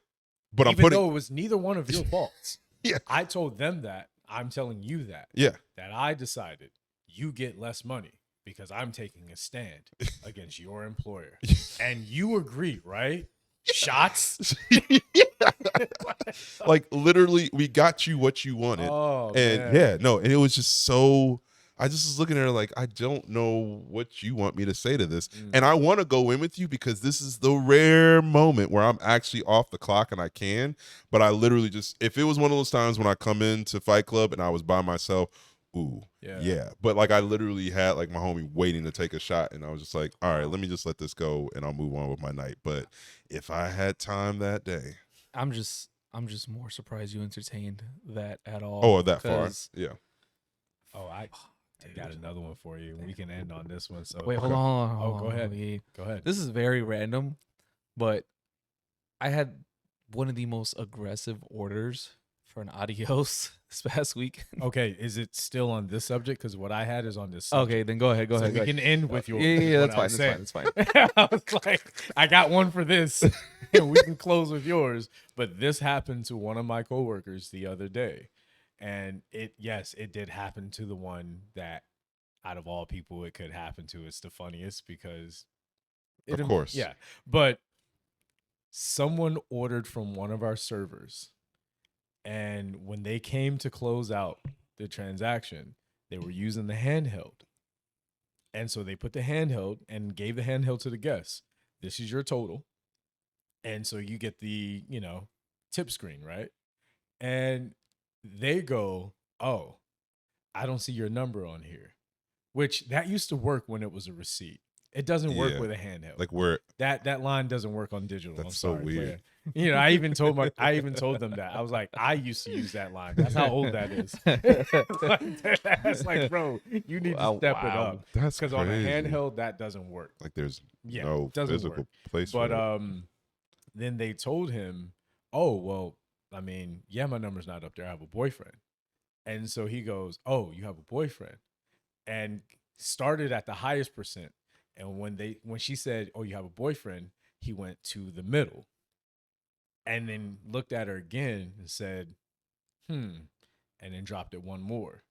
But Even I'm putting though it was neither one of your faults. Yeah. I told them that. I'm telling you that. Yeah. That I decided you get less money. because I'm taking a stand against your employer. And you agree, right? Shots? Like literally, we got you what you wanted. Oh, and man. yeah, no, and it was just so. I just was looking at her like, I don't know what you want me to say to this, and I want to go in with you because this is the rare moment where I'm actually off the clock and I can. But I literally just, if it was one of those times when I come into Fight Club and I was by myself, ooh, yeah. But like I literally had like my homie waiting to take a shot, and I was just like, all right, let me just let this go, and I'll move on with my night. But if I had time that day, I'm just more surprised you entertained that at all. oh, that far, yeah. Oh, I got another one for you. We can end on this one. So Wait, hold on. Oh, go ahead. Wait. Go ahead. This is very random, but I had one of the most aggressive orders for an adios this past week. Okay, is it still on this subject? Because what I had is on this subject. Okay, then go ahead. Go So ahead. we go can ahead. end with yours. Yeah, is that's what I fine. was That's fine. I was like, I got one for this, and we can close with yours. But this happened to one of my coworkers the other day, and it did happen to the one that, out of all people, it could happen to. It's the funniest because, Of course, yeah. But someone ordered from one of our servers, and when they came to close out the transaction, they were using the handheld. And so they put the handheld and gave the handheld to the guest. This is your total. And so you get the, tip screen, right? And they go, oh, I don't see your number on here. Which that used to work when it was a receipt. It doesn't work with a handheld. like where that line doesn't work on digital. That's I'm so sorry, weird. but, I even told them that. I was like, I used to use that line. That's how old that is. That's like, bro, you need to step it up. That's Because on a crazy. handheld, that doesn't work. Like there's Yeah, no doesn't physical work. place But for it. then they told him, oh, well, I mean, yeah, my number's not up there. I have a boyfriend. And so he goes, oh, you have a boyfriend? And started at the highest percent. And when she said, oh, you have a boyfriend, he went to the middle. And then looked at her again and said, and then dropped it one more.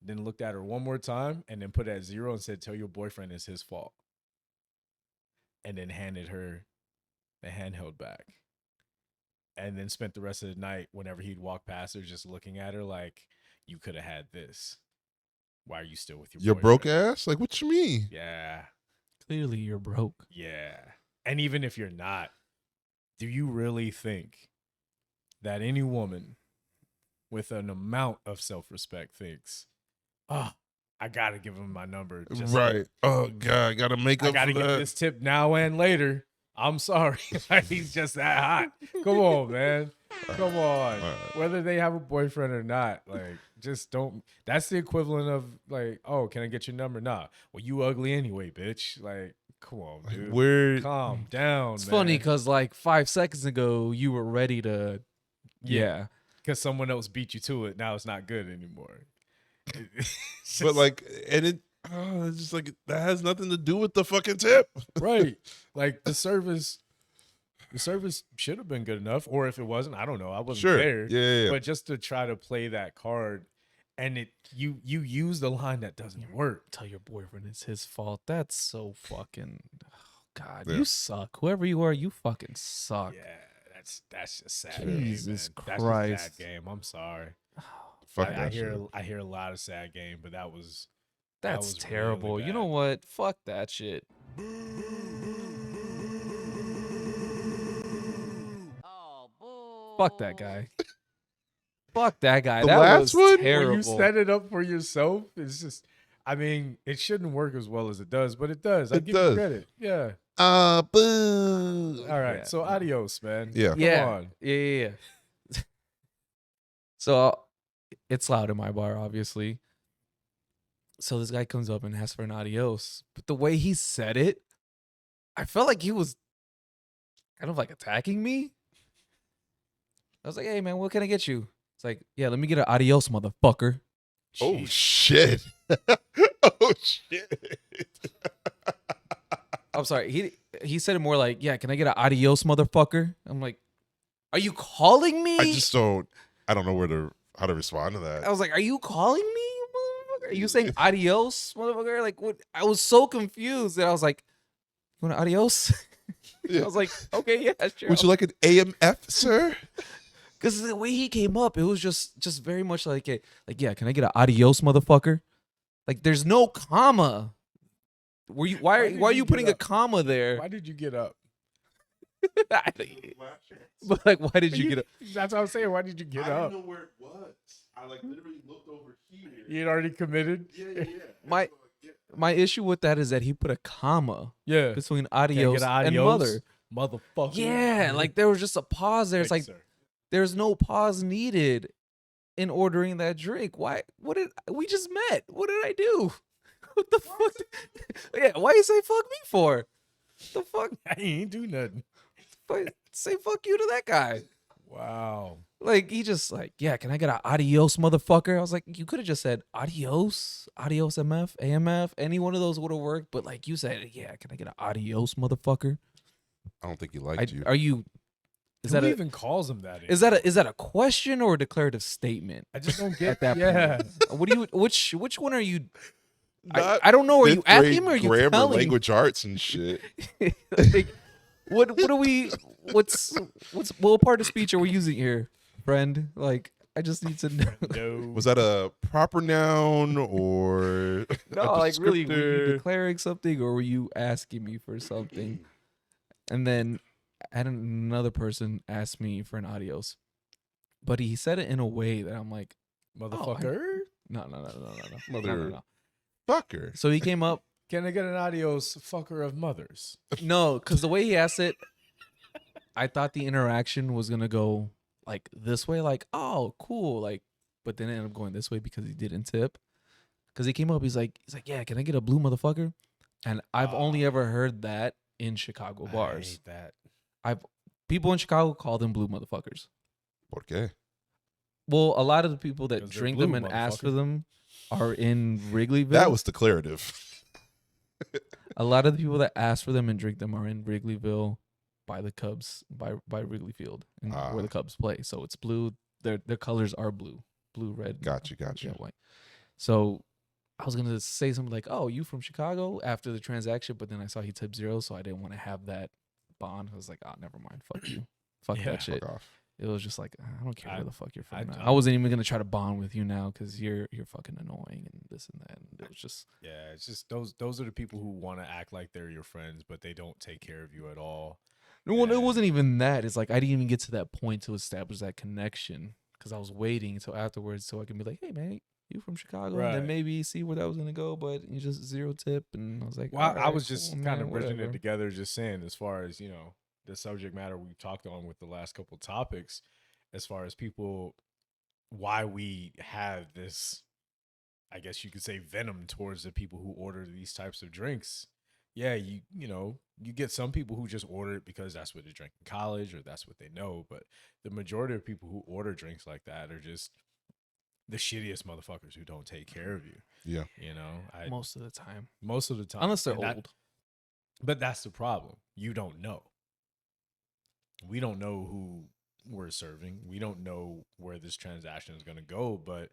Then looked at her one more time and then put it at 0 and said, tell your boyfriend it's his fault. And then handed her the handheld back. And then spent the rest of the night, whenever he'd walk past her, just looking at her like, you could have had this. Why are you still with your broke boyfriend? ass? Like, what you mean? Yeah. Clearly, you're broke. Yeah. And even if you're not, do you really think that any woman with an amount of self-respect thinks, oh, I got to give him my number. Right. Oh, God. I got to make up I got to for get that. this tip now and later. I'm sorry. Like, he's just that hot. Come on, man. Come on. Right. Whether they have a boyfriend or not, like, just don't. That's the equivalent of, like, oh, can I get your number? Nah. Well, you ugly anyway, bitch. Like, come on, dude. Where Calm down, It's man. funny because like 5 seconds ago, you were ready to. Yeah. Because someone else beat you to it. Now it's not good anymore. but like, and it's just like that has nothing to do with the fucking tip. Right. Like the service should have been good enough. Or if it wasn't, I don't know. I wasn't there. Yeah. But just to try to play that card, and you use the line that doesn't work. Tell your boyfriend it's his fault. That's so fucking. Oh God, Yeah. you suck. Whoever you are, you fucking suck. Yeah, that's just sad. Jesus game, man. Christ. That's just sad game. I'm sorry. Fuck I that hear shit. I hear a lot of sad game, but that was That's was terrible. really You know bad. what? Fuck that shit. Oh, boo. Fuck that guy. Fuck that guy. The that last was one? terrible. When you set it up for yourself, it's just, I mean, it shouldn't work as well as it does, but it does. I It give does. you credit. Yeah. Boo. All right. Yeah. So adios, man. Yeah. Come yeah. on. Yeah. So it's loud in my bar, obviously. So this guy comes up and asks for an adios. But the way he said it, I felt like he was kind of like attacking me. I was like, hey, man, what can I get you? It's like, yeah, let me get an adios, motherfucker. Oh Jeez. shit. Oh shit. I'm sorry. He said it more like, yeah, can I get an adios, motherfucker? I'm like, are you calling me? I don't know how to respond to that. I was like, are you calling me, motherfucker? Are you saying adios, motherfucker? Like, what? I was so confused that I was like, you want adios? I was like, okay, yeah, sure. Would you like an AMF, sir? Because the way he came up, it was just very much like, yeah, can I get an adios, motherfucker? Like, there's no comma. Why are you putting a comma there? Why did you get up? But like, why did you get up? That's what I'm saying. Why did you get up? know where it was. I like literally looked over here. You had already committed. Yeah. My issue with that is that he put a comma Yeah. between Can't adios, get and adios, mother. motherfucker. Yeah, like there was just a pause there. It's like Sir. there's no pause needed in ordering that drink. Why? What did we just met? What did I do? What the fuck? Yeah, why you say fuck me for? The fuck? I ain't do nothing. Say fuck you to that guy. Wow. Like he just like, yeah, can I get an adios, motherfucker? I was like, you could have just said adios, MF, AMF, any one of those would have worked. But like you said, yeah, can I get an adios, motherfucker? I don't think he liked you. Are you? Is Who that even calls him that? is that a question or a declarative statement? I just don't get At that yeah. point? What do you? Which one are you? Not I don't know. Are you fifth asking grade him or are you grammar, telling? language arts and shit? Like, what are we? What part of speech are we using here, friend? Like, I just need to know. No. Was that a proper noun or No, a like really, were you descriptor? declaring something or were you asking me for something? And then I had another person ask me for an adios, but he said it in a way that I'm like, Motherfucker. no. Mother- Fucker. So he came up, Can I get an adios, fucker of mothers? no, because the way he asked it, I thought the interaction was gonna go like this way, like, oh, cool, like, but then it ended up going this way because he didn't tip. Because he came up, he's like, yeah, can I get a blue motherfucker? And I've only ever heard that in Chicago I bars. hate that. People in Chicago call them blue motherfuckers. ¿Por qué? Well, a lot of the people that 'Cause they're drink blue, them and ask for motherfucker. them are in Wrigleyville. That was declarative. A lot of the people that ask for them and drink them are in Wrigleyville by the Cubs, by Wrigley Field, and where the Cubs play. So it's blue. Their colors are blue, red. Gotcha. Yeah, white. So I was gonna say something like, "Oh, you from Chicago?" after the transaction, but then I saw he tipped 0, so I didn't want to have that bond. I was like, "Oh, never mind. Fuck you. Fuck Yeah. that shit." Fuck off. It was just like, I don't care where the fuck you're from. I I wasn't even gonna try to bond with you now because you're fucking annoying and this and that. And it was just Yeah, it's just those are the people who want to act like they're your friends, but they don't take care of you at all. no. It Yeah. wasn't even that. It's like I didn't even get to that point to establish that connection because I was waiting until afterwards so I can be like, "Hey, man, you from Chicago?" And then Right. maybe see where that was gonna go, but you just 0 tip, and I was like, Well, "All I right, was just cool, kind man, of bridging whatever." it together, just saying as far as the subject matter we talked on with the last couple topics, as far as people, why we have this, I guess you could say, venom towards the people who order these types of drinks. Yeah, you get some people who just order it because that's what they drank in college or that's what they know, but the majority of people who order drinks like that are just the shittiest motherfuckers who don't take care of you. Yeah. Most of the time, Most of the time, unless they're And that- old. but that's the problem. You don't know. We don't know who we're serving. We don't know where this transaction is going to go. But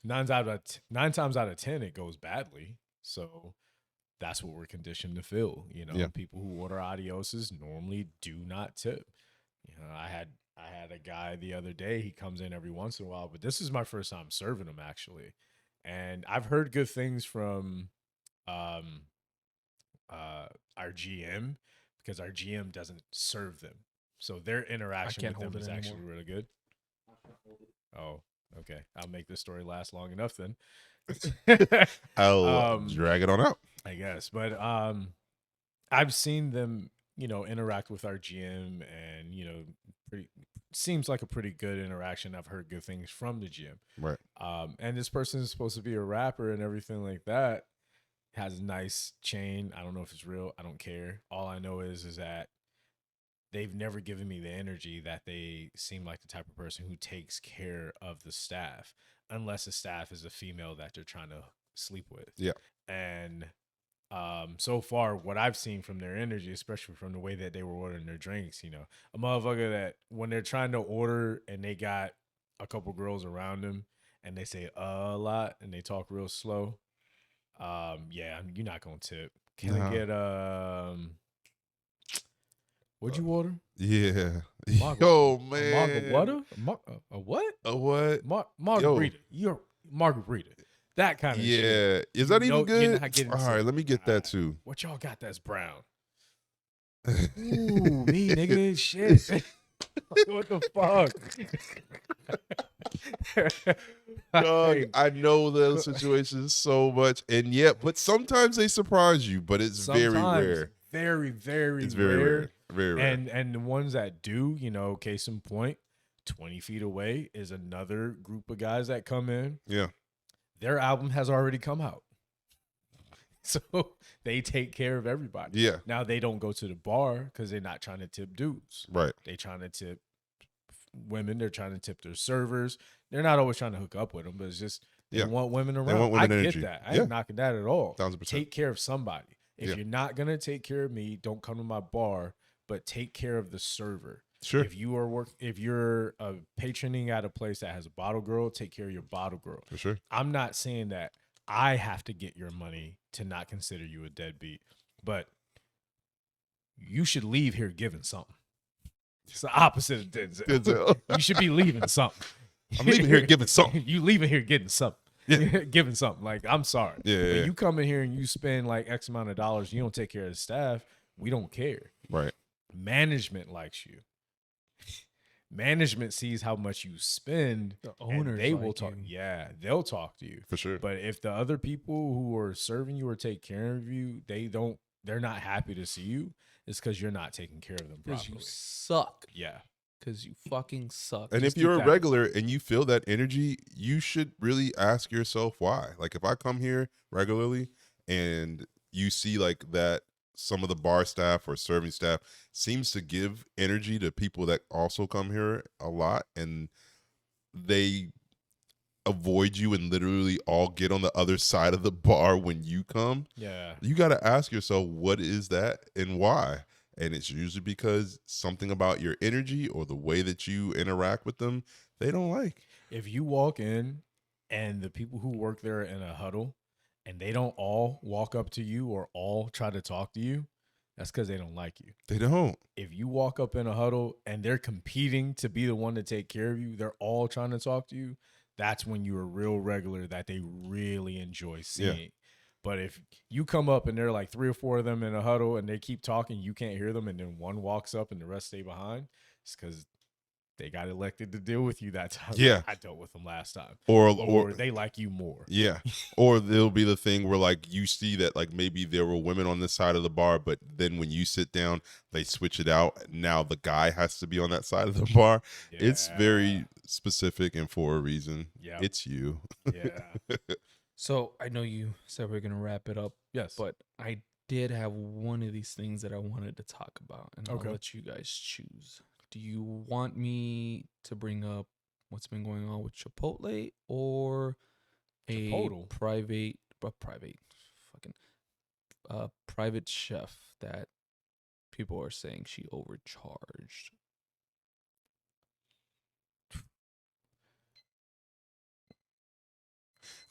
9 times out of 10, it goes badly. So that's what we're conditioned to feel. Yeah. People who order adioses normally do not tip. I had a guy the other day. He comes in every once in a while, but this is my first time serving him actually, and I've heard good things from our GM because our GM doesn't serve them, so their interaction can't with them hold is it actually anymore. really good. Oh, okay. I'll make this story last long enough then. I'll drag it on out. I guess, but I've seen them, interact with our GM, and seems like a pretty good interaction. I've heard good things from the GM, Right. and this person is supposed to be a rapper and everything like that. Has a nice chain. I don't know if it's real. I don't care. All I know is that they've never given me the energy that they seem like the type of person who takes care of the staff, unless the staff is a female that they're trying to sleep with. Yeah. And so far, what I've seen from their energy, especially from the way that they were ordering their drinks, a motherfucker that when they're trying to order and they got a couple girls around them and they say a lot and they talk real slow, yeah, you're not gonna tip. Can I get what'd you order? Yeah. Margar- Yo, A man. a what? A what? Margarita. You're margarita. That kind of shit. Yeah. Is that even good? You're not getting All right, let me get that too. What y'all got that's brown? Ooh, me, nigga. Shit. What the fuck? Dog, Like, I know those situations so much, and yet, but sometimes they surprise you. But it's very sometimes, rare. Very, very It's very rare. Very rare. And the ones that do, case in point, 20 feet away is another group of guys that come in. Yeah. Their album has already come out. So they take care of everybody. Yeah. Now they don't go to the bar because they're not trying to tip dudes. Right. They trying to tip women. They're trying to tip their servers. They're not always trying to hook up with them, but it's just they want women around. want women I energy. get that. I ain't knocking that at all. 1000%. Take care of somebody. If you're not gonna take care of me, don't come to my bar. But take care of the server. Sure. If you're patroning at a place that has a bottle girl, take care of your bottle girl. For sure. I'm not saying that I have to get your money to not consider you a deadbeat, but you should leave here giving something. It's the opposite of Denzel. You should be leaving something. I'm leaving here giving something. You leaving here getting something. Yeah. Giving something. Like, I'm sorry. Yeah. When you come in here and you spend like X amount of dollars, you don't take care of the staff, we don't care. Right. Management likes you. Management sees how much you spend. The owners they will like talk. you. Yeah, they'll talk to you For sure. But if the other people who are serving you or take care of you, they're not happy to see you. It's because you're not taking care of them Because properly. you suck. Yeah. Because you fucking suck. And Just if you're keep a that. regular and you feel that energy, you should really ask yourself why. Like, if I come here regularly and you see like that some of the bar staff or serving staff seems to give energy to people that also come here a lot, and they avoid you and literally all get on the other side of the bar when you come, Yeah. you got to ask yourself, what is that and why? And it's usually because something about your energy or the way that you interact with them, they don't like. If you walk in and the people who work there in a huddle and they don't all walk up to you or all try to talk to you, that's because they don't like you. They don't. If you walk up in a huddle and they're competing to be the one to take care of you, they're all trying to talk to you, that's when you're a real regular that they really enjoy seeing. Yeah. But if you come up and there are like 3 or 4 of them in a huddle and they keep talking, you can't hear them, and then one walks up and the rest stay behind, it's because they got elected to deal with you that time. Yeah. I dealt with them last time. Or Or they like you more. yeah. Or there'll be the thing where like you see that like maybe there were women on this side of the bar, but then when you sit down, they switch it out. Now the guy has to be on that side of the bar. It's very specific and for a reason. Yeah. It's you. Yeah. So I know you said we're gonna wrap it up, Yes. but I did have one of these things that I wanted to talk about, and Okay. I'll let you guys choose. Do you want me to bring up what's been going on with Chipotle or a Chipotle? private chef that people are saying she overcharged?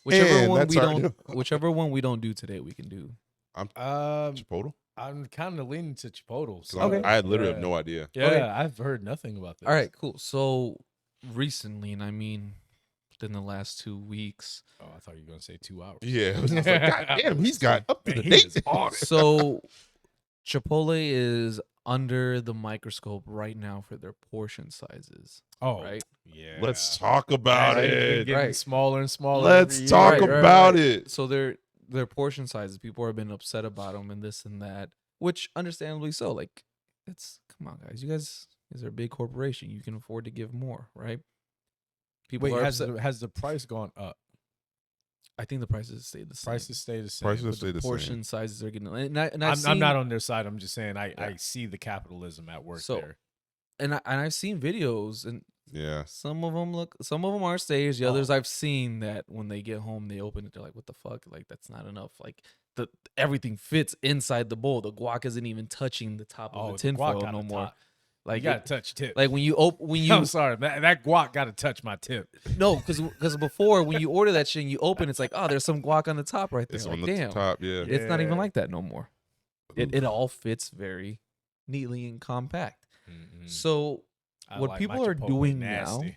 Whichever And one that's we our- don't, whichever one we don't do today, we can do. Chipotle? I'm kind of leaning to Chipotle. 'Cause So I literally have yeah. no idea. Yeah, Okay. I've heard nothing about this. All right, cool. So recently, and I mean within the last 2 weeks, Oh, I thought you were gonna say 2 hours. Yeah. I was just like, God damn, he's got up to Man, the he date. is on it. so Chipotle is under the microscope right now for their portion sizes. Oh, Right? yeah. Let's talk about It's been it. getting Right. smaller and smaller. Let's every talk year. about it. So their portion sizes, people have been upset about them and this and that, which understandably so. Like, come on, guys. You guys are a big corporation. You can afford to give more, right? People Wait, are has upset. has the price gone up? I think the prices stayed the same. Prices stay the same. Prices but stay the portion same. sizes are getting, and I've I'm seen, not on their side. I'm just saying I Yeah. see the capitalism at work So, there. and I've seen videos, and Yeah. some of them are staged. The others I've seen that when they get home, they open it, they're like, "What the fuck? Like, that's not enough. Like, everything fits inside the bowl. The guac isn't even touching the top of the guac tinfoil got no a more." top. You gotta touch tip. Like when you I'm sorry, that guac gotta touch my tip. no, because before when you order that shit and you open, it's like, oh, there's some guac on the top right there. It's Like, on the damn, top, yeah. it's not even Yeah. like that no more. It all fits very neatly and compact. Mm-mm. So I what like people my are Chipotle doing nasty.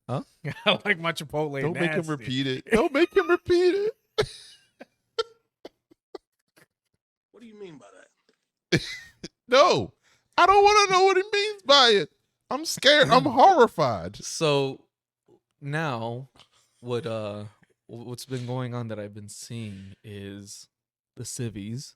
now, huh? I like my Chipotle Don't make him nasty. repeat it. Don't make him repeat it. What do you mean by that? No, I don't want to know what he means by it. I'm scared. I'm horrified. So now what's been going on that I've been seeing is the civvies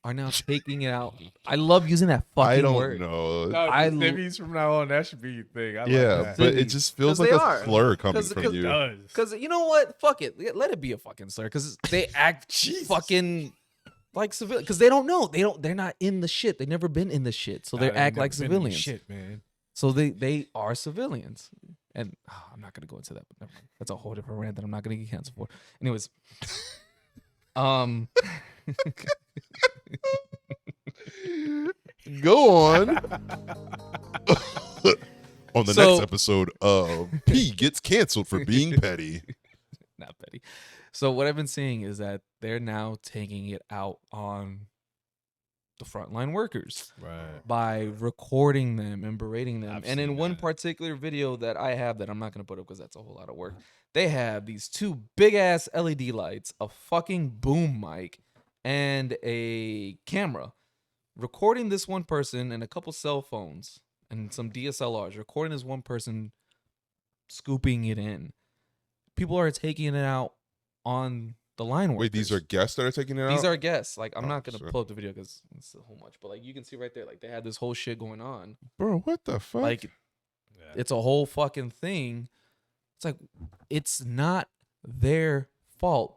are now taking it out. I love using that fucking I don't word. know. No, I civvies from now on, that should be your thing. I Yeah, like that. but it Civvies. just feels 'Cause like they a are. slur coming 'Cause- from 'cause- you. It does. Because you know what? Fuck it. Let it be a fucking slur. Because they act fucking like civilians. Because they don't know. They're not in the shit. They've never been in the shit. So they act like civilians. Shit, man. So they are civilians. And I'm not gonna go into that, but never mind. That's a whole different rant that I'm not gonna get canceled for. Anyways. Go on. On the So- next episode of P gets canceled for being petty. Not petty. So what I've been seeing is that they're now taking it out on the frontline workers Right. by recording them and berating them. I've And in seen one that. particular video that I have that I'm not going to put up because that's a whole lot of work, they have these two big ass LED lights, a fucking boom mic, and a camera recording this one person and a couple cell phones and some DSLRs, recording this one person scooping it in. People are taking it out on the line workers. Wait, these are guests that are taking it out? These are guests. Like, I'm Oh, not gonna shit. pull up the video because it's a whole much, but like you can see right there, like they had this whole shit going on. Bro, what the fuck? Like Yeah. it's a whole fucking thing. It's like it's not their fault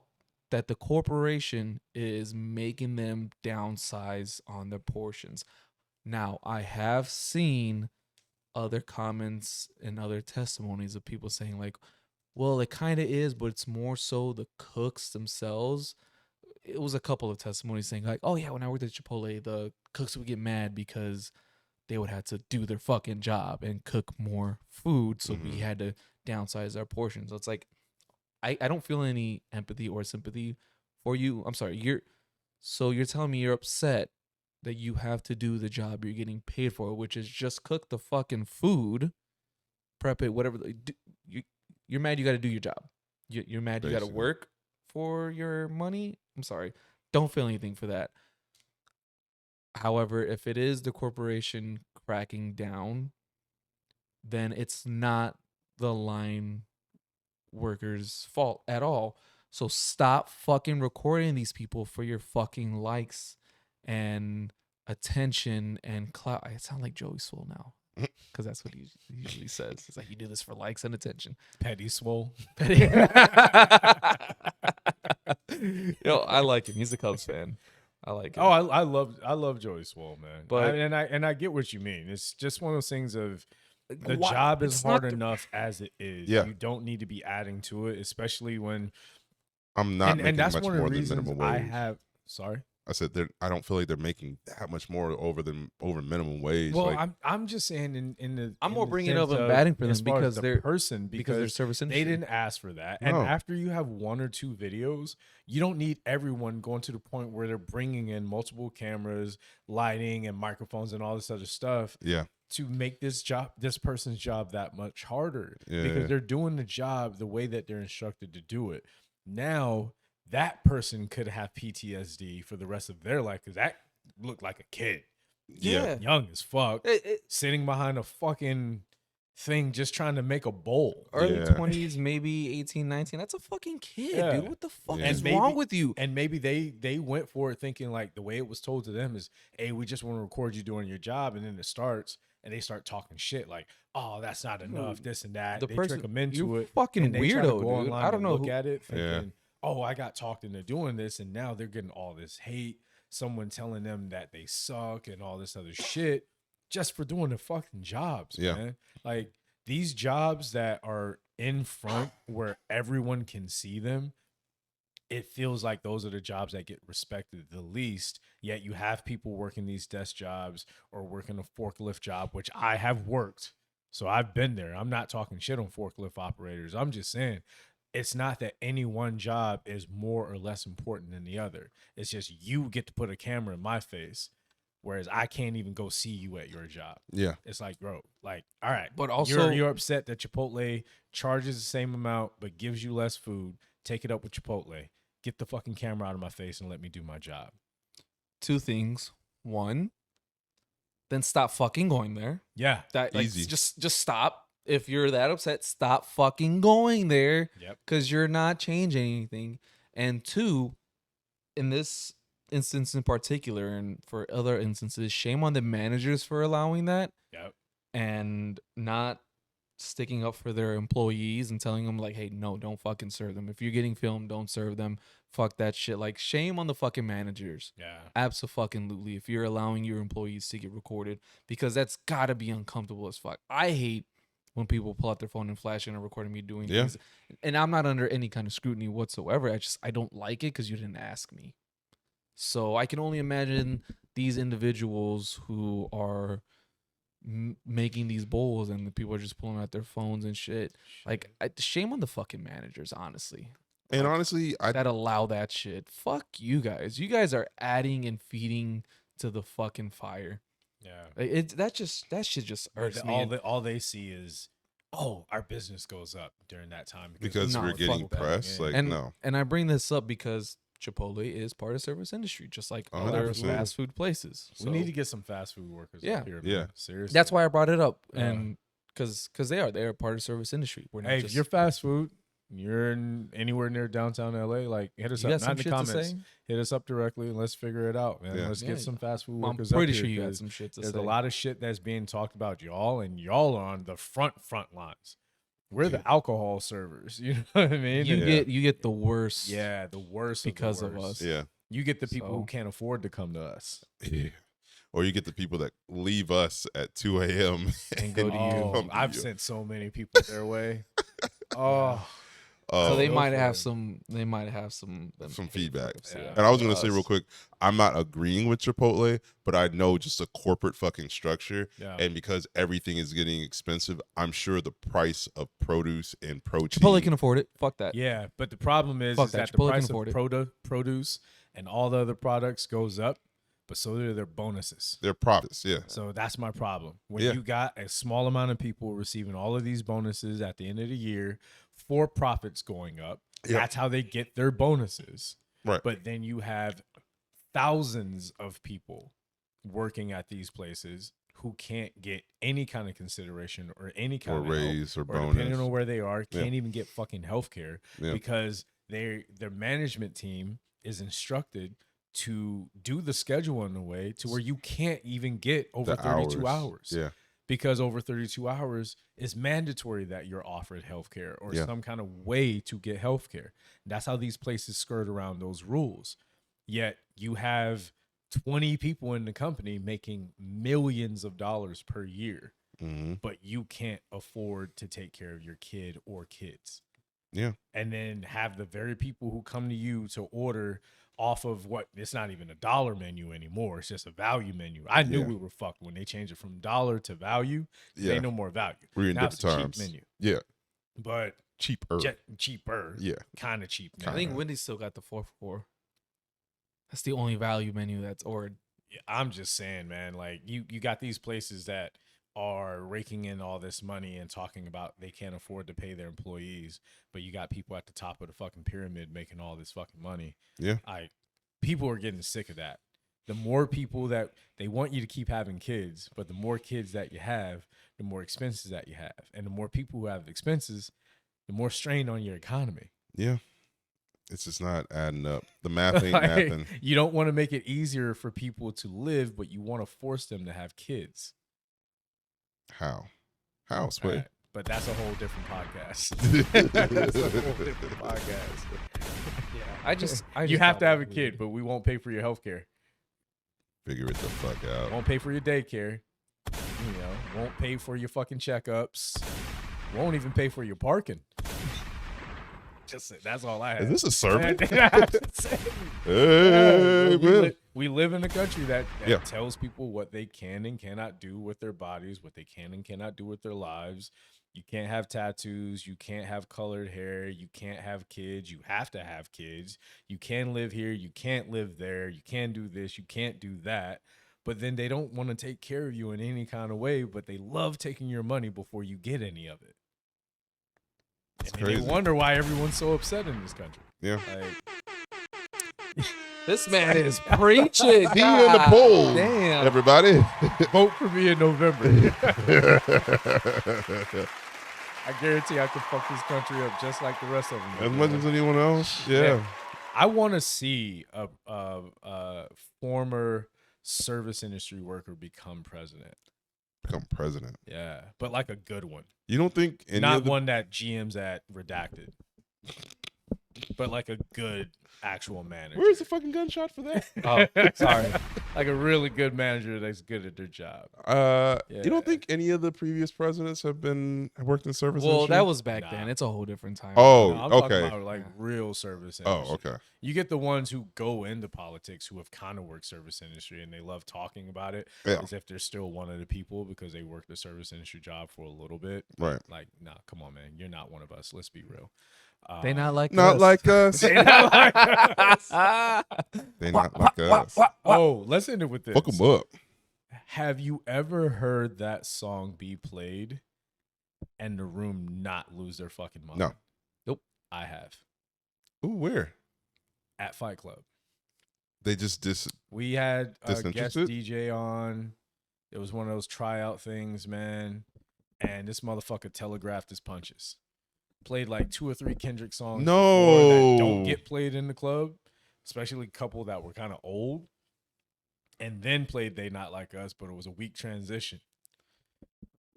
that the corporation is making them downsize on their portions. Now, I have seen other comments and other testimonies of people saying like, well, it kind of is, but it's more so the cooks themselves. It was a couple of testimonies saying like, oh yeah, when I worked at Chipotle, the cooks would get mad because they would have to do their fucking job and cook more food, so we had to downsize our portions. So it's like, I don't feel any empathy or sympathy for you. I'm sorry, you're telling me you're upset that you have to do the job you're getting paid for, which is just cook the fucking food, prep it, whatever. You're mad you got to do your job. You're mad you got to Basically. work for your money. I'm sorry. Don't feel anything for that. However, if it is the corporation cracking down, then it's not the line workers' fault at all. So stop fucking recording these people for your fucking likes and attention and clout. I sound like Joey Swole now because that's what he usually says. It's like, you do this for likes and attention. Petty swole. Yo, I like him. He's a Cubs fan. I like him. Oh, I love Joey Swole, man. But- I get what you mean. It's just one of those things of the Why- job is it's not hard the- enough as it is. Yeah. You don't need to be adding to it, especially when I'm not making and that's much one of more the than reasons minimum I wage. have. Sorry. I said I don't feel like they're making that much more over minimum wage. Well, like, I'm just saying in the I'm in more the bringing it up sense and of batting for them as far as because the they're- person because they're service industry. they didn't ask for that. And No. after you have one or two videos, you don't need everyone going to the point where they're bringing in multiple cameras, lighting, and microphones and all this other stuff yeah, to make this person's job that much harder Yeah. because they're doing the job the way that they're instructed to do it. Now that person could have PTSD for the rest of their life because that looked like a kid, yeah. young as fuck, It- sitting behind a fucking thing just trying to make a bowl. early Yeah. 20s, maybe 18, 19. That's a fucking kid, Yeah. dude. What the fuck Yeah. is And maybe- wrong with you? And maybe they went for it thinking like the way it was told to them is, hey, we just want to record you doing your job. And then it starts and they start talking shit like, oh, that's not enough, this and that. The They person- trick them into you're it. fucking and they try to weirdo, go dude. online I don't and know look who- at it Yeah. thinking, oh, I got talked into doing this. And now they're getting all this hate. Someone telling them that they suck and all this other shit just for doing their fucking jobs, Yeah. man. Like these jobs that are in front where everyone can see them, it feels like those are the jobs that get respected the least. Yet you have people working these desk jobs or working a forklift job, which I have worked. So I've been there. I'm not talking shit on forklift operators. I'm just saying it's not that any one job is more or less important than the other. It's just you get to put a camera in my face, whereas I can't even go see you at your job. Yeah. It's like, bro, like, all right. But also, you're upset that Chipotle charges the same amount but gives you less food. Take it up with Chipotle. Get the fucking camera out of my face and let me do my job. 2 things. 1, then stop fucking going there. Yeah. That like, Easy. just stop. If you're that upset, stop fucking going there. Yep. Because you're not changing anything. And 2, in this instance in particular, and for other instances, shame on the managers for allowing that. Yep. And not sticking up for their employees and telling them like, hey, no, don't fucking serve them. If you're getting filmed, don't serve them. Fuck that shit. Like, shame on the fucking managers. Yeah. Absolutely. If you're allowing your employees to get recorded, because that's gotta be uncomfortable as fuck. I hate when people pull out their phone and flash and are recording me doing things. And I'm not under any kind of scrutiny whatsoever. I don't like it because you didn't ask me. So I can only imagine these individuals who are making these bowls and the people are just pulling out their phones and shit. Like, shame on the fucking managers, honestly. And Like, honestly, that allow that shit. Fuck you guys. You guys are adding and feeding to the fucking fire. Yeah. That shit just irks me. All they see is, oh, our business goes up during that time because No, we're fuck getting that. press. Like, and no. and I bring this up because Chipotle is part of service industry, just like other 100%. fast food places. we need to get some fast food workers Yeah. up here. Yeah. Man. Seriously. That's why I brought it up, Yeah. and because they're part of service industry. We're not Hey, just, if you're fast food, you're anywhere near downtown LA, like hit us you up. got Not some in the shit to comments. say. Hit us up directly and let's figure it out, man. Yeah. Let's Yeah, get some fast food I'm workers up pretty here, sure you got 'cause some shit to there's say. a lot of shit that's being talked about y'all, and y'all are on the front lines. We're the alcohol servers. You know what I mean? You And- get the worst. yeah, the worst because of, the of worst. us. Yeah. You get the people who So- can't afford to come to us. Yeah. Or you get the people that leave us at 2 a.m. And go to you. come to I've you. sent so many people their way. Oh, So they go might for have it. some. They might have some feedback. Yeah. And I was gonna say us. real quick, I'm not agreeing with Chipotle, but I know just a corporate fucking structure. yeah. And because everything is getting expensive, I'm sure the price of produce and protein. Chipotle can afford it. Fuck that. Yeah, but the problem is Fuck that. that the Chipotle can price afford of it. produce and all the other products goes up, but so do their bonuses. Their profits, yeah. So that's my problem. When Yeah. you got a small amount of people receiving all of these bonuses at the end of the year for profits going up, Yep. that's how they get their bonuses. Right. But then you have thousands of people working at these places who can't get any kind of consideration or any kind Or of help, raise or or bonus. depending on where they are, Yeah. can't even get fucking health care Yeah. because their management team is instructed to do the schedule in a way to where you can't even get over The 32 hours. Yeah. Because over 32 hours is mandatory that you're offered healthcare or Yeah. some kind of way to get healthcare. That's how these places skirt around those rules. Yet you have 20 people in the company making millions of dollars per year, hmm but you can't afford to take care of your kid or kids. Yeah. And then have the very people who come to you to order off of what it's not even a dollar menu anymore. It's just a value menu. I knew Yeah. we were fucked when they changed it from dollar to value. Yeah. Ain't no more value. We're in Now it's different a times. cheap menu, Yeah. but Cheaper. cheaper. Yeah. Kind of cheap. I Menu. think Wendy's still got the 4-4. That's the only value menu that's ordered. Yeah, I'm just saying, man. Like you got these places that are raking in all this money and talking about they can't afford to pay their employees, but you got people at the top of the fucking pyramid making all this fucking money. Yeah. People are getting sick of that. The more people that they want you to keep having kids, but the more kids that you have, the more expenses that you have, and the more people who have expenses, the more strain on your economy. Yeah. It's just not adding up. The math ain't Like, mathing. you don't want to make it easier for people to live, but you want to force them to have kids. How? How, Sway? Right. But that's a whole different podcast. That's a whole different podcast. I just You have to thought have a it was kid, but we won't pay for your health care. Figure it the fuck out. Won't pay for your daycare. You know, won't pay for your fucking checkups. Won't even pay for your parking. That's all I have. Is this a sermon? Yeah, Hey, man. we live in a country that Yeah. tells people what they can and cannot do with their bodies, what they can and cannot do with their lives. You can't have tattoos. You can't have colored hair. You can't have kids. You have to have kids. You can live here. You can't live there. You can do this. You can't do that. But then they don't want to take care of you in any kind of way, but they love taking your money before you get any of it. It's And they crazy. wonder why everyone's so upset in this country. Yeah. Like, This man is preaching. See you in the polls, Damn. everybody. vote for me in November. I guarantee I could fuck this country up just like the rest of them. As much as anyone else. Yeah. I want to see a former service industry worker become president. Become president. Yeah, but like a good one, You don't think any not of the one that GM's at redacted, but like a good actual manager. Where's the fucking gunshot for that? Oh, sorry. Like a really good manager that's good at their job. You don't think any of the previous presidents have worked in service Well, industry? that was back Nah. then. It's a whole different time. Oh, No, I'm okay. talking about like real service industry. Oh, okay. You get the ones who go into politics who have kind of worked service industry and they love talking about it Yeah. as if they're still one of the people because they worked the service industry job for a little bit. Right. Like, nah, come on, man. You're not one of us. Let's be real. They not like Not us. like us. They not like us. They not like us. Oh, let's end it with this. Fuck them up. Have you ever heard that song be played and the room not lose their fucking mind? No. Nope. I have. Ooh, where? At Fight Club. They just We had a guest Disinterested? DJ on. It was one of those tryout things, man. And this motherfucker telegraphed his punches. Played like 2 or 3 Kendrick songs before that don't No. get played in the club, especially a couple that were kind of old. And then played They Not Like Us, but it was a weak transition.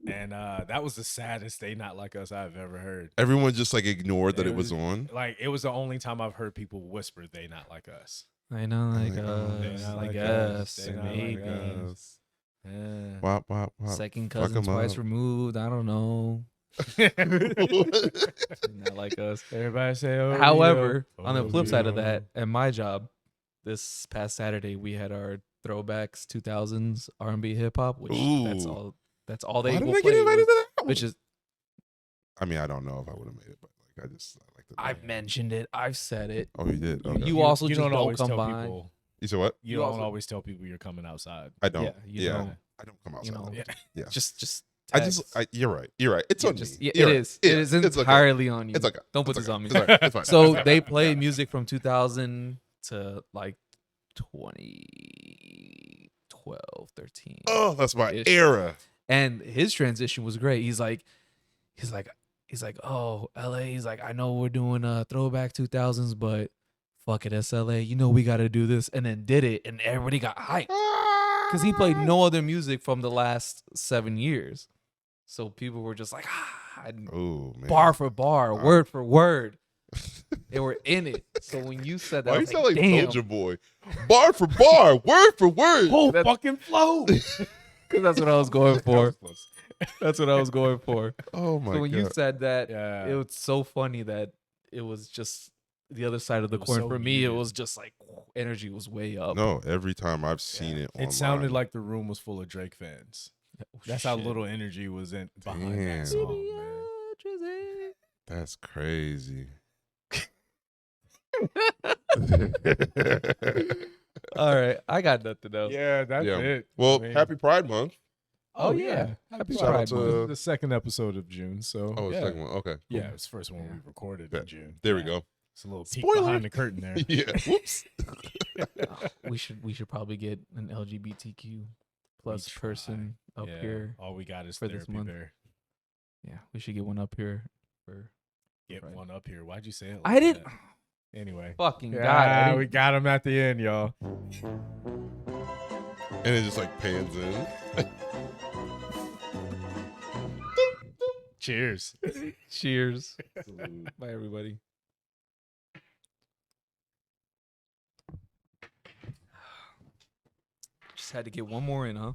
And that was the saddest They Not Like Us I've ever heard. Everyone just like ignored that It it was was- on. Like, it was the only time I've heard people whisper They Not Like Us. I know, like They us. not Like like us. us. They not like Maybe. us. Yeah. Wop, wop, wop. Second Fuck cousin 'em twice up. removed. I don't know. Not like us. Everybody say, oh, However, yeah. on the Oh, flip side of yeah. that, at my job, this past Saturday we had our throwbacks 2000s R&B hip hop, which Ooh. that's all they Why did will I play. get invited to that? Which is I mean, I don't know if I would have made it, but like I like the I've mentioned it, I've said it. Oh, you did. Okay. You also you just don't always come tell by. people. You said what? You You don't also- always tell people you're coming outside. I don't. Yeah, you Yeah. don't. I don't come You outside. know, Yeah. Yeah. just I text. you're right. You're right. It's Yeah, on just- me. yeah, You're it right. is. It is It's okay. entirely on you. It's okay. Don't put It's this okay. on me. It's all right. It's fine. So It's fine. they play music from 2000 to like 2012, 13. Oh, that's my Ish. era. And his transition was great. He's like, oh, LA. He's like, I know we're doing throwback 2000s, but fuck it, it's LA. You know we got to do this, and then did it, and everybody got hyped because he played no other music from the last 7 years. So people were just like, and Oh man. bar for bar, Wow. word for word. They were in it. So when you said that, Why I you was sound like, like damn, Soulja Boy? Bar for bar, word for word. Whole That's- fucking flow. because that's what I was going for. That's what I was going for. Oh my So when god. you said that, Yeah. it was so funny that it was just the other side of the It was coin. so For me, it muted. was just like energy was way up. No, every time I've seen it online. It sounded like the room was full of Drake fans. Oh, That's how shit. little energy was in behind Damn. that song, man. That's crazy. All right, I got nothing else. Yeah, that's Yeah. it. Well, I mean- happy Pride Month. Oh, yeah. Happy Shout out Pride to- Month. This is the second episode of June. So Oh, yeah. second one. Okay. Yeah, it's the first one we recorded Yeah. in June. There we Yeah. go. It's a little peek Spoiler. behind the curtain there. Yeah. Whoops. We should probably get an LGBTQ plus try. person up Yeah, here. all we got is for this therapy month. bear. Yeah, we should get one up here for. Get Right. one up here. Why'd you say it? I like didn't. that? Anyway. Fucking God! I Yeah, didn't- we got him at the end, y'all. And it just like pans in. Cheers. Cheers. Bye, everybody. Just had to get one more in, huh?